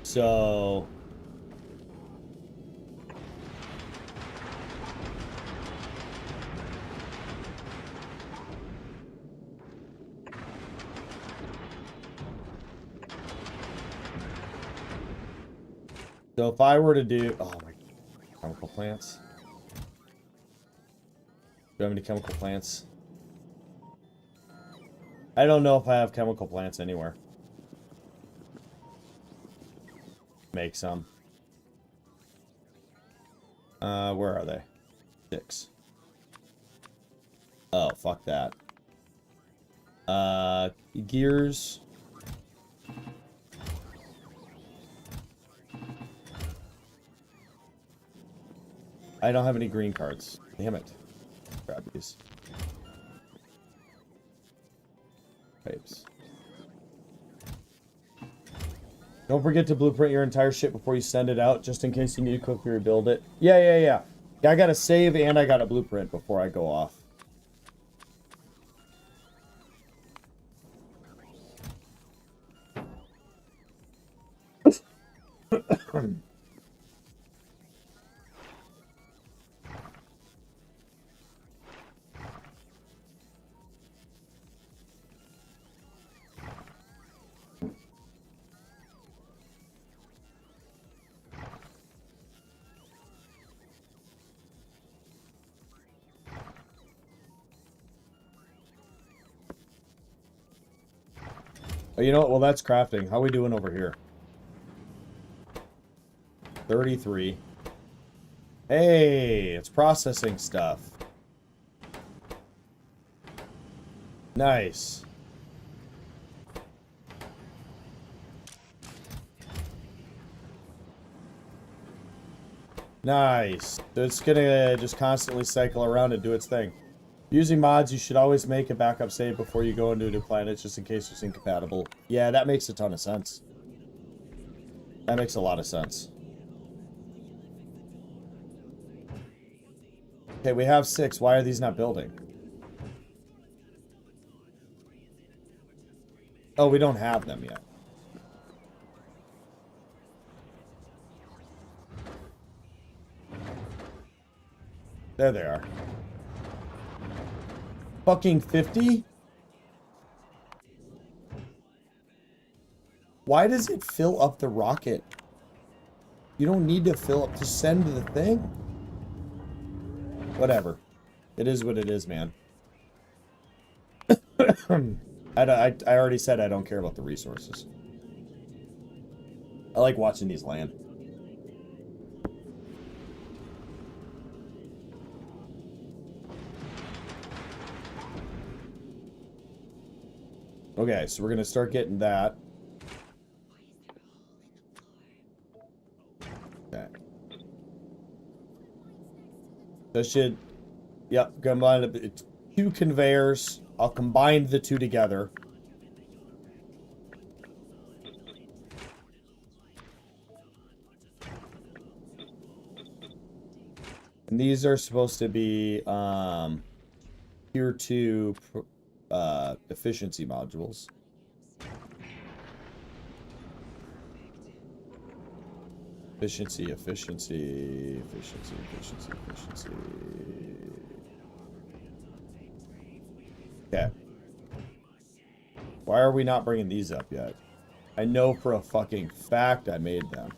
So if I were to do, oh my, chemical plants. Do you have any chemical plants? I don't know if I have chemical plants anywhere. Make some. Where are they? 6. Oh, fuck that. Gears. I don't have any green cards. Damn it. Grab these. Pipes. Don't forget to blueprint your entire ship before you send it out, just in case you need to quickly rebuild it. Yeah. I gotta save and I gotta blueprint before I go off. Oh, you know what? Well, that's crafting. How are we doing over here? 33. Hey, it's processing stuff. Nice. Nice. It's gonna just constantly cycle around and do its thing. Using mods, you should always make a backup save before you go into a new planet, just in case it's incompatible. Yeah, that makes a ton of sense. That makes a lot of sense. Okay, we have 6. Why are these not building? Oh, we don't have them yet. There they are. Fucking 50? Why does it fill up the rocket? You don't need to fill up to send the thing. Whatever. It is what it is, man. I already said I don't care about the resources. I like watching these land. Okay, so we're gonna start getting that. Okay. That should, yep, combine it. 2 conveyors. I'll combine the 2 together. And these are supposed to be tier 2 efficiency modules. Efficiency. Okay. Why are we not bringing these up yet? I know for a fucking fact I made them.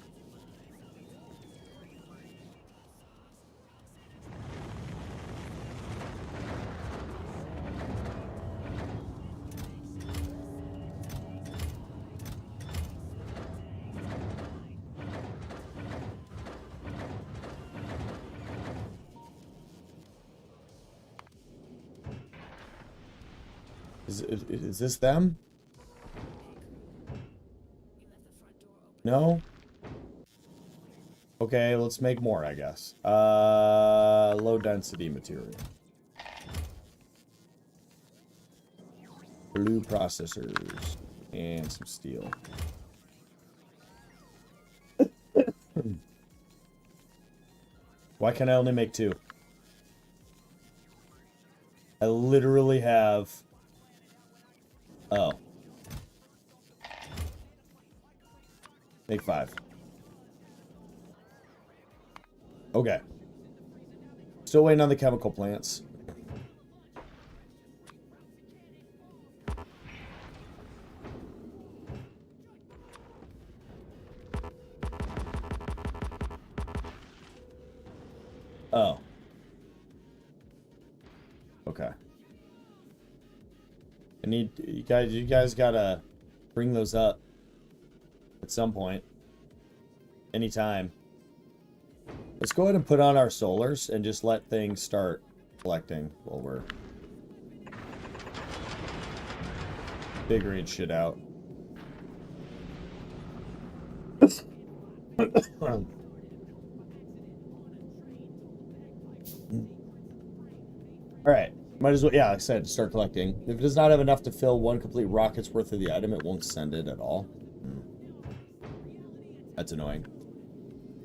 Is this them? No? Okay, let's make more, I guess. Low density material. Blue processors. And some steel. Why can I only make 2? I literally have... Oh. Make 5. Okay. Still waiting on the chemical plants. Oh. Okay. I need you guys gotta bring those up at some point. Anytime. Let's go ahead and put on our solars and just let things start collecting while we're figuring shit out. Alright. Might as well, yeah, like I said, start collecting. If it does not have enough to fill 1 complete rocket's worth of the item, it won't send it at all. That's annoying.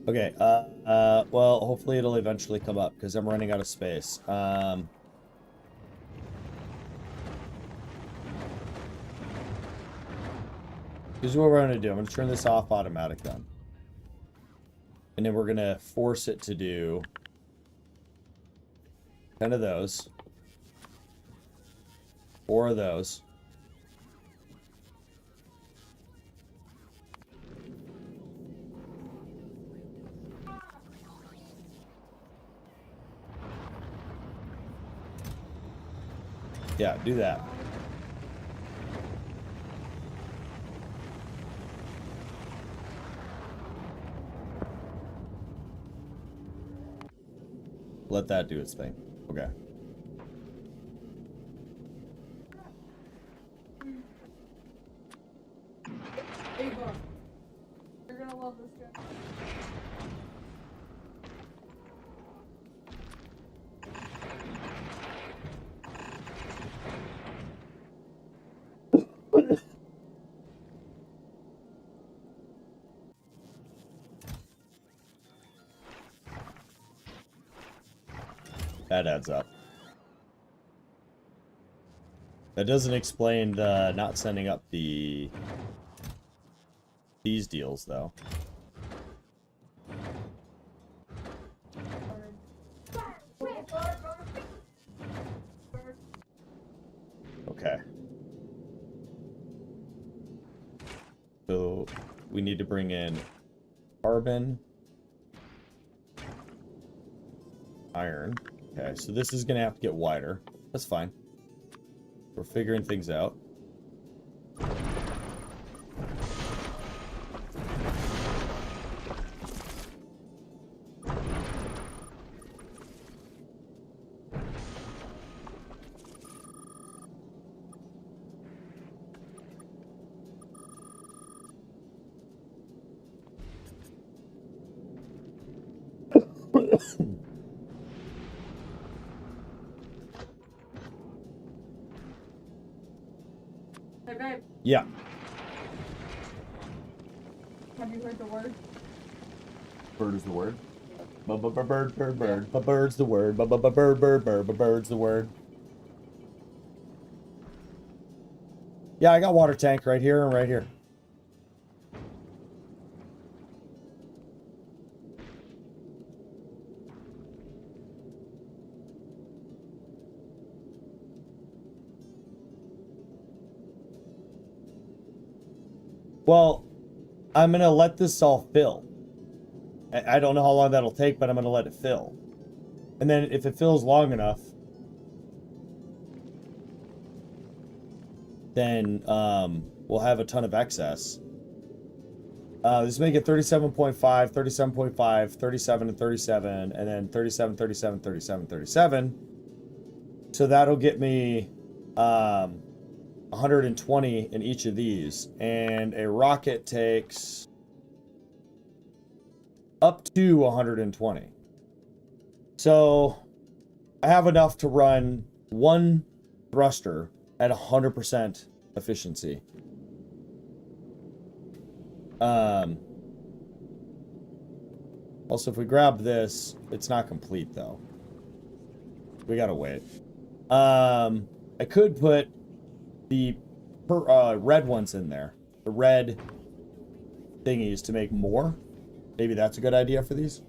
Okay, well, hopefully it'll eventually come up, because I'm running out of space. Here's what we're going to do. I'm going to turn this off automatic then. And then we're going to force it to do 10 of those. 4 of those. Yeah, do that. Let that do its thing. Okay.
Ava, you're gonna love this guy.
That adds up. That doesn't explain the not sending up these deals, though. we need to bring in carbon, iron. Okay, so this is gonna have to get wider. That's fine. We're figuring things out.
Hey, babe,
Yeah.
have you heard the word?
Bird is the word. Bird. Bird's the word. Bird's the word. Yeah, I got water tank right here and right here. Well, I'm gonna let this all fill. I don't know how long that'll take, but I'm gonna let it fill. And then if it fills long enough, then we'll have a ton of excess. This make it 37.5, 37.5, 37 and 37, and then 37, 37, 37, 37. So that'll get me 120 in each of these. And a rocket takes up to 120. So I have enough to run one thruster at 100% efficiency. Also, if we grab this, it's not complete though. We gotta wait. I could put the red ones in there. The red thingies to make more. Maybe that's a good idea for these.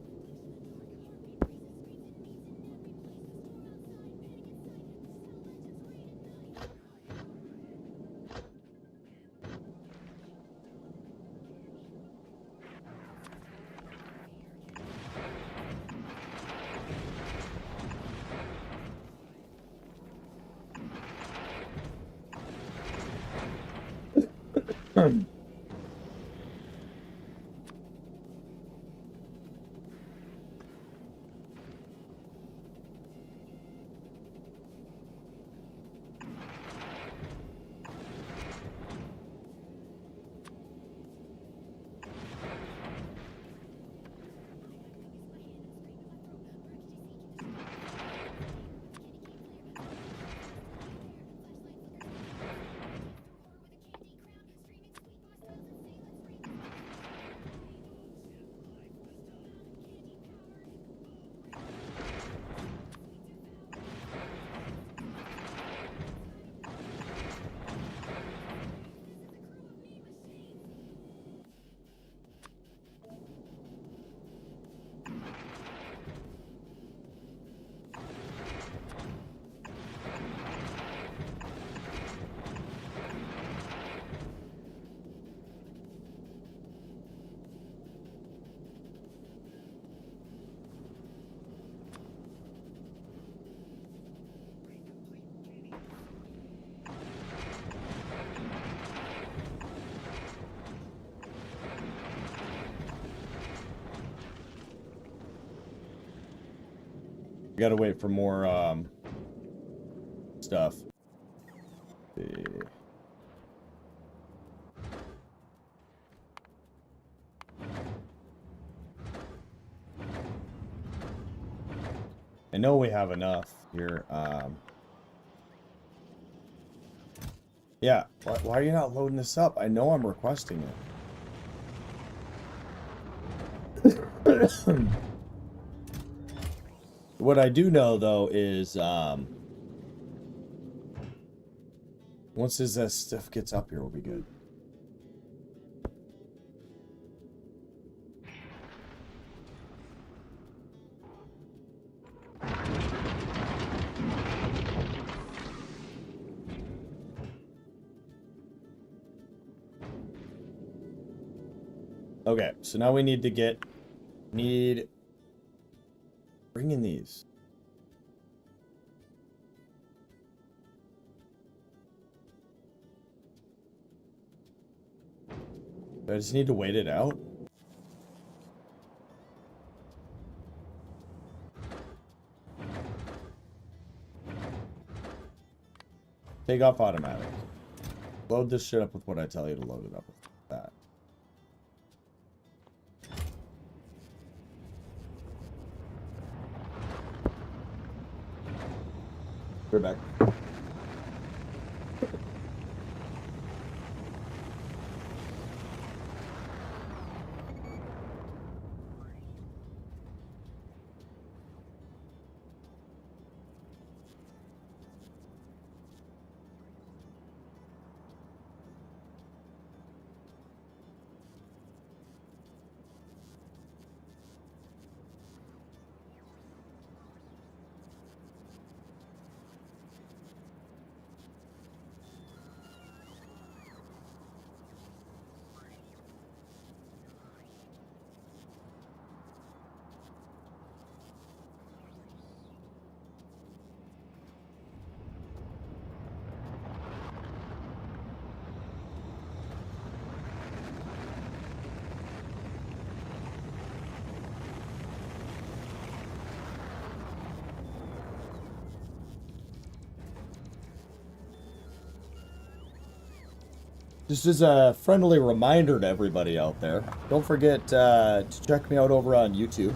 We gotta wait for more stuff. I know we have enough here. Yeah, why are you not loading this up? I know I'm requesting it. What I do know, though, is once this stuff gets up here, we'll be good. Okay, so now we need to bring in these. I just need to wait it out. Take off automatic. Load this shit up with what I tell you to load it up with. That. We're back. Just as a friendly reminder to everybody out there, don't forget to check me out over on YouTube.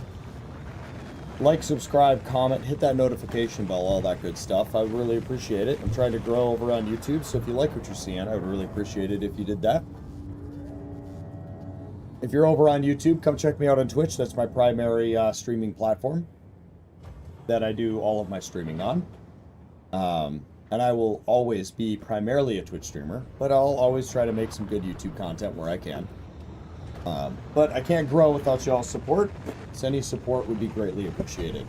Like, subscribe, comment, hit that notification bell, all that good stuff. I would really appreciate it. I'm trying to grow over on YouTube, so if you like what you're seeing, I would really appreciate it if you did that. If you're over on YouTube, come check me out on Twitch. That's my primary streaming platform that I do all of my streaming on. And I will always be primarily a Twitch streamer, but I'll always try to make some good YouTube content where I can. But I can't grow without y'all's support, so any support would be greatly appreciated.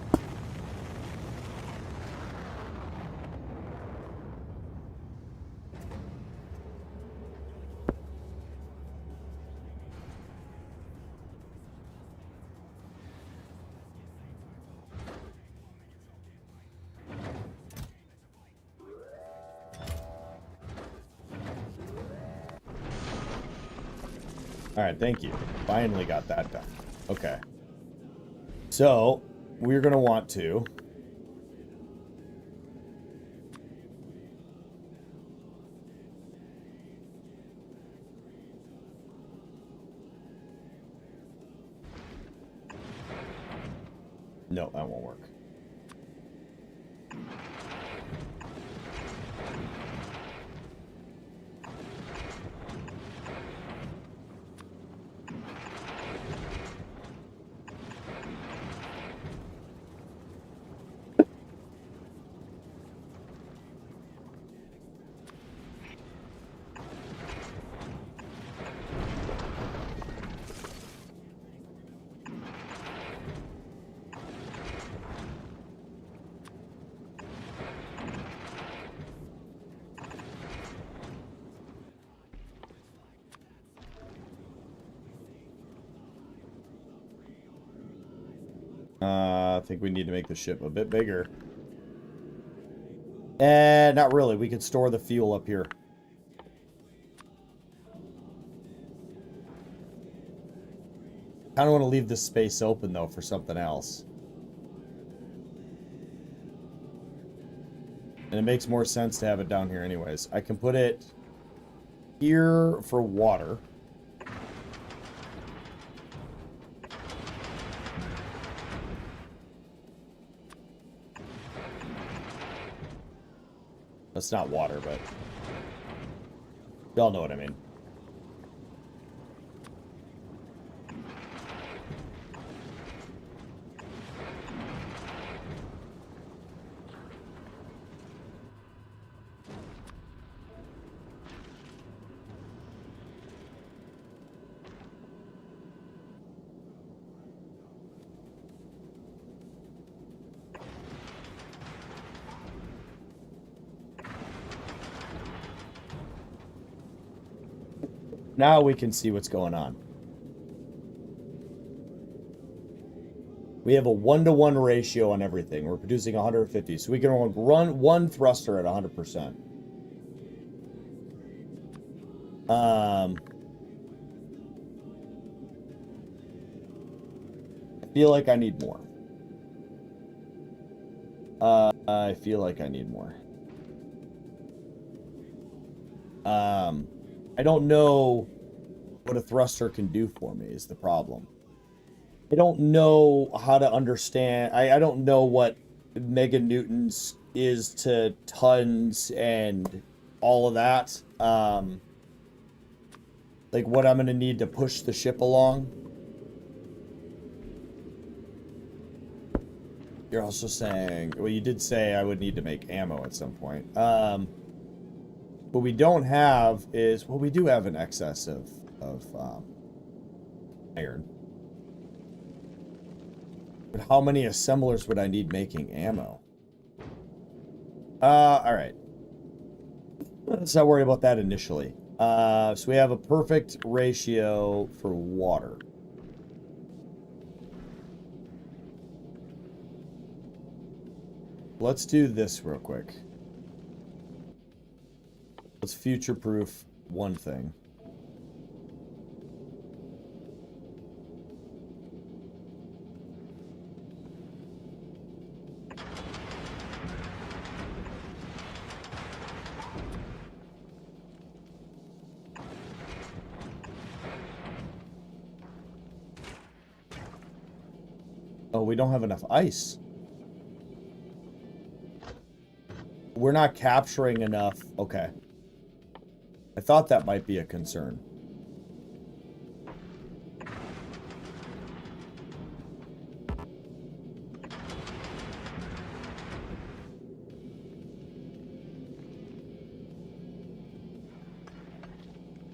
Alright, thank you. Finally got that done. Okay. So, we're going to want to... No, that won't work. I think we need to make the ship a bit bigger. Not really. We could store the fuel up here. I don't want to leave this space open, though, for something else. And it makes more sense to have it down here anyways. I can put it here for water. That's not water, but y'all know what I mean. Now we can see what's going on. We have a 1-to-1 ratio on everything. We're producing 150, so we can run one thruster at 100%. I feel like I need more. I feel like I need more. I don't know what a thruster can do for me is the problem. I don't know how to understand. I don't know what meganewtons is to tons and all of that. Like what I'm going to need to push the ship along. You're also saying, well, you did say I would need to make ammo at some point. What we don't have is, well, we do have an excess of iron. But how many assemblers would I need making ammo? Alright. Let's not worry about that initially. So we have a perfect ratio for water. Let's do this real quick. Let's future-proof one thing. Oh, we don't have enough ice. We're not capturing enough. Okay. I thought that might be a concern.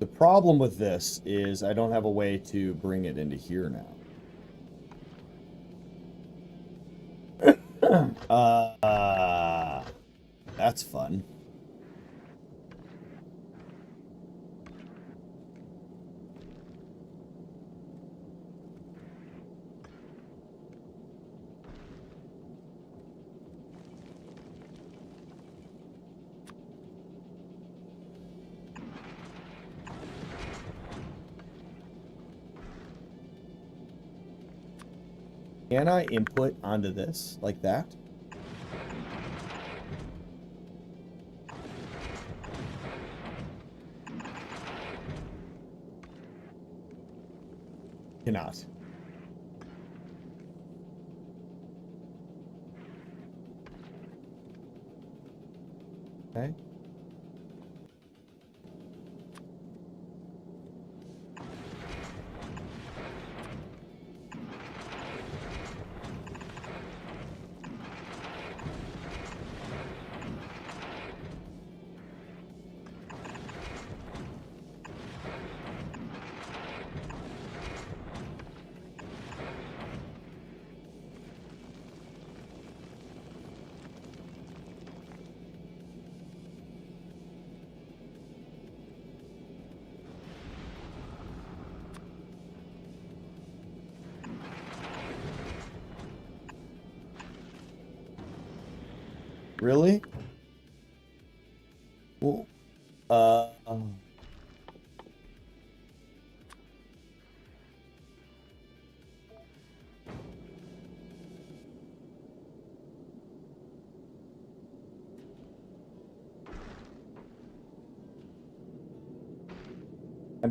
The problem with this is I don't have a way to bring it into here now. That's fun. Can I input onto this like that? Cannot. Okay. Really? Well, I'm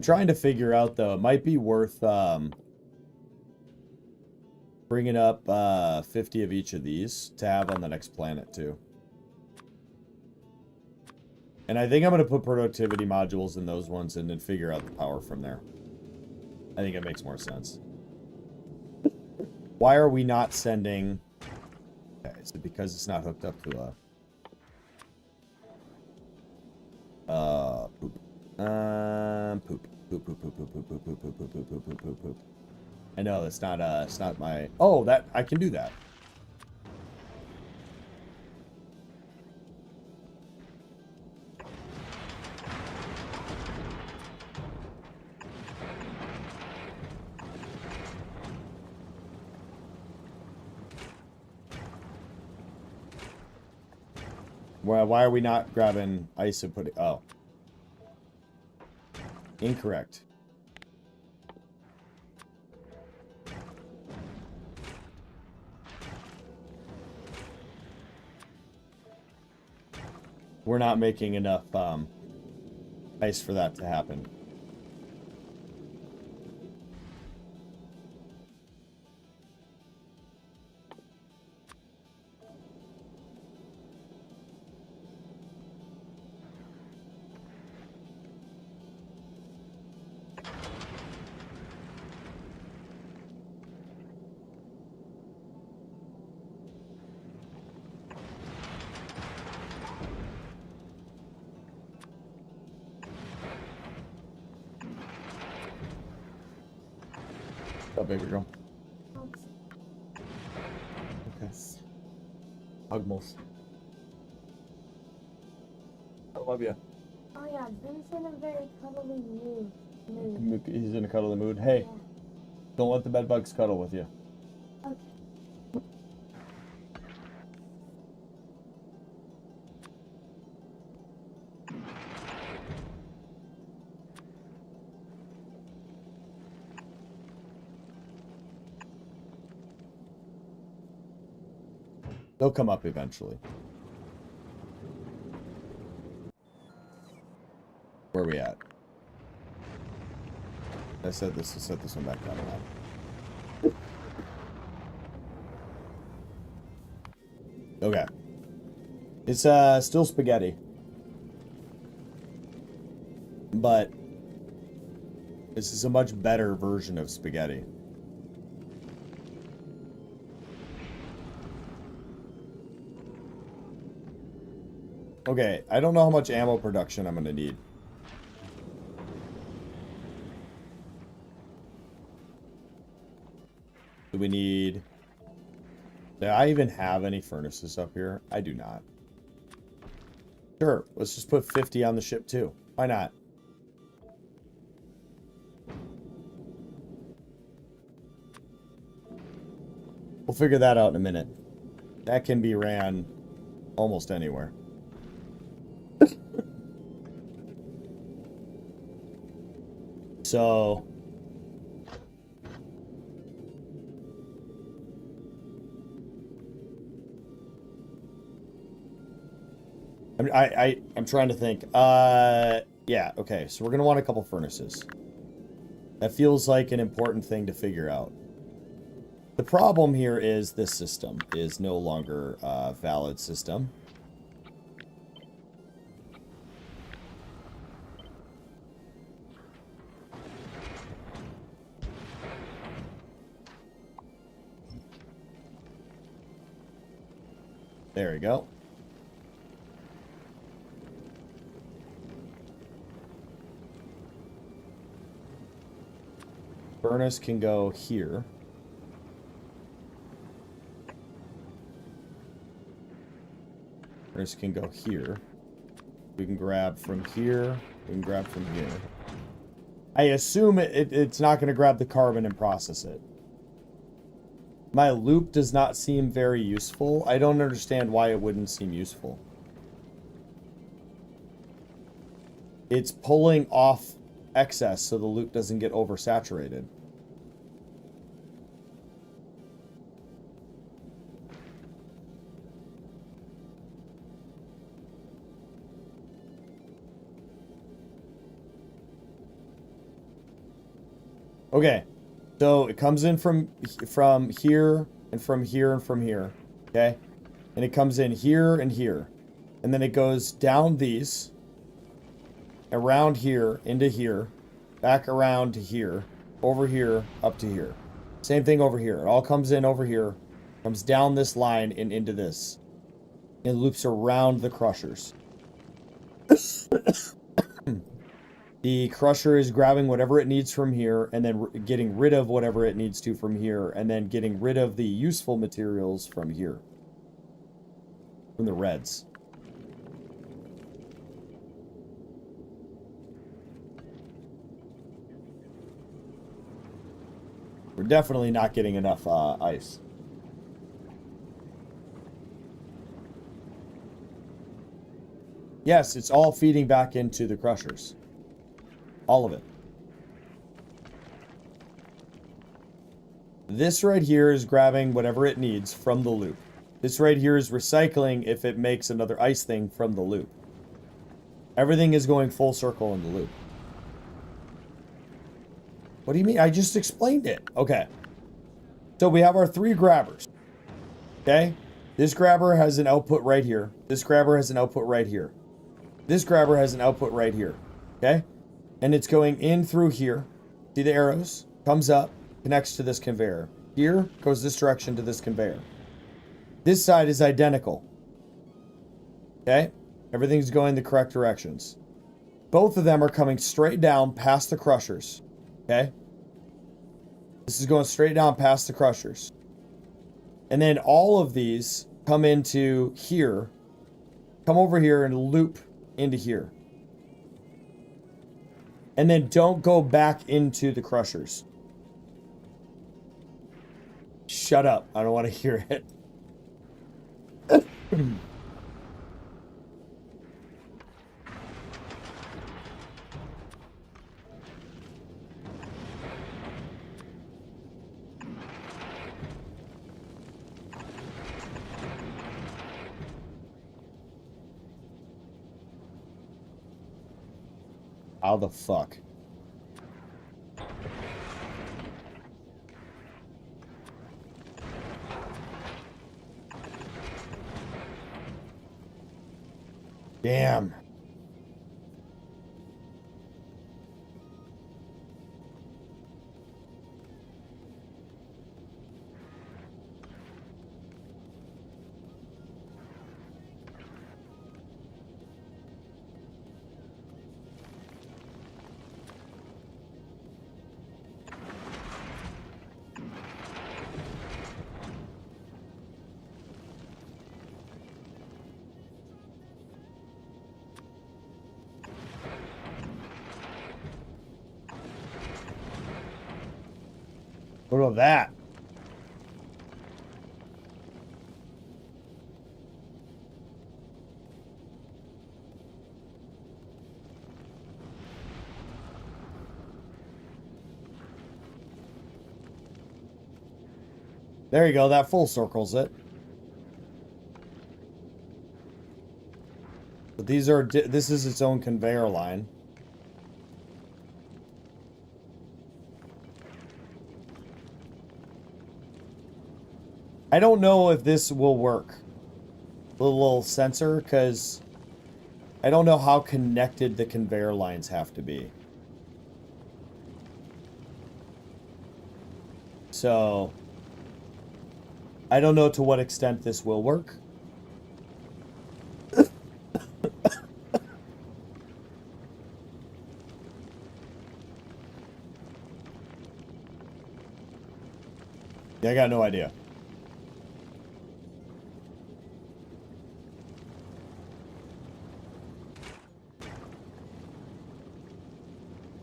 trying to figure out, though. It might be worth bringing up 50 of each of these to have on the next planet, too. And I think I'm going to put productivity modules in those ones and then figure out the power from there. I think it makes more sense. Why are we not sending... Okay, is it because it's not hooked up to a... poop. Poop. Poop, poop, poop, poop, poop, poop, poop, poop, poop, poop, poop, poop, poop, poop. I know, it's not my... Oh, that... I can do that. Why are we not grabbing ice and putting... Oh. Incorrect. We're not making enough ice for that to happen. What's up, baby girl? Okay. Hugmals. I love you.
Oh yeah, Ben's in a very cuddly mood.
He's in a cuddly mood. Hey,
Yeah.
don't let the bed bugs cuddle with you.
Okay.
They'll come up eventually. Where are we at? I said this to set this one back down a lot. Okay. It's still spaghetti. But this is a much better version of spaghetti. Okay, I don't know how much ammo production I'm gonna need. Do we need... Do I even have any furnaces up here? I do not. Sure, let's just put 50 on the ship too. Why not? We'll figure that out in a minute. That can be ran almost anywhere. So... I'm trying to think. Yeah, okay. So we're going to want a couple furnaces. That feels like an important thing to figure out. The problem here is this system is no longer a valid system. There we go. Furnace can go here. Furnace can go here. We can grab from here. We can grab from here. I assume it's not going to grab the carbon and process it. My loop does not seem very useful. I don't understand why it wouldn't seem useful. It's pulling off excess so the loop doesn't get oversaturated. Okay, so it comes in from here and from here and from here, okay? And it comes in here and here. And then it goes down these, around here, into here, back around to here, over here, up to here. Same thing over here. It all comes in over here, comes down this line and into this. It loops around the crushers. The crusher is grabbing whatever it needs from here and then getting rid of whatever it needs to from here and then getting rid of the useful materials from here. From the reds. We're definitely not getting enough ice. Yes, it's all feeding back into the crushers. All of it. This right here is grabbing whatever it needs from the loop. This right here is recycling if it makes another ice thing from the loop. Everything is going full circle in the loop. What do you mean? I just explained it. Okay. So we have our 3 grabbers. Okay? This grabber has an output right here. This grabber has an output right here. This grabber has an output right here. Okay? And it's going in through here. See the arrows? Comes up, connects to this conveyor. Here goes this direction to this conveyor. This side is identical. Okay? Everything's going the correct directions. Both of them are coming straight down past the crushers. Okay? This is going straight down past the crushers. And then all of these come into here. Come over here and loop into here. And then don't go back into the crushers. Shut up. I don't want to hear it. How the fuck? Damn. What about that? There you go. That full circles it. But these are, this is its own conveyor line. I don't know if this will work. The little sensor, because I don't know how connected the conveyor lines have to be. So, I don't know to what extent this will work. Yeah, I got no idea.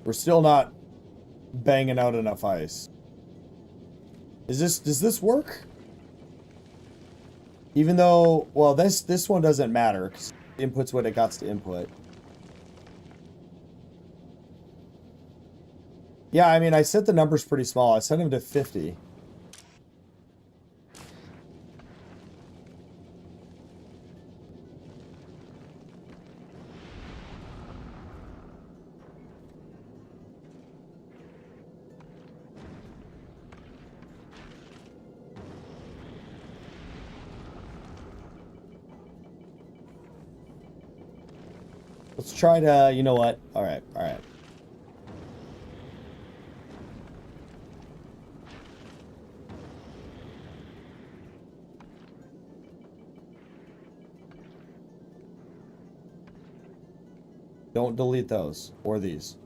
We're still not banging out enough ice. Does this work? Even though, well, this one doesn't matter because it inputs what it got to input. Yeah, I mean, I set the numbers pretty small. I set them to 50. Let's try to, you know what? All right, all right. Don't delete those or these.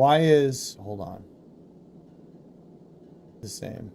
Why is... Hold on. The same.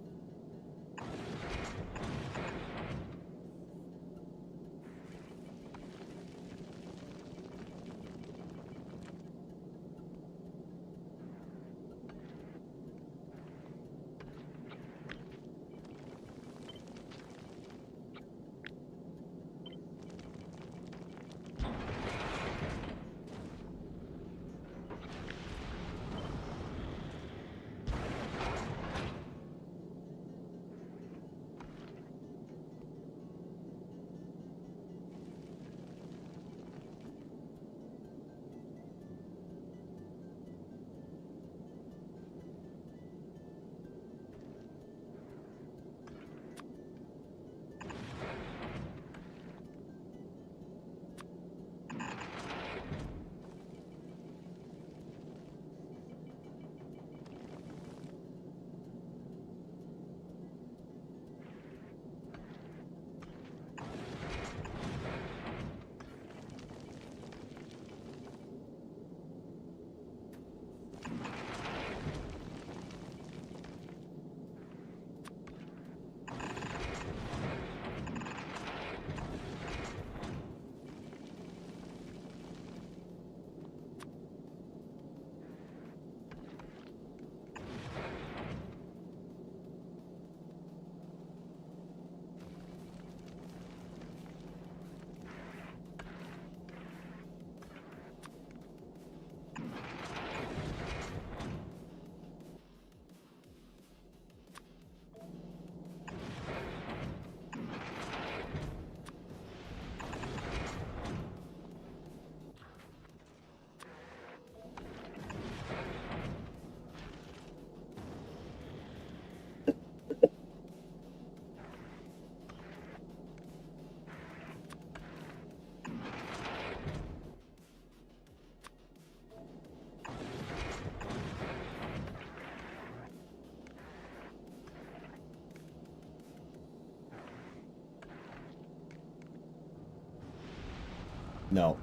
No.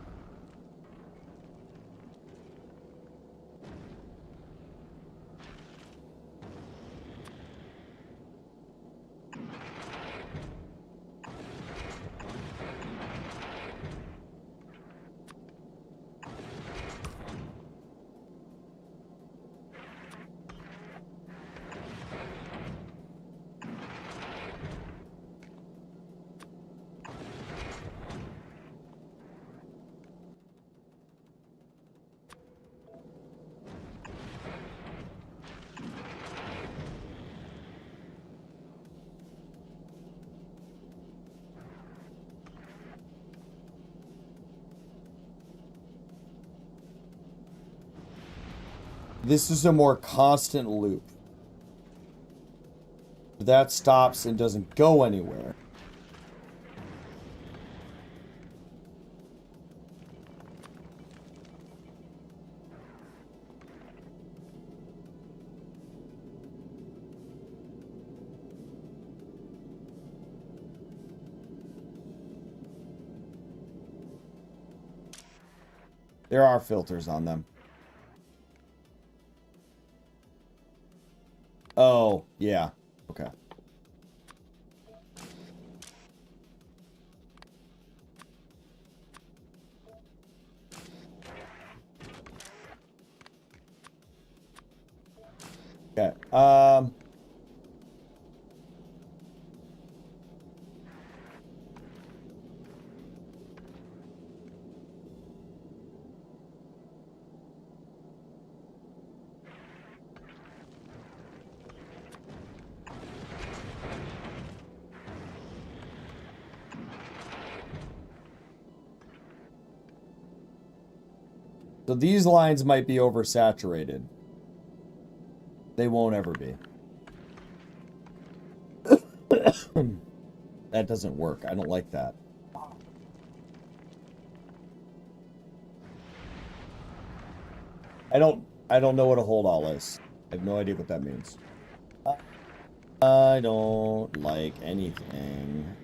This is a more constant loop. That stops and doesn't go anywhere. There are filters on them. Oh, yeah. Okay. Okay. So these lines might be oversaturated. They won't ever be. That doesn't work. I don't like that. I don't know what a hold all is. I have no idea what that means. I don't like anything.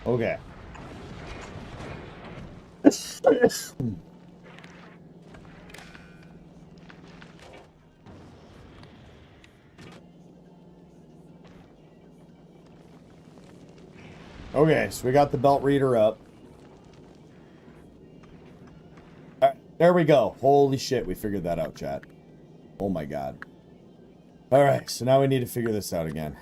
Okay. Okay, so we got the belt reader up. All right, there we go. Holy shit, we figured that out, chat. Oh my god. All right, so now we need to figure this out again.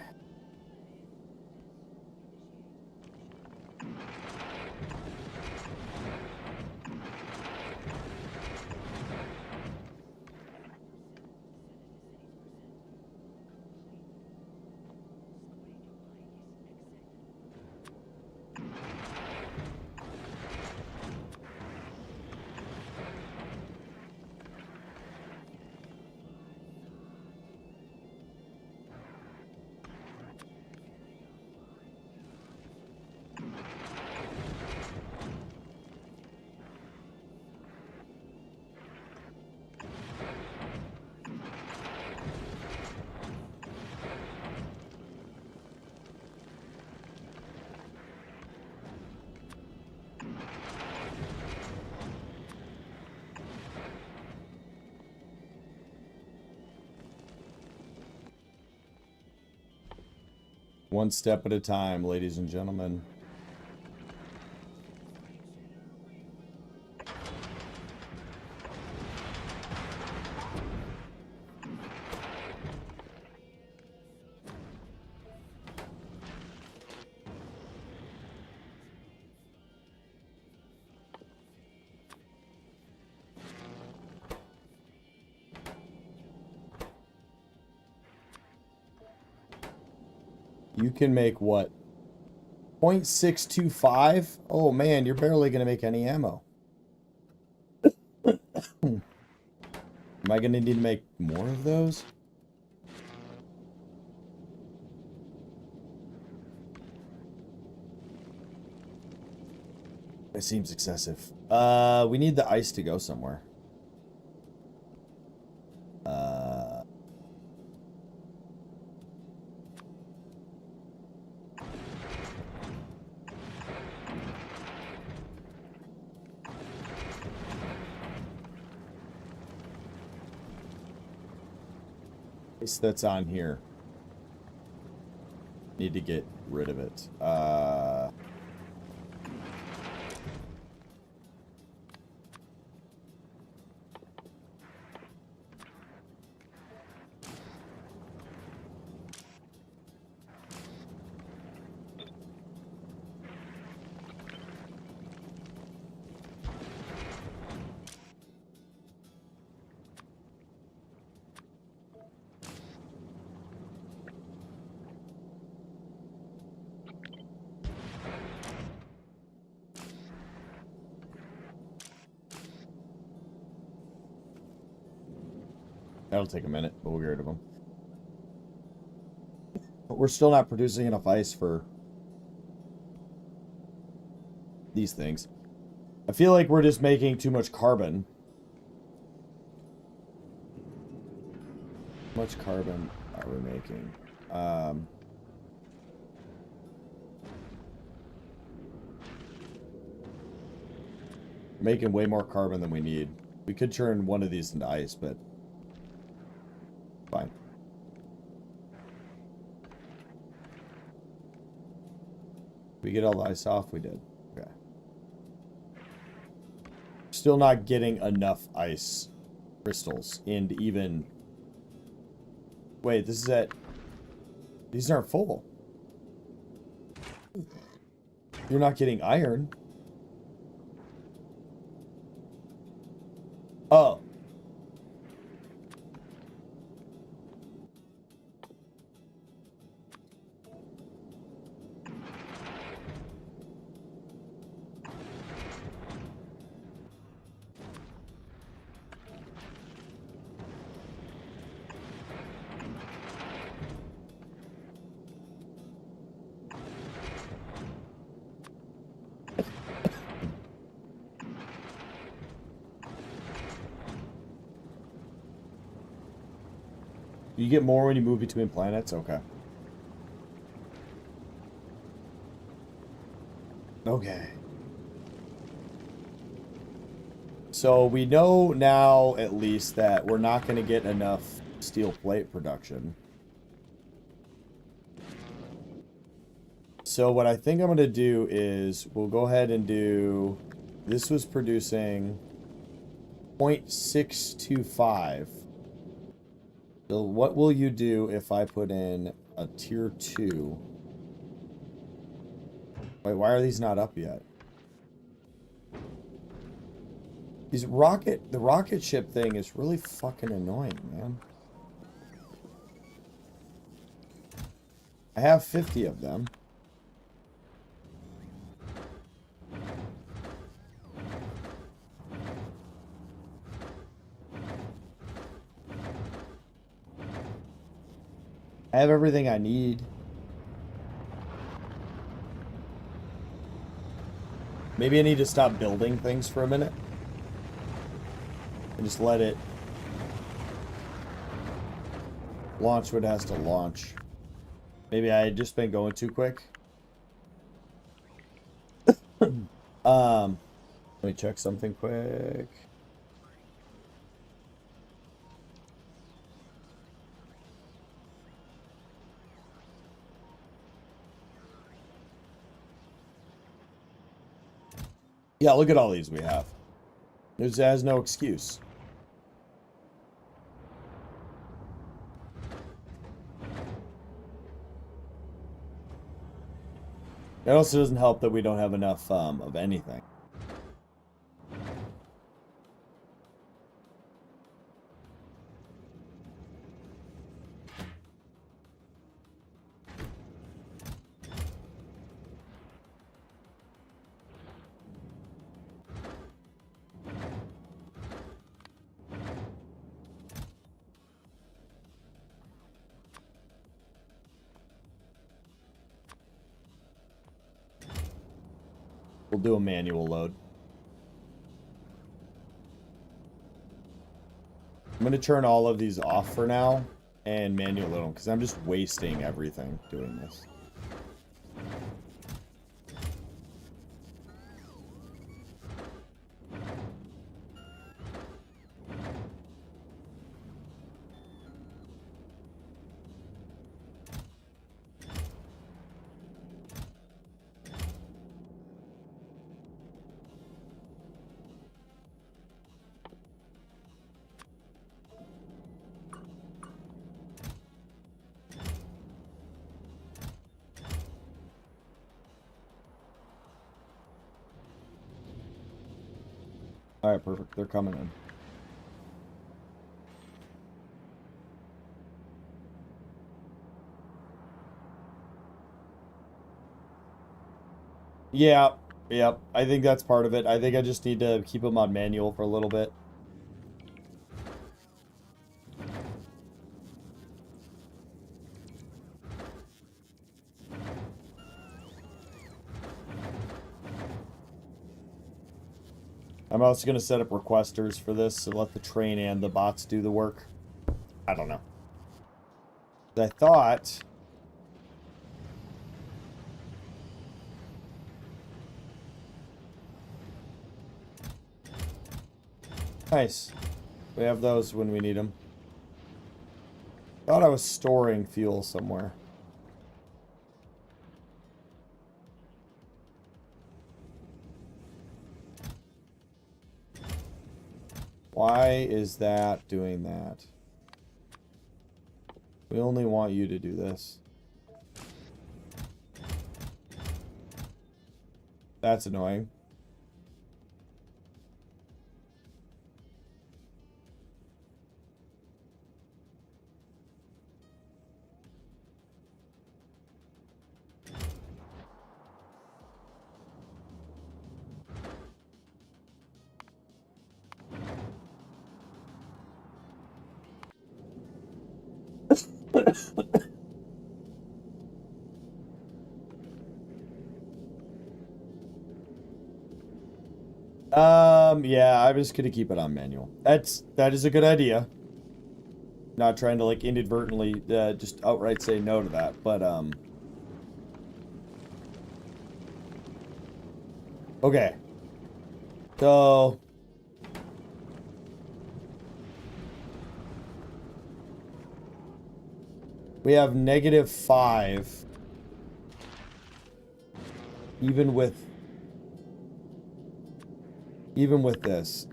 One step at a time, ladies and gentlemen. You can make what? 0.625? Oh man, you're barely going to make any ammo. Am I going to need to make more of those? It seems excessive. We need the ice to go somewhere. Ice that's on here. Need to get rid of it. That'll take a minute, but we'll get rid of them. But we're still not producing enough ice for these things. I feel like we're just making too much carbon. How much carbon are we making? Making way more carbon than we need. We could turn one of these into ice, but fine. We get all the ice off? We did. Okay. Still not getting enough ice crystals into even... Wait, this is at... These aren't full. You're not getting iron. Oh. You get more when you move between planets? Okay. Okay. So we know now at least that we're not going to get enough steel plate production. So what I think I'm going to do is we'll go ahead and do... This was producing 0.625. So what will you do if I put in a tier 2? Wait, why are these not up yet? The rocket ship thing is really fucking annoying, man. I have 50 of them. I have everything I need. Maybe I need to stop building things for a minute. And just let it launch what it has to launch. Maybe I had just been going too quick. Let me check something quick. Yeah, look at all these we have. There's has no excuse. It also doesn't help that we don't have enough of anything. We'll do a manual load. I'm going to turn all of these off for now and manual load them because I'm just wasting everything doing this. Alright, perfect. They're coming in. Yeah, yep. I think that's part of it. I think I just need to keep them on manual for a little bit. I'm also going to set up requesters for this and let the train and the bots do the work. I don't know. I thought... Nice. We have those when we need them. Thought I was storing fuel somewhere. Why is that doing that? We only want you to do this. That's annoying. Yeah, I'm just gonna keep it on manual. That is a good idea. Not trying to like inadvertently just outright say no to that, but Okay. So we have -5 even with this.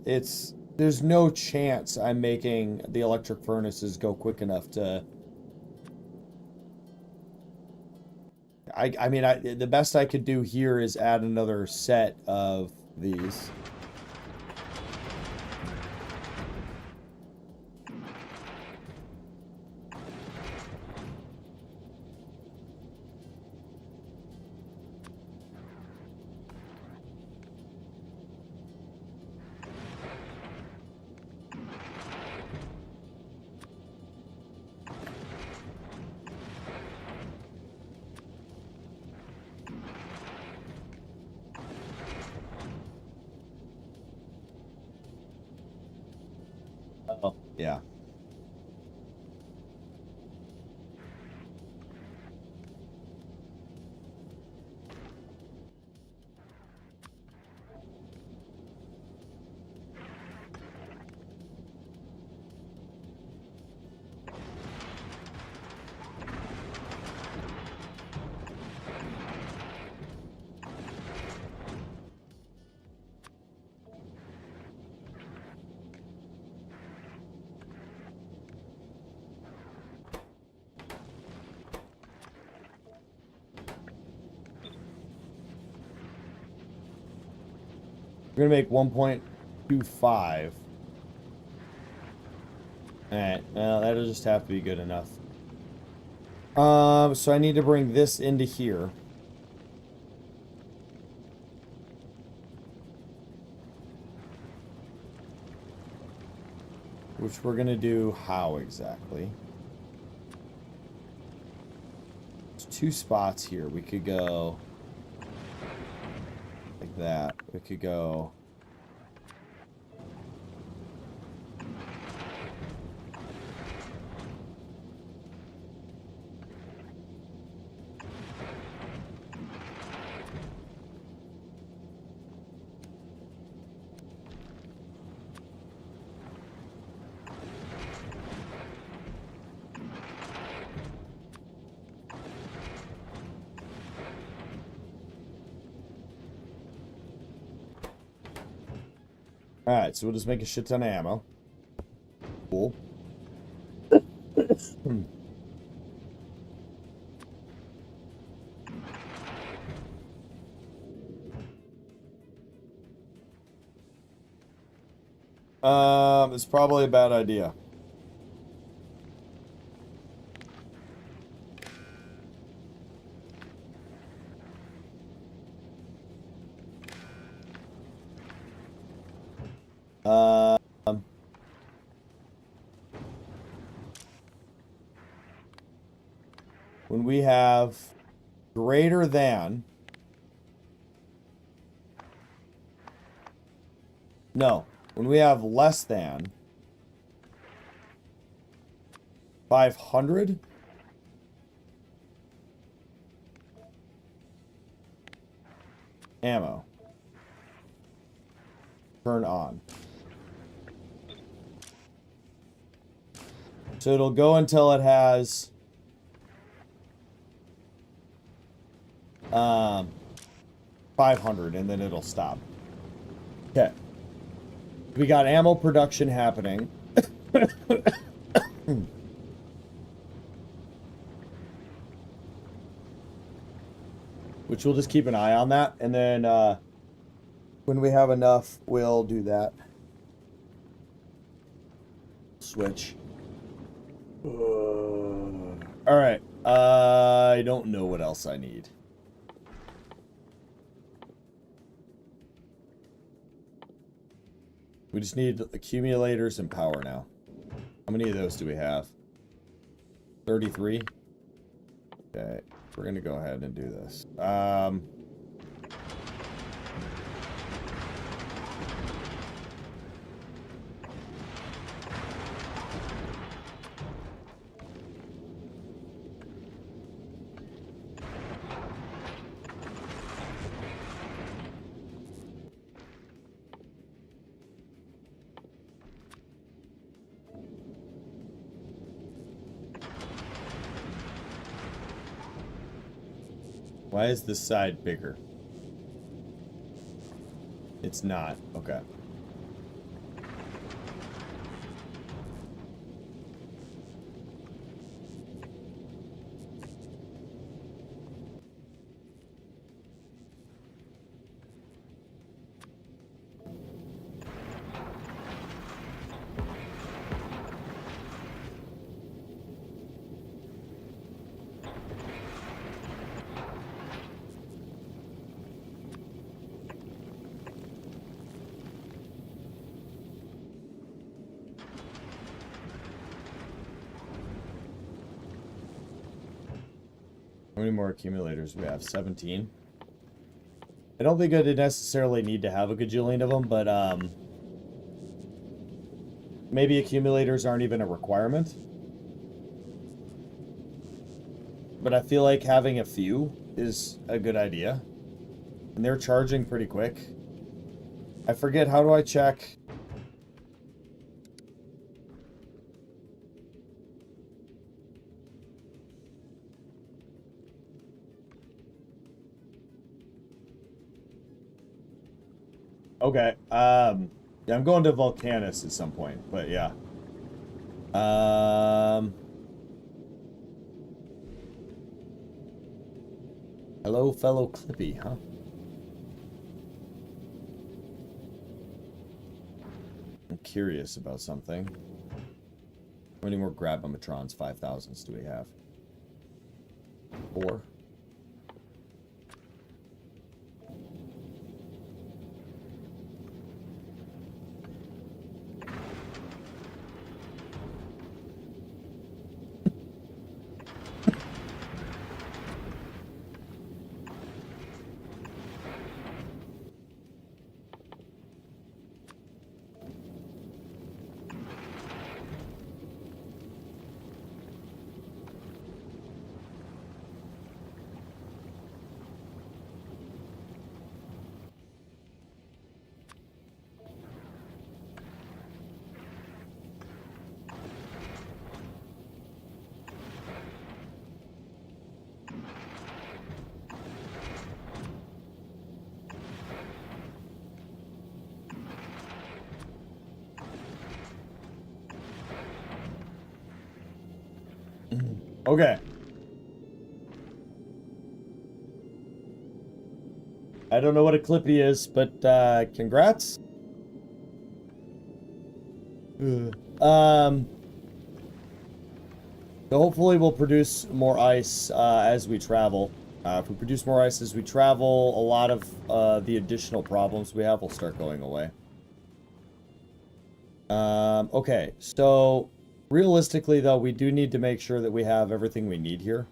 There's no chance I'm making the electric furnaces go quick enough to I mean the best I could do here is add another set of these. Oh, yeah. We're gonna make 1.25. Alright, well, that'll just have to be good enough. So I need to bring this into here. Which we're gonna do how exactly? There's 2 spots here. We could go like that. We could go Alright, so we'll just make a shit ton of ammo. Cool. It's probably a bad idea. When we have greater than... No. When we have less than 500 ammo, turn on. So it'll go until it has 500 and then it'll stop. Okay. We got ammo production happening. Which we'll just keep an eye on that. And then when we have enough, we'll do that. Switch. Alright. I don't know what else I need. We just need accumulators and power now. How many of those do we have? 33? Okay, we're gonna go ahead and do this. Why is this side bigger? It's not. Okay. How many more accumulators do we have? 17. I don't think I necessarily need to have a gajillion of them, but maybe accumulators aren't even a requirement. But I feel like having a few is a good idea. And they're charging pretty quick. I forget, how do I check? Okay, yeah, I'm going to Volcanus at some point, but yeah. Hello, fellow Clippy, huh? I'm curious about something. How many more Grabometrons 5000s do we have? 4? Okay. I don't know what a Clippy is, but congrats. So hopefully we'll produce more ice as we travel. If we produce more ice as we travel, a lot of the additional problems we have will start going away. Okay, so realistically though, we do need to make sure that we have everything we need here.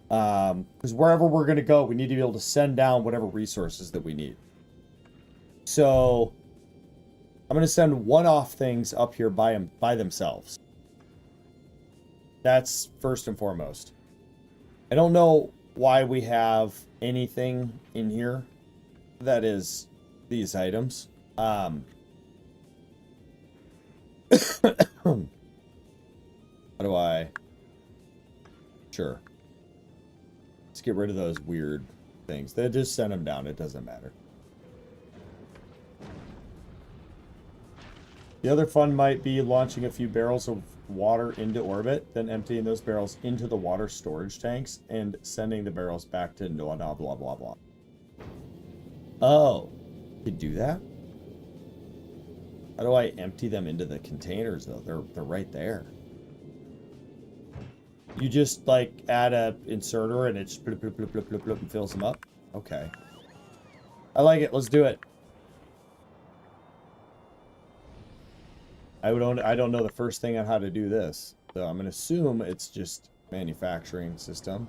Because wherever we're going to go, we need to be able to send down whatever resources that we need. So I'm going to send one-off things up here by themselves. That's first and foremost. I don't know why we have anything in here that is these items. How do I... Sure. Let's get rid of those weird things. They just send them down. It doesn't matter. The other fun might be launching a few barrels of water into orbit, then emptying those barrels into the water storage tanks and sending the barrels back to blah, blah, blah, blah, blah. Oh, you could do that? How do I empty them into the containers, though? They're right there. You just, like, add a inserter and it just bloop, bloop, bloop, bloop, bloop, bloop, and fills them up? Okay. I like it. Let's do it. I don't know the first thing on how to do this. So I'm going to assume it's just manufacturing system.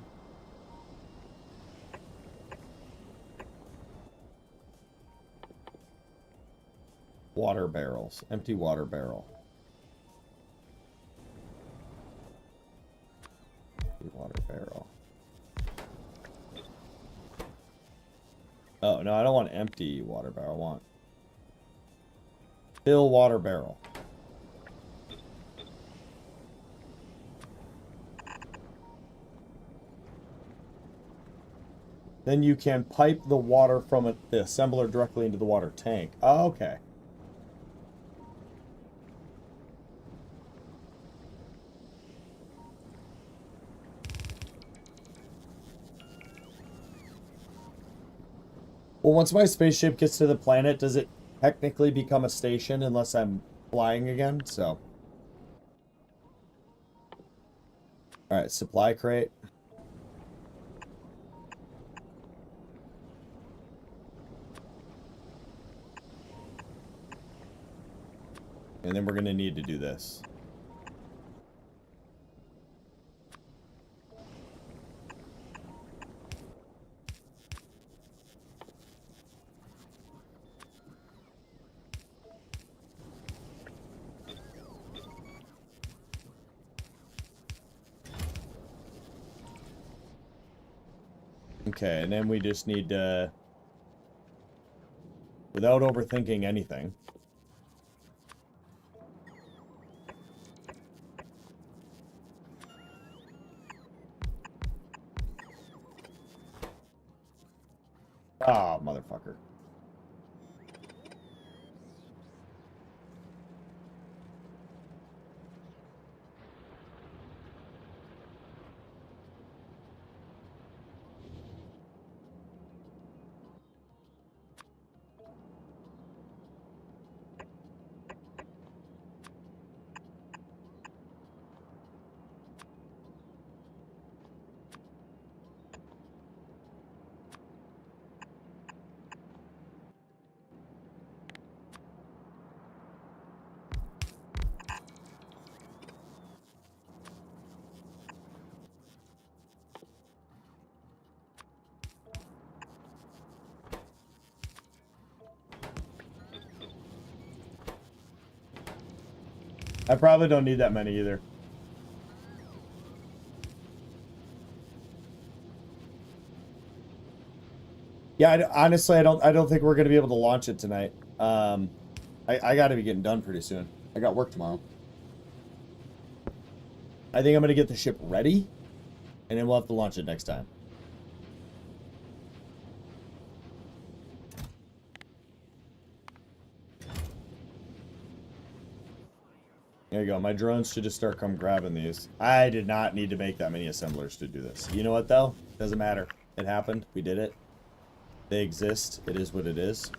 Water barrels. Empty water barrel. Water barrel. Oh, no, I don't want empty water barrel. I want fill water barrel. then you can pipe the water from the assembler directly into the water tank. Oh, okay. Well, once my spaceship gets to the planet, does it technically become a station unless I'm flying again? So. Alright, supply crate. And then we're going to need to do this. Okay, and then we just need to, without overthinking anything, ah, motherfucker. I probably don't need that many either. Yeah, honestly, I don't think we're gonna be able to launch it tonight. I gotta be getting done pretty soon. I got work tomorrow. I think I'm gonna get the ship ready, and then we'll have to launch it next time. There you go. My drones should just start come grabbing these. I did not need to make that many assemblers to do this. You know what, though? Doesn't matter. It happened. We did it. They exist. It is what it is.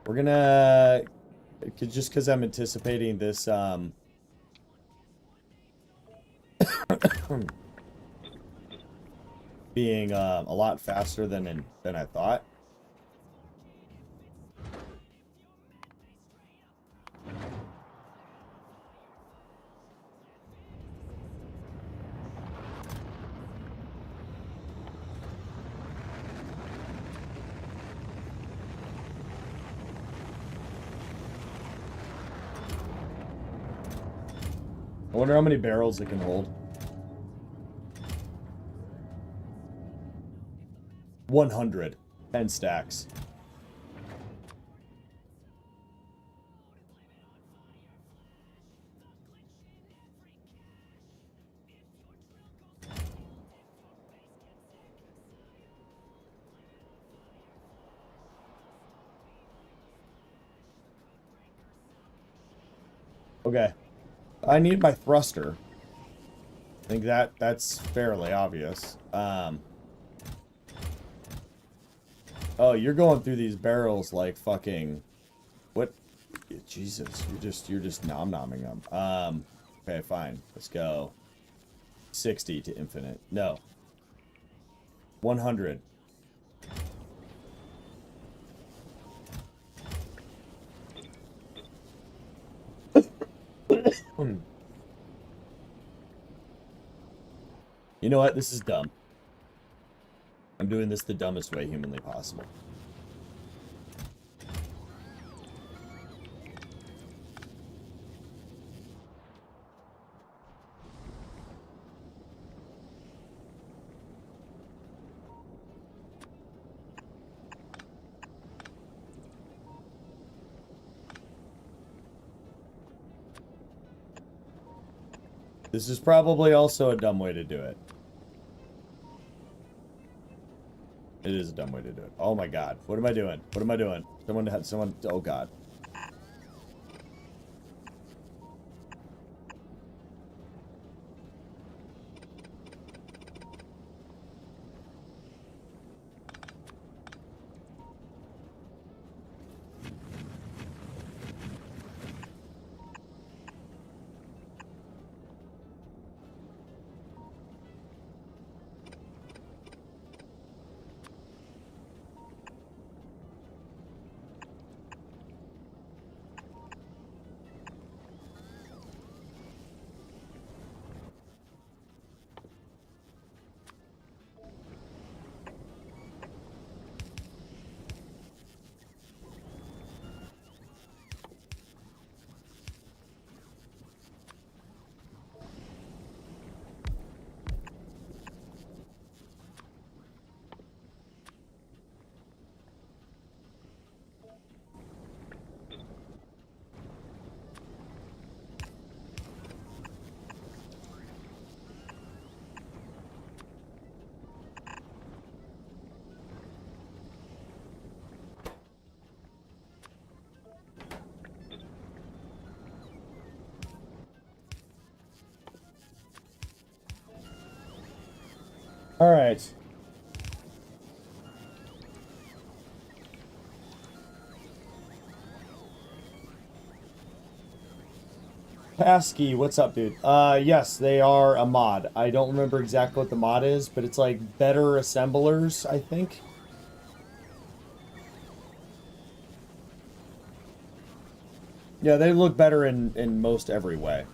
We're gonna... Just because I'm anticipating this, being a lot faster than I thought. I wonder how many barrels it can hold. 100. 10 stacks. Okay. I need my thruster. I think that's fairly obvious. Oh, you're going through these barrels like fucking... What? Jesus, you're just nom-nomming them. Okay, fine. Let's go. 60 to infinite. No. 100. You know what? This is dumb. I'm doing this the dumbest way humanly possible. This is probably also a dumb way to do it. It is a dumb way to do it. Oh my god. What am I doing? What am I doing? Someone, oh god. All right. Pasky, what's up, dude? Yes, they are a mod. I don't remember exactly what the mod is, but it's like better assemblers, I think. Yeah, they look better in most every way.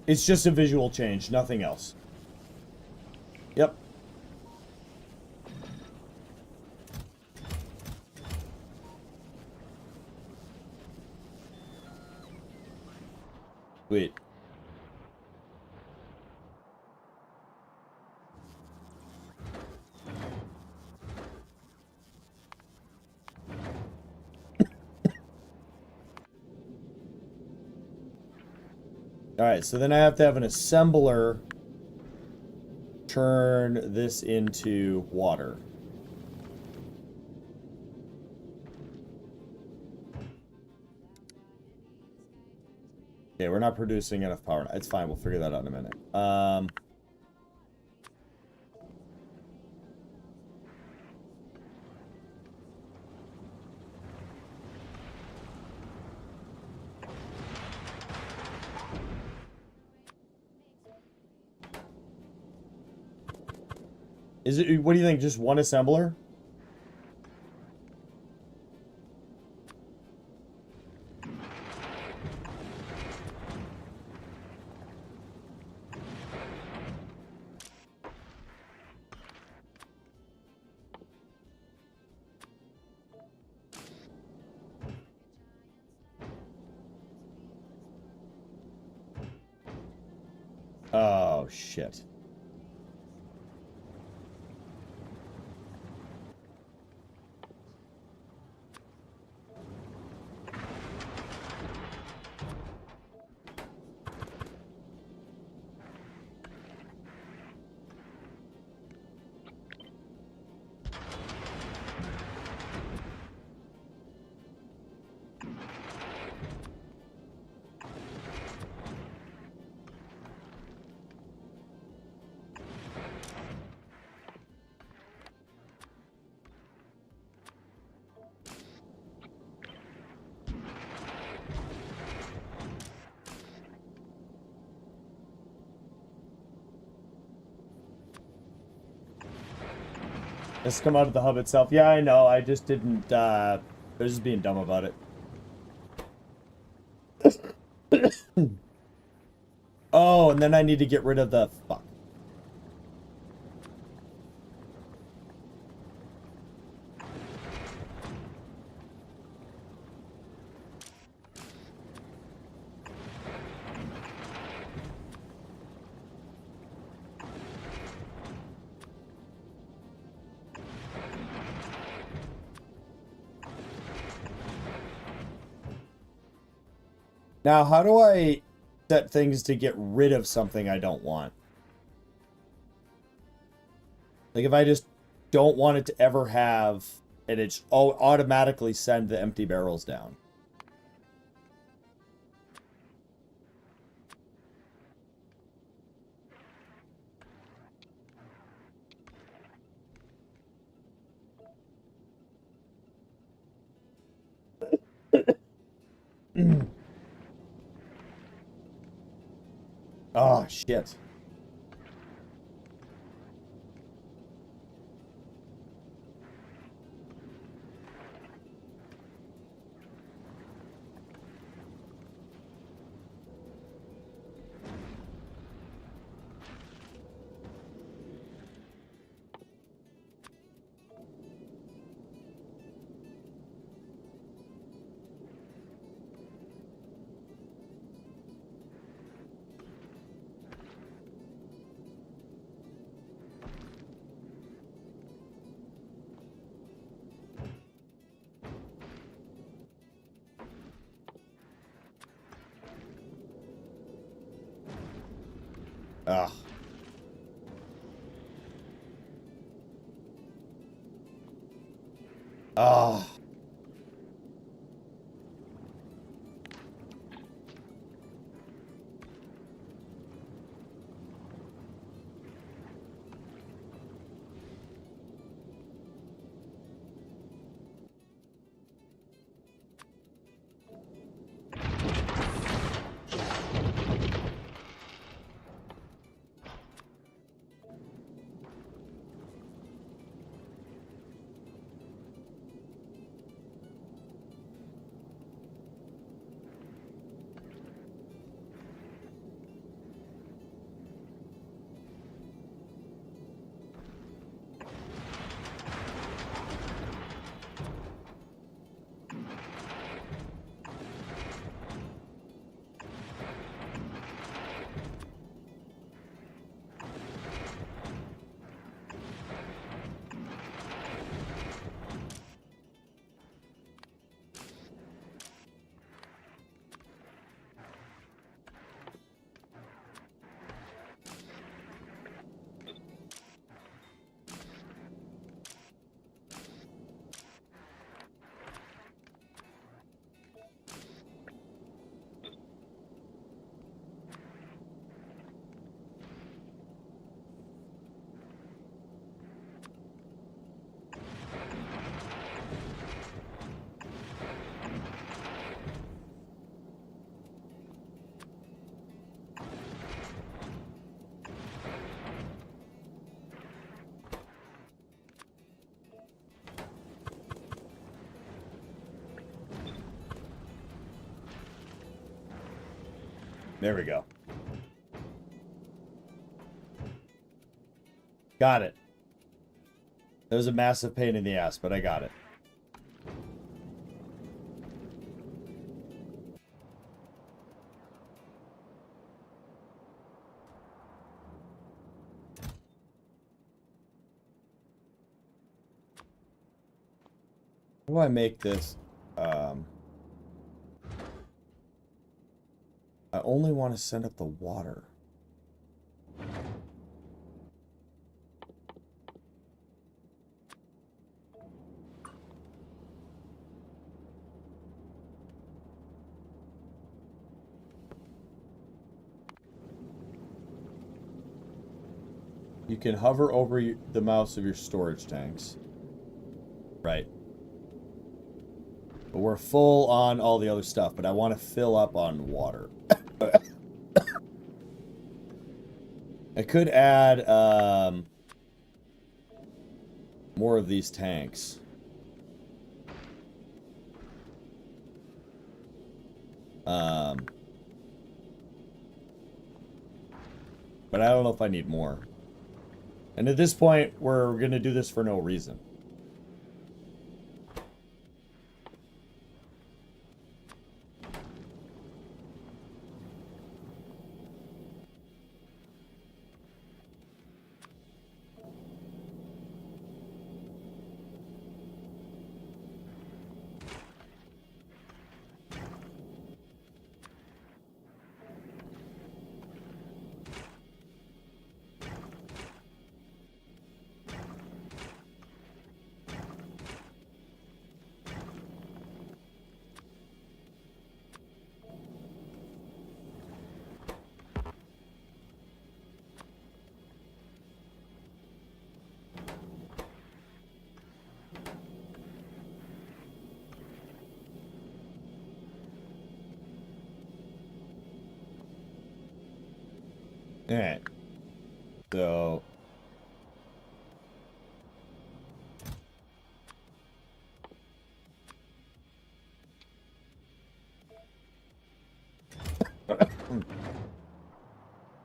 It's just a visual change, nothing else. Yep. Sweet. Alright, so then I have to have an assembler turn this into water. Okay, we're not producing enough power. It's fine, we'll figure that out in a minute. Is it, what do you think, just one assembler? Oh, shit. It's come out of the hub itself. Yeah, I know. I just didn't, I was just being dumb about it. Oh, and then I need to get rid of the... Fuck. Now, how do I set things to get rid of something I don't want? Like if I just don't want it to ever have, and it's automatically send the empty barrels down. Oh, shit. Ugh. Ah. There we go. Got it. That was a massive pain in the ass, but I got it. How do I make this? I only want to send up the water. You can hover over the mouths of your storage tanks. Right. But we're full on all the other stuff, but I want to fill up on water. I could add more of these tanks. But I don't know if I need more. And at this point, we're going to do this for no reason. Alright. So...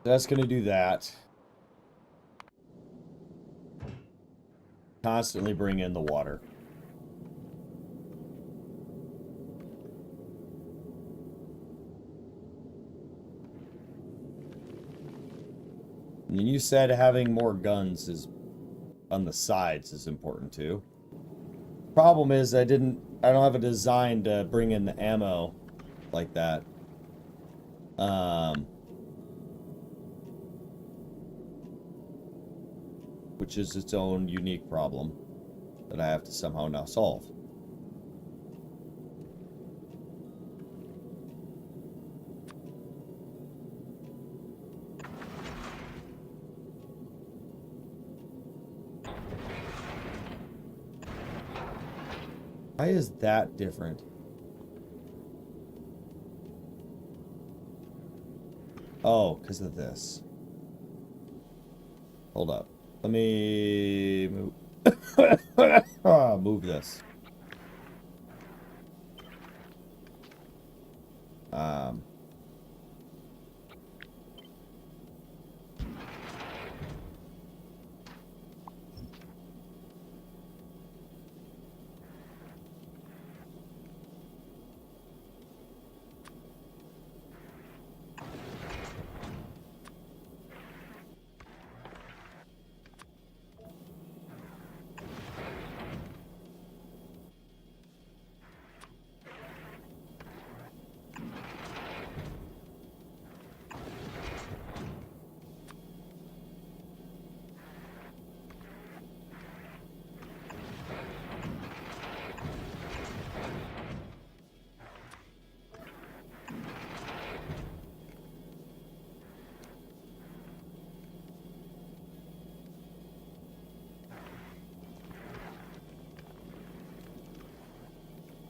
That's gonna do that. Constantly bring in the water. And you said having more guns is on the sides is important too. Problem is I don't have a design to bring in the ammo like that. Which is its own unique problem that I have to somehow now solve. Why is that different? Oh, because of this. Hold up. Let me move. Move this.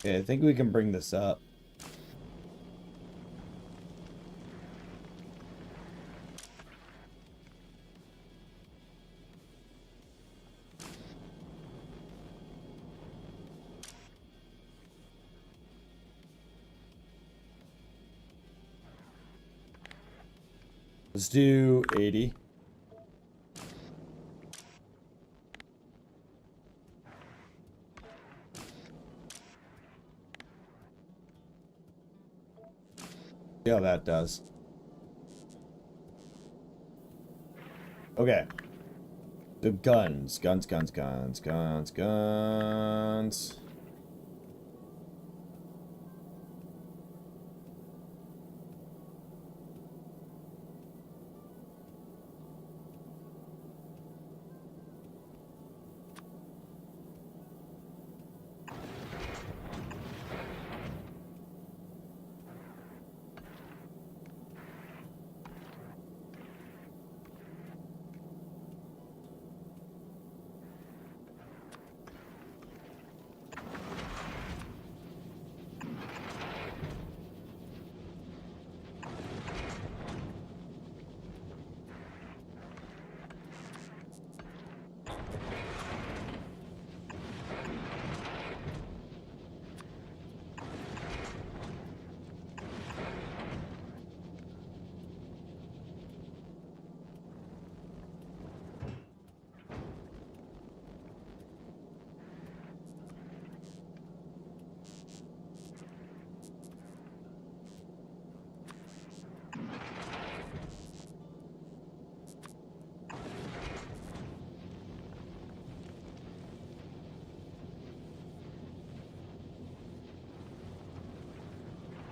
Okay, I think we can bring this up. Let's do 80. See how that does. Okay. The guns. Guns.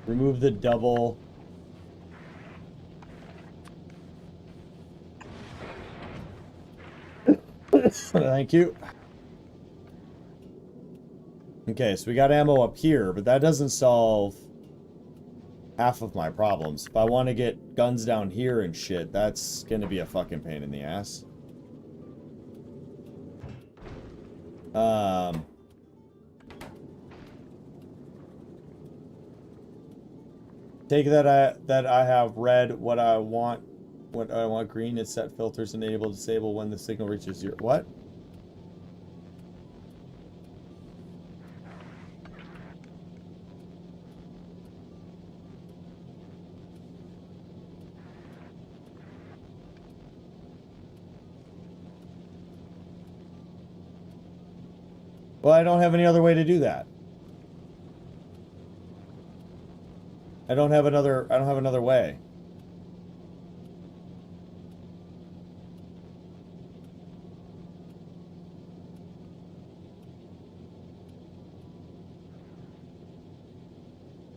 Remove the double. Thank you. Okay, so we got ammo up here, but that doesn't solve half of my problems. If I want to get guns down here and shit, that's gonna be a fucking pain in the ass. Take that I have read what I want When I want green, it's set filters enable disable when the signal reaches 0. What? Well, I don't have any other way to do that. I don't have another way.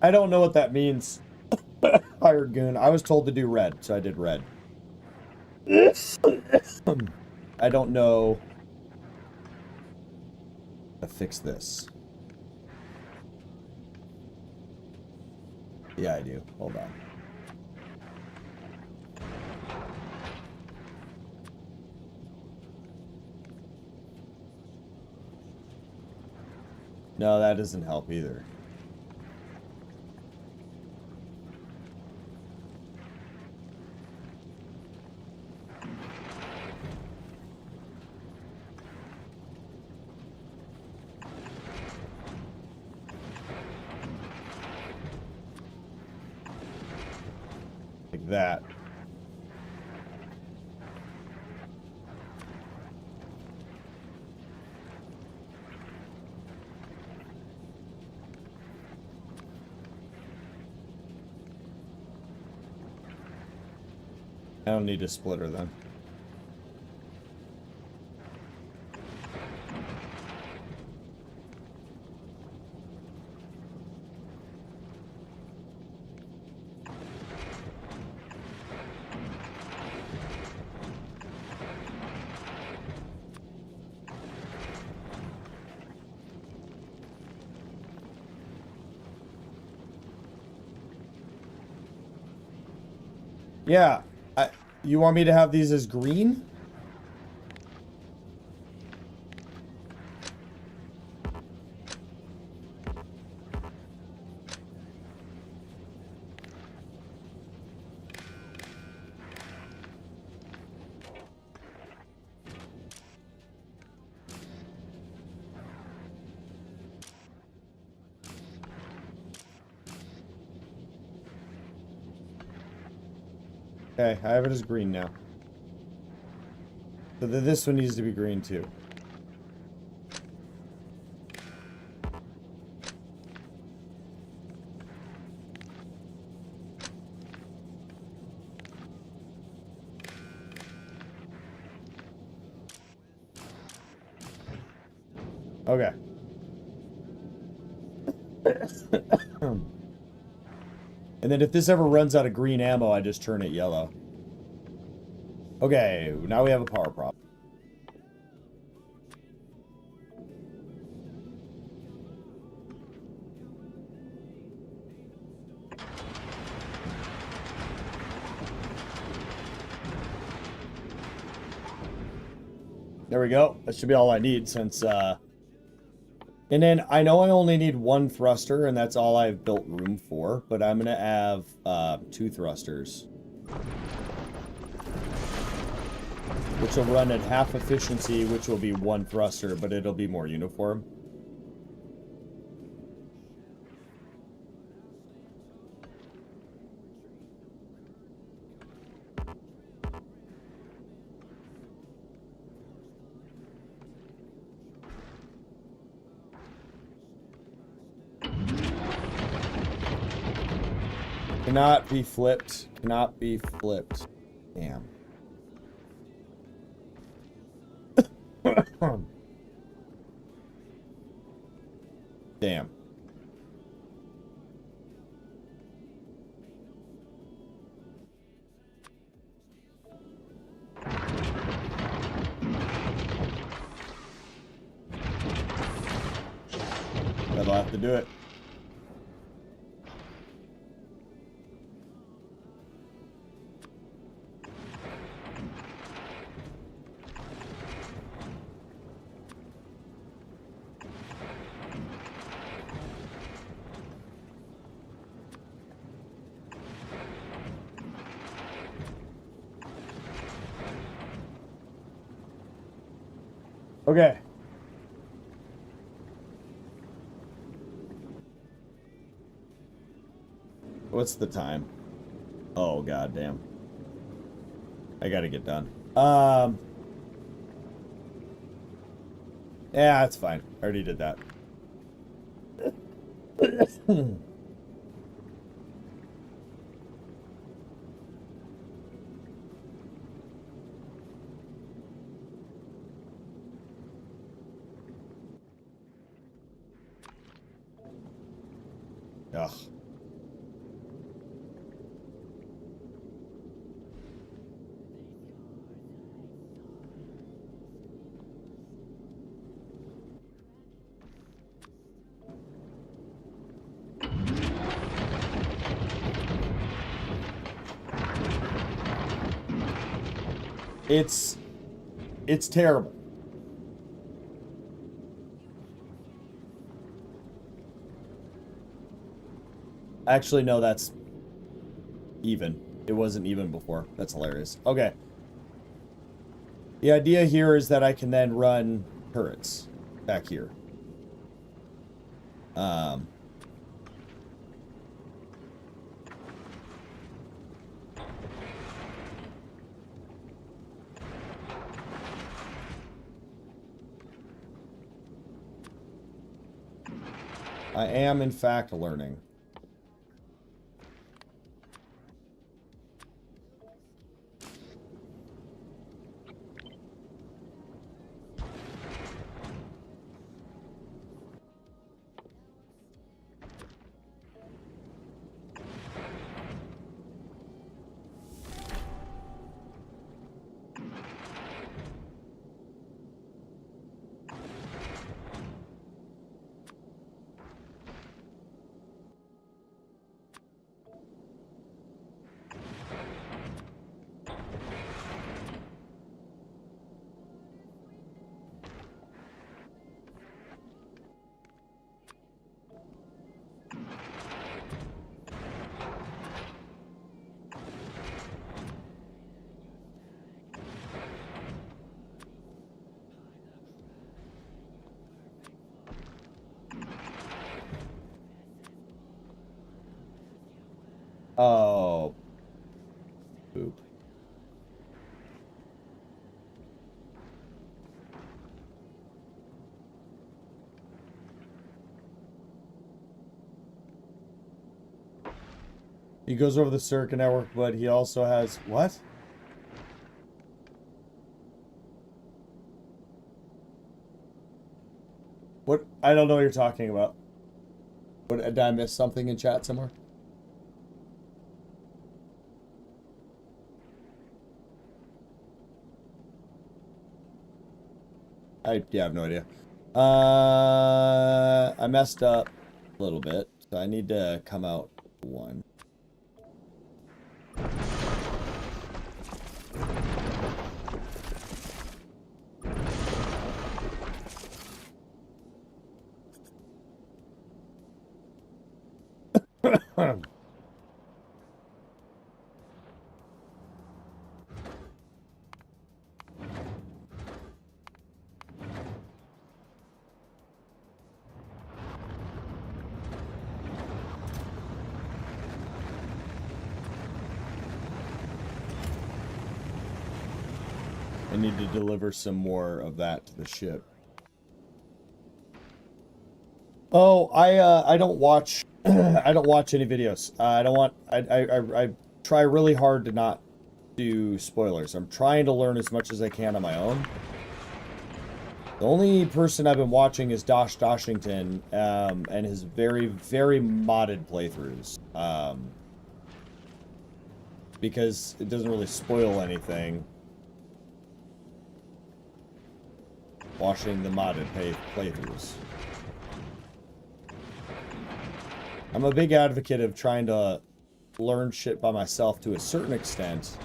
I don't know what that means. Hired goon. I was told to do red, so I did red. I don't know how to fix this. Yeah, I do. Hold on. No, that doesn't help either. Like that. I don't need a splitter then. Yeah. You want me to have these as green? Okay, I have it as green now. So this one needs to be green too. Okay. And then if this ever runs out of green ammo, I just turn it yellow. Okay, now we have a power problem. There we go. That should be all I need since, and then I know I only need one thruster, and that's all I've built room for, but I'm going to have 2 thrusters. Which will run at half efficiency, which will be 1 thruster, but it'll be more uniform. Cannot be flipped. Cannot be flipped. Damn. Damn. That'll have to do it. Okay. What's the time? Oh, goddamn. I gotta get done. Yeah, that's fine. I already did that. Ugh. It's terrible. Actually, no, that's even. It wasn't even before. That's hilarious. Okay. The idea here is that I can then run turrets back here. I am, in fact, learning. Oh. Poop. He goes over the circuit network, but he also has... What? What? I don't know what you're talking about. What, did I miss something in chat somewhere? I have no idea. I messed up a little bit, so I need to come out one. I need to deliver some more of that to the ship. Oh, I don't watch I don't watch any videos. I don't want I try really hard to not do spoilers. I'm trying to learn as much as I can on my own. The only person I've been watching is Doshington, and his very, very modded playthroughs. Because it doesn't really spoil anything. Watching the modded playthroughs. I'm a big advocate of trying to learn shit by myself to a certain extent.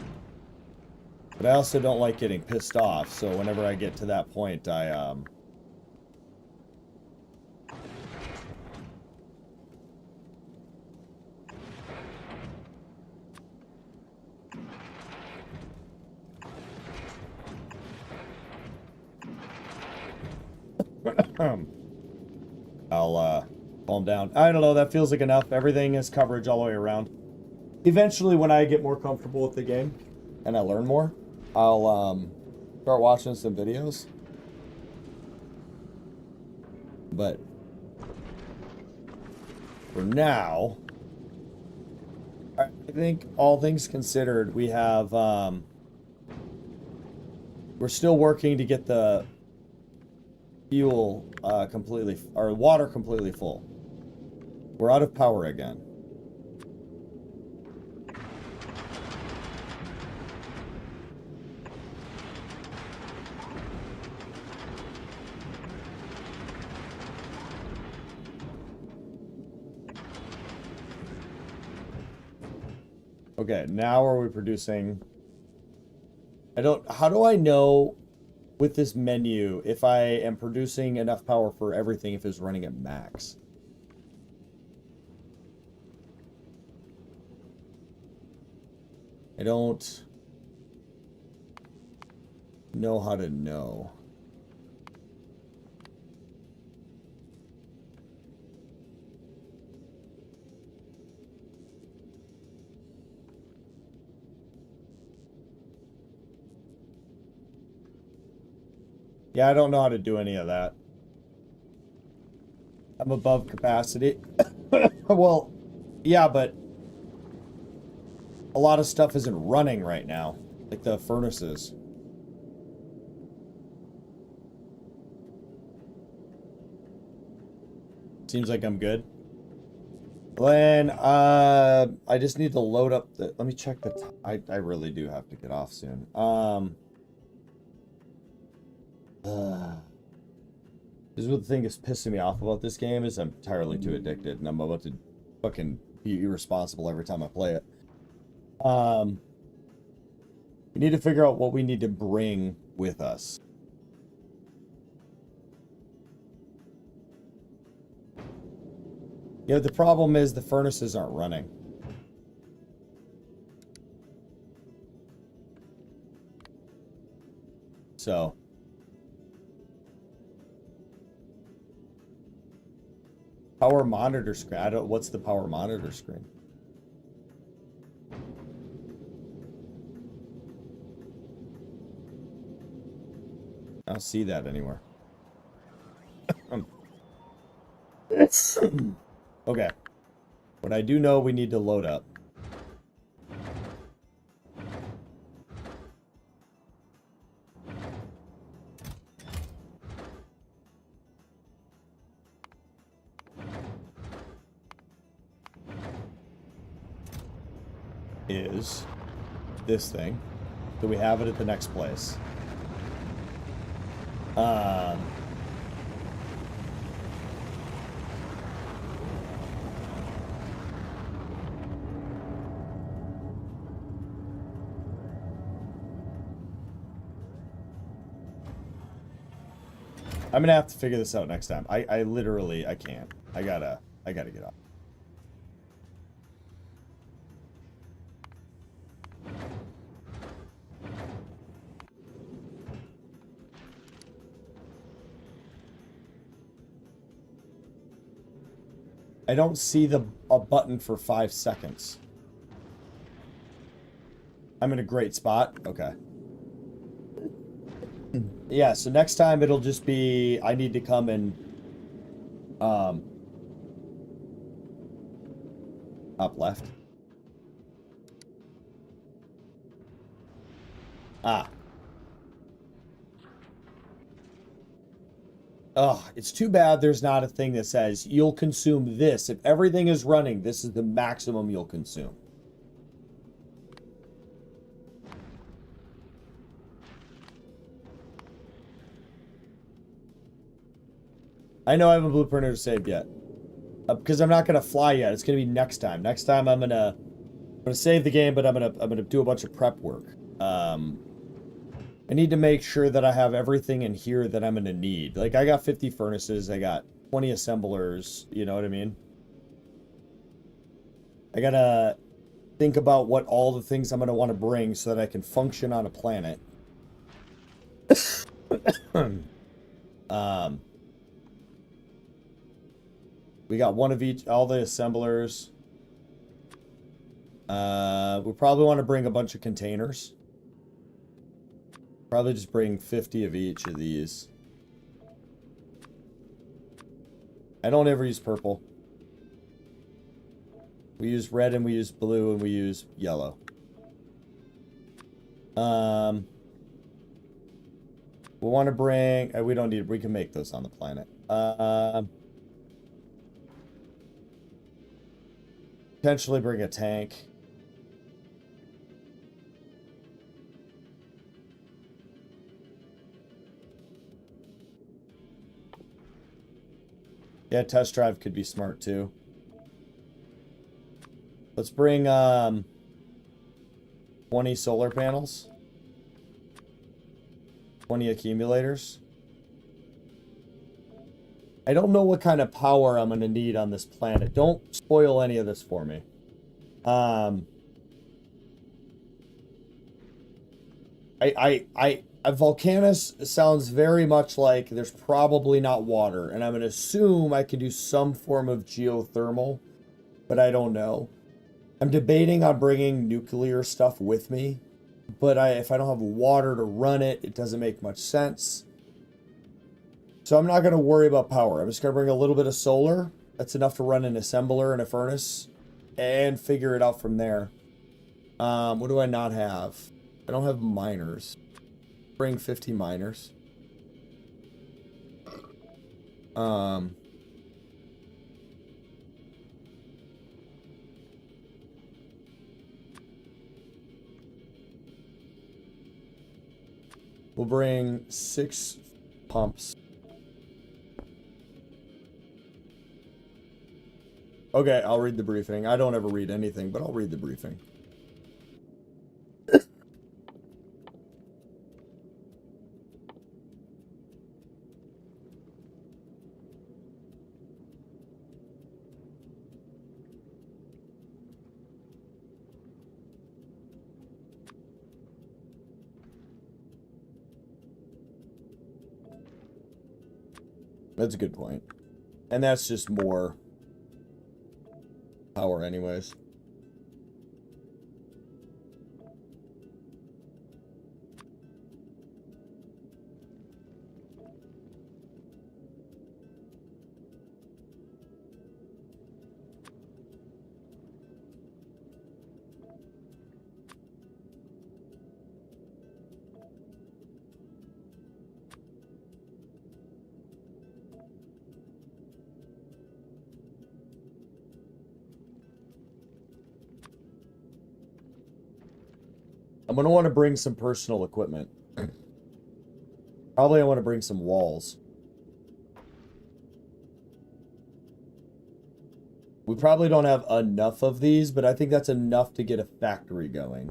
But I also don't like getting pissed off, so whenever I get to that point, I, I'll calm down. I don't know, that feels like enough. Everything is coverage all the way around. Eventually, when I get more comfortable with the game and I learn more, I'll start watching some videos. But for now, I think all things considered, we have we're still working to get the fuel completely, or water completely full. We're out of power again. Okay, now are we producing? How do I know with this menu if I am producing enough power for everything if it's running at max? I don't know how to know. Yeah, I don't know how to do any of that. I'm above capacity. Well, yeah, but a lot of stuff isn't running right now, like the furnaces. Seems like I'm good. Then, I just need to load up the, let me check the, I really do have to get off soon. This is what the thing is pissing me off about this game is I'm entirely too addicted and I'm about to fucking be irresponsible every time I play it. We need to figure out what we need to bring with us. Yeah, the problem is the furnaces aren't running. So power monitor screen. I don't, what's the power monitor screen? I don't see that anywhere. Okay. What I do know we need to load up. Is this thing. Do we have it at the next place? I'm gonna have to figure this out next time. I literally, I can't. I gotta get off. I don't see a button for 5 seconds. I'm in a great spot. Okay. Yeah, so next time it'll just be I need to come and up left. Ah. Oh, it's too bad there's not a thing that says you'll consume this. If everything is running, this is the maximum you'll consume. I know I haven't blueprinted saved yet. Because I'm not gonna fly yet. It's gonna be next time. Next time I'm gonna save the game, but I'm gonna do a bunch of prep work. I need to make sure that I have everything in here that I'm gonna need. Like I got 50 furnaces, I got 20 assemblers, you know what I mean? I gotta think about what all the things I'm gonna want to bring so that I can function on a planet. We got one of each, all the assemblers. We probably want to bring a bunch of containers. Probably just bring 50 of each of these. I don't ever use purple. We use red and we use blue and we use yellow. We want to bring... we don't need... We can make those on the planet. Potentially bring a tank. Yeah, test drive could be smart too. Let's bring 20 solar panels. 20 accumulators. I don't know what kind of power I'm going to need on this planet. Don't spoil any of this for me. Volcanus sounds very much like there's probably not water, and I'm going to assume I can do some form of geothermal, but I don't know. I'm debating on bringing nuclear stuff with me, but if I don't have water to run it, it doesn't make much sense. So I'm not going to worry about power. I'm just going to bring a little bit of solar. That's enough to run an assembler and a furnace, and figure it out from there. What do I not have? I don't have miners. Bring 50 miners. We'll bring 6 pumps. Okay, I'll read the briefing. I don't ever read anything, but I'll read the briefing. That's a good point. And that's just more power anyways. I'm going to want to bring some personal equipment. Probably I want to bring some walls. We probably don't have enough of these, but I think that's enough to get a factory going.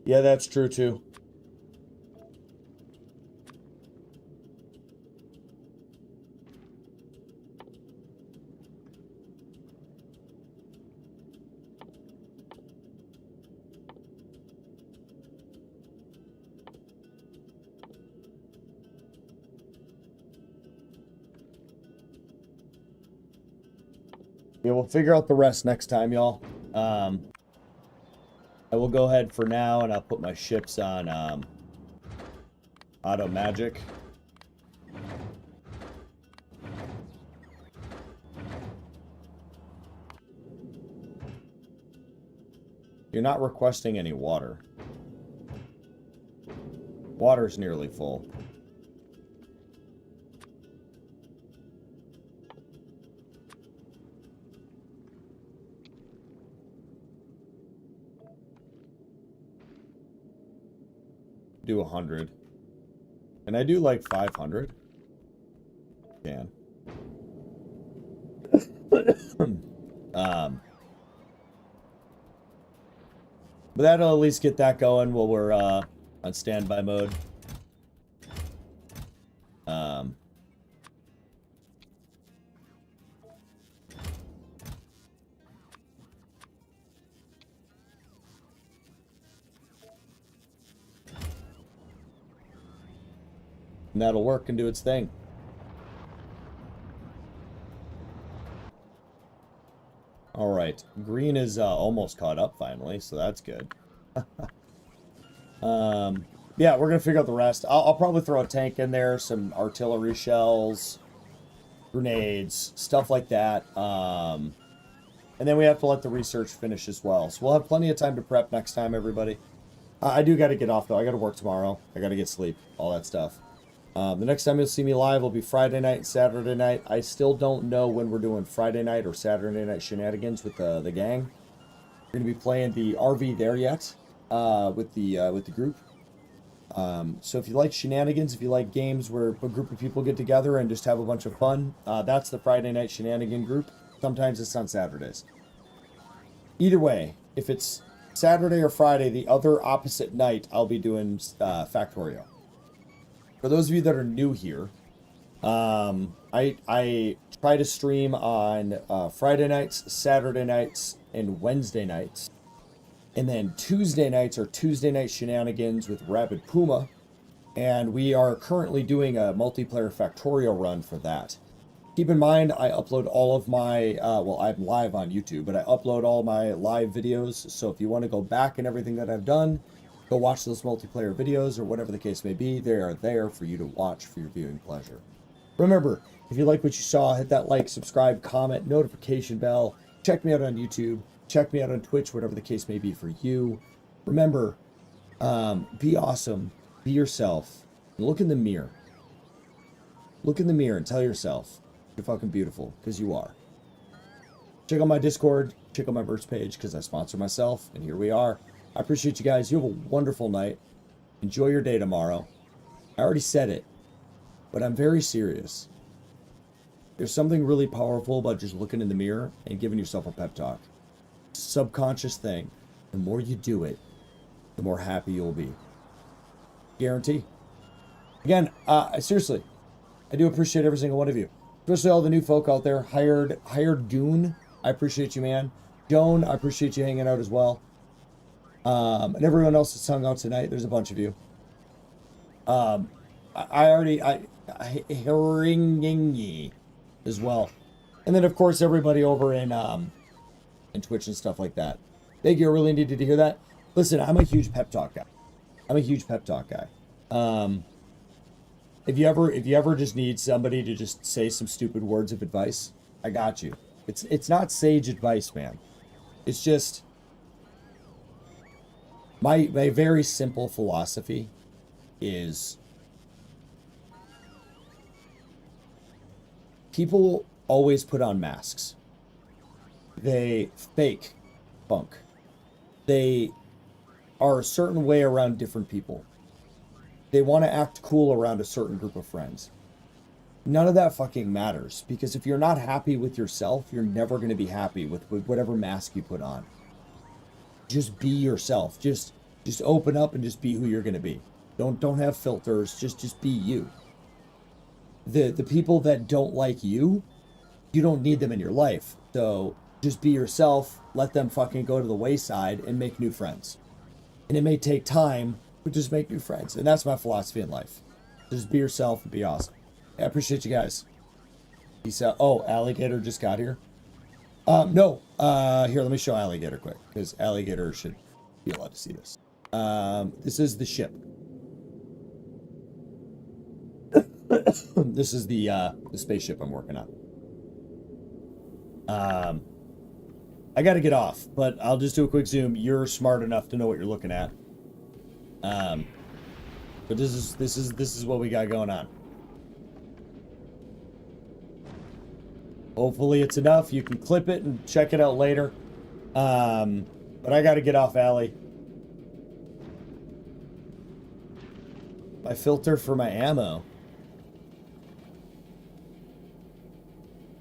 Yeah, that's true too. Yeah, we'll figure out the rest next time, y'all. I will go ahead for now, and I'll put my ships on auto magic. You're not requesting any water. Water's nearly full. Do 100. Can I do like 500? Can. But that'll at least get that going while we're on standby mode. And that'll work and do its thing. All right, green is almost caught up finally, so that's good. Yeah, we're gonna figure out the rest. I'll probably throw a tank in there, some artillery shells, grenades, stuff like that. And then we have to let the research finish as well. So we'll have plenty of time to prep next time, everybody. I do got to get off though. I got to work tomorrow. I got to get sleep, all that stuff. The next time you'll see me live will be Friday night and Saturday night. I still don't know when we're doing Friday night or Saturday night shenanigans with the gang. We're going to be playing the RV there yet with the group. So if you like shenanigans, if you like games where a group of people get together and just have a bunch of fun, that's the Friday night shenanigan group. Sometimes it's on Saturdays. Either way, if it's Saturday or Friday, the other opposite night, I'll be doing Factorio. For those of you that are new here, I try to stream on Friday nights, Saturday nights, and Wednesday nights. And then Tuesday nights are Tuesday night shenanigans with Rabid Puma. And we are currently doing a multiplayer Factorio run for that. Keep in mind, I upload all of my, well, I'm live on YouTube, but I upload all my live videos. So if you want to go back and everything that I've done, go watch those multiplayer videos or whatever the case may be. They are there for you to watch for your viewing pleasure. Remember, if you like what you saw, hit that like, subscribe, comment, notification bell. Check me out on YouTube. Check me out on Twitch, whatever the case may be for you. Remember, be awesome. Be yourself. And look in the mirror. Look in the mirror and tell yourself you're fucking beautiful, because you are. Check out my Discord. Check out my merch page, because I sponsor myself. And here we are. I appreciate you guys. You have a wonderful night. Enjoy your day tomorrow. I already said it, but I'm very serious. There's something really powerful about just looking in the mirror and giving yourself a pep talk. It's a subconscious thing. The more you do it, the more happy you'll be. Guarantee. Again, seriously, I do appreciate every single one of you. Especially all the new folk out there. Hired Dune, I appreciate you, man. Joan, I appreciate you hanging out as well. And everyone else that's hung out tonight, there's a bunch of you. I Haringingi as well. And then, of course, everybody over in Twitch and stuff like that. Thank you, I really needed to hear that. Listen, I'm a huge pep talk guy. If you ever just need somebody to just say some stupid words of advice, I got you. It's not sage advice, man. It's just my very simple philosophy is people always put on masks. They fake funk. They are a certain way around different people. They want to act cool around a certain group of friends. None of that fucking matters, because if you're not happy with yourself, you're never going to be happy with whatever mask you put on. Just be yourself. Just open up and just be who you're going to be. Don't have filters. Just be you. The people that don't like you, you don't need them in your life. So just be yourself. Let them fucking go to the wayside and make new friends. And it may take time, but just make new friends. And that's my philosophy in life. Just be yourself and be awesome. I appreciate you guys. Peace out. Oh, Alligator just got here. No. Here, let me show Alligator quick, because Alligator should be allowed to see this. This is the ship. This is the spaceship I'm working on. I got to get off, but I'll just do a quick zoom. You're smart enough to know what you're looking at. But this is what we got going on. Hopefully it's enough. You can clip it and check it out later. But I got to get off, Allie. my filter for my ammo.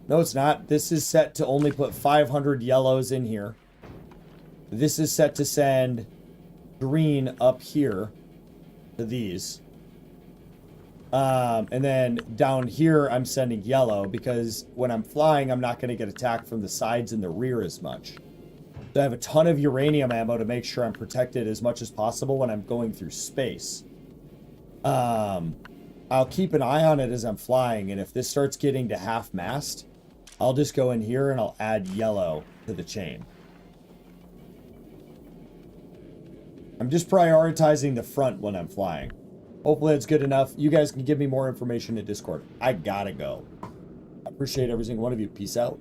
No, it's not. This is set to only put 500 yellows in here. This is set to send green up here to these. And then down here, I'm sending yellow because when I'm flying, I'm not going to get attacked from the sides and the rear as much. So I have a ton of uranium ammo to make sure I'm protected as much as possible when I'm going through space. I'll keep an eye on it as I'm flying, and if this starts getting to half mast, I'll just go in here and I'll add yellow to the chain. I'm just prioritizing the front when I'm flying. Hopefully it's good enough. You guys can give me more information in Discord. I gotta go. I appreciate every single one of you. Peace out.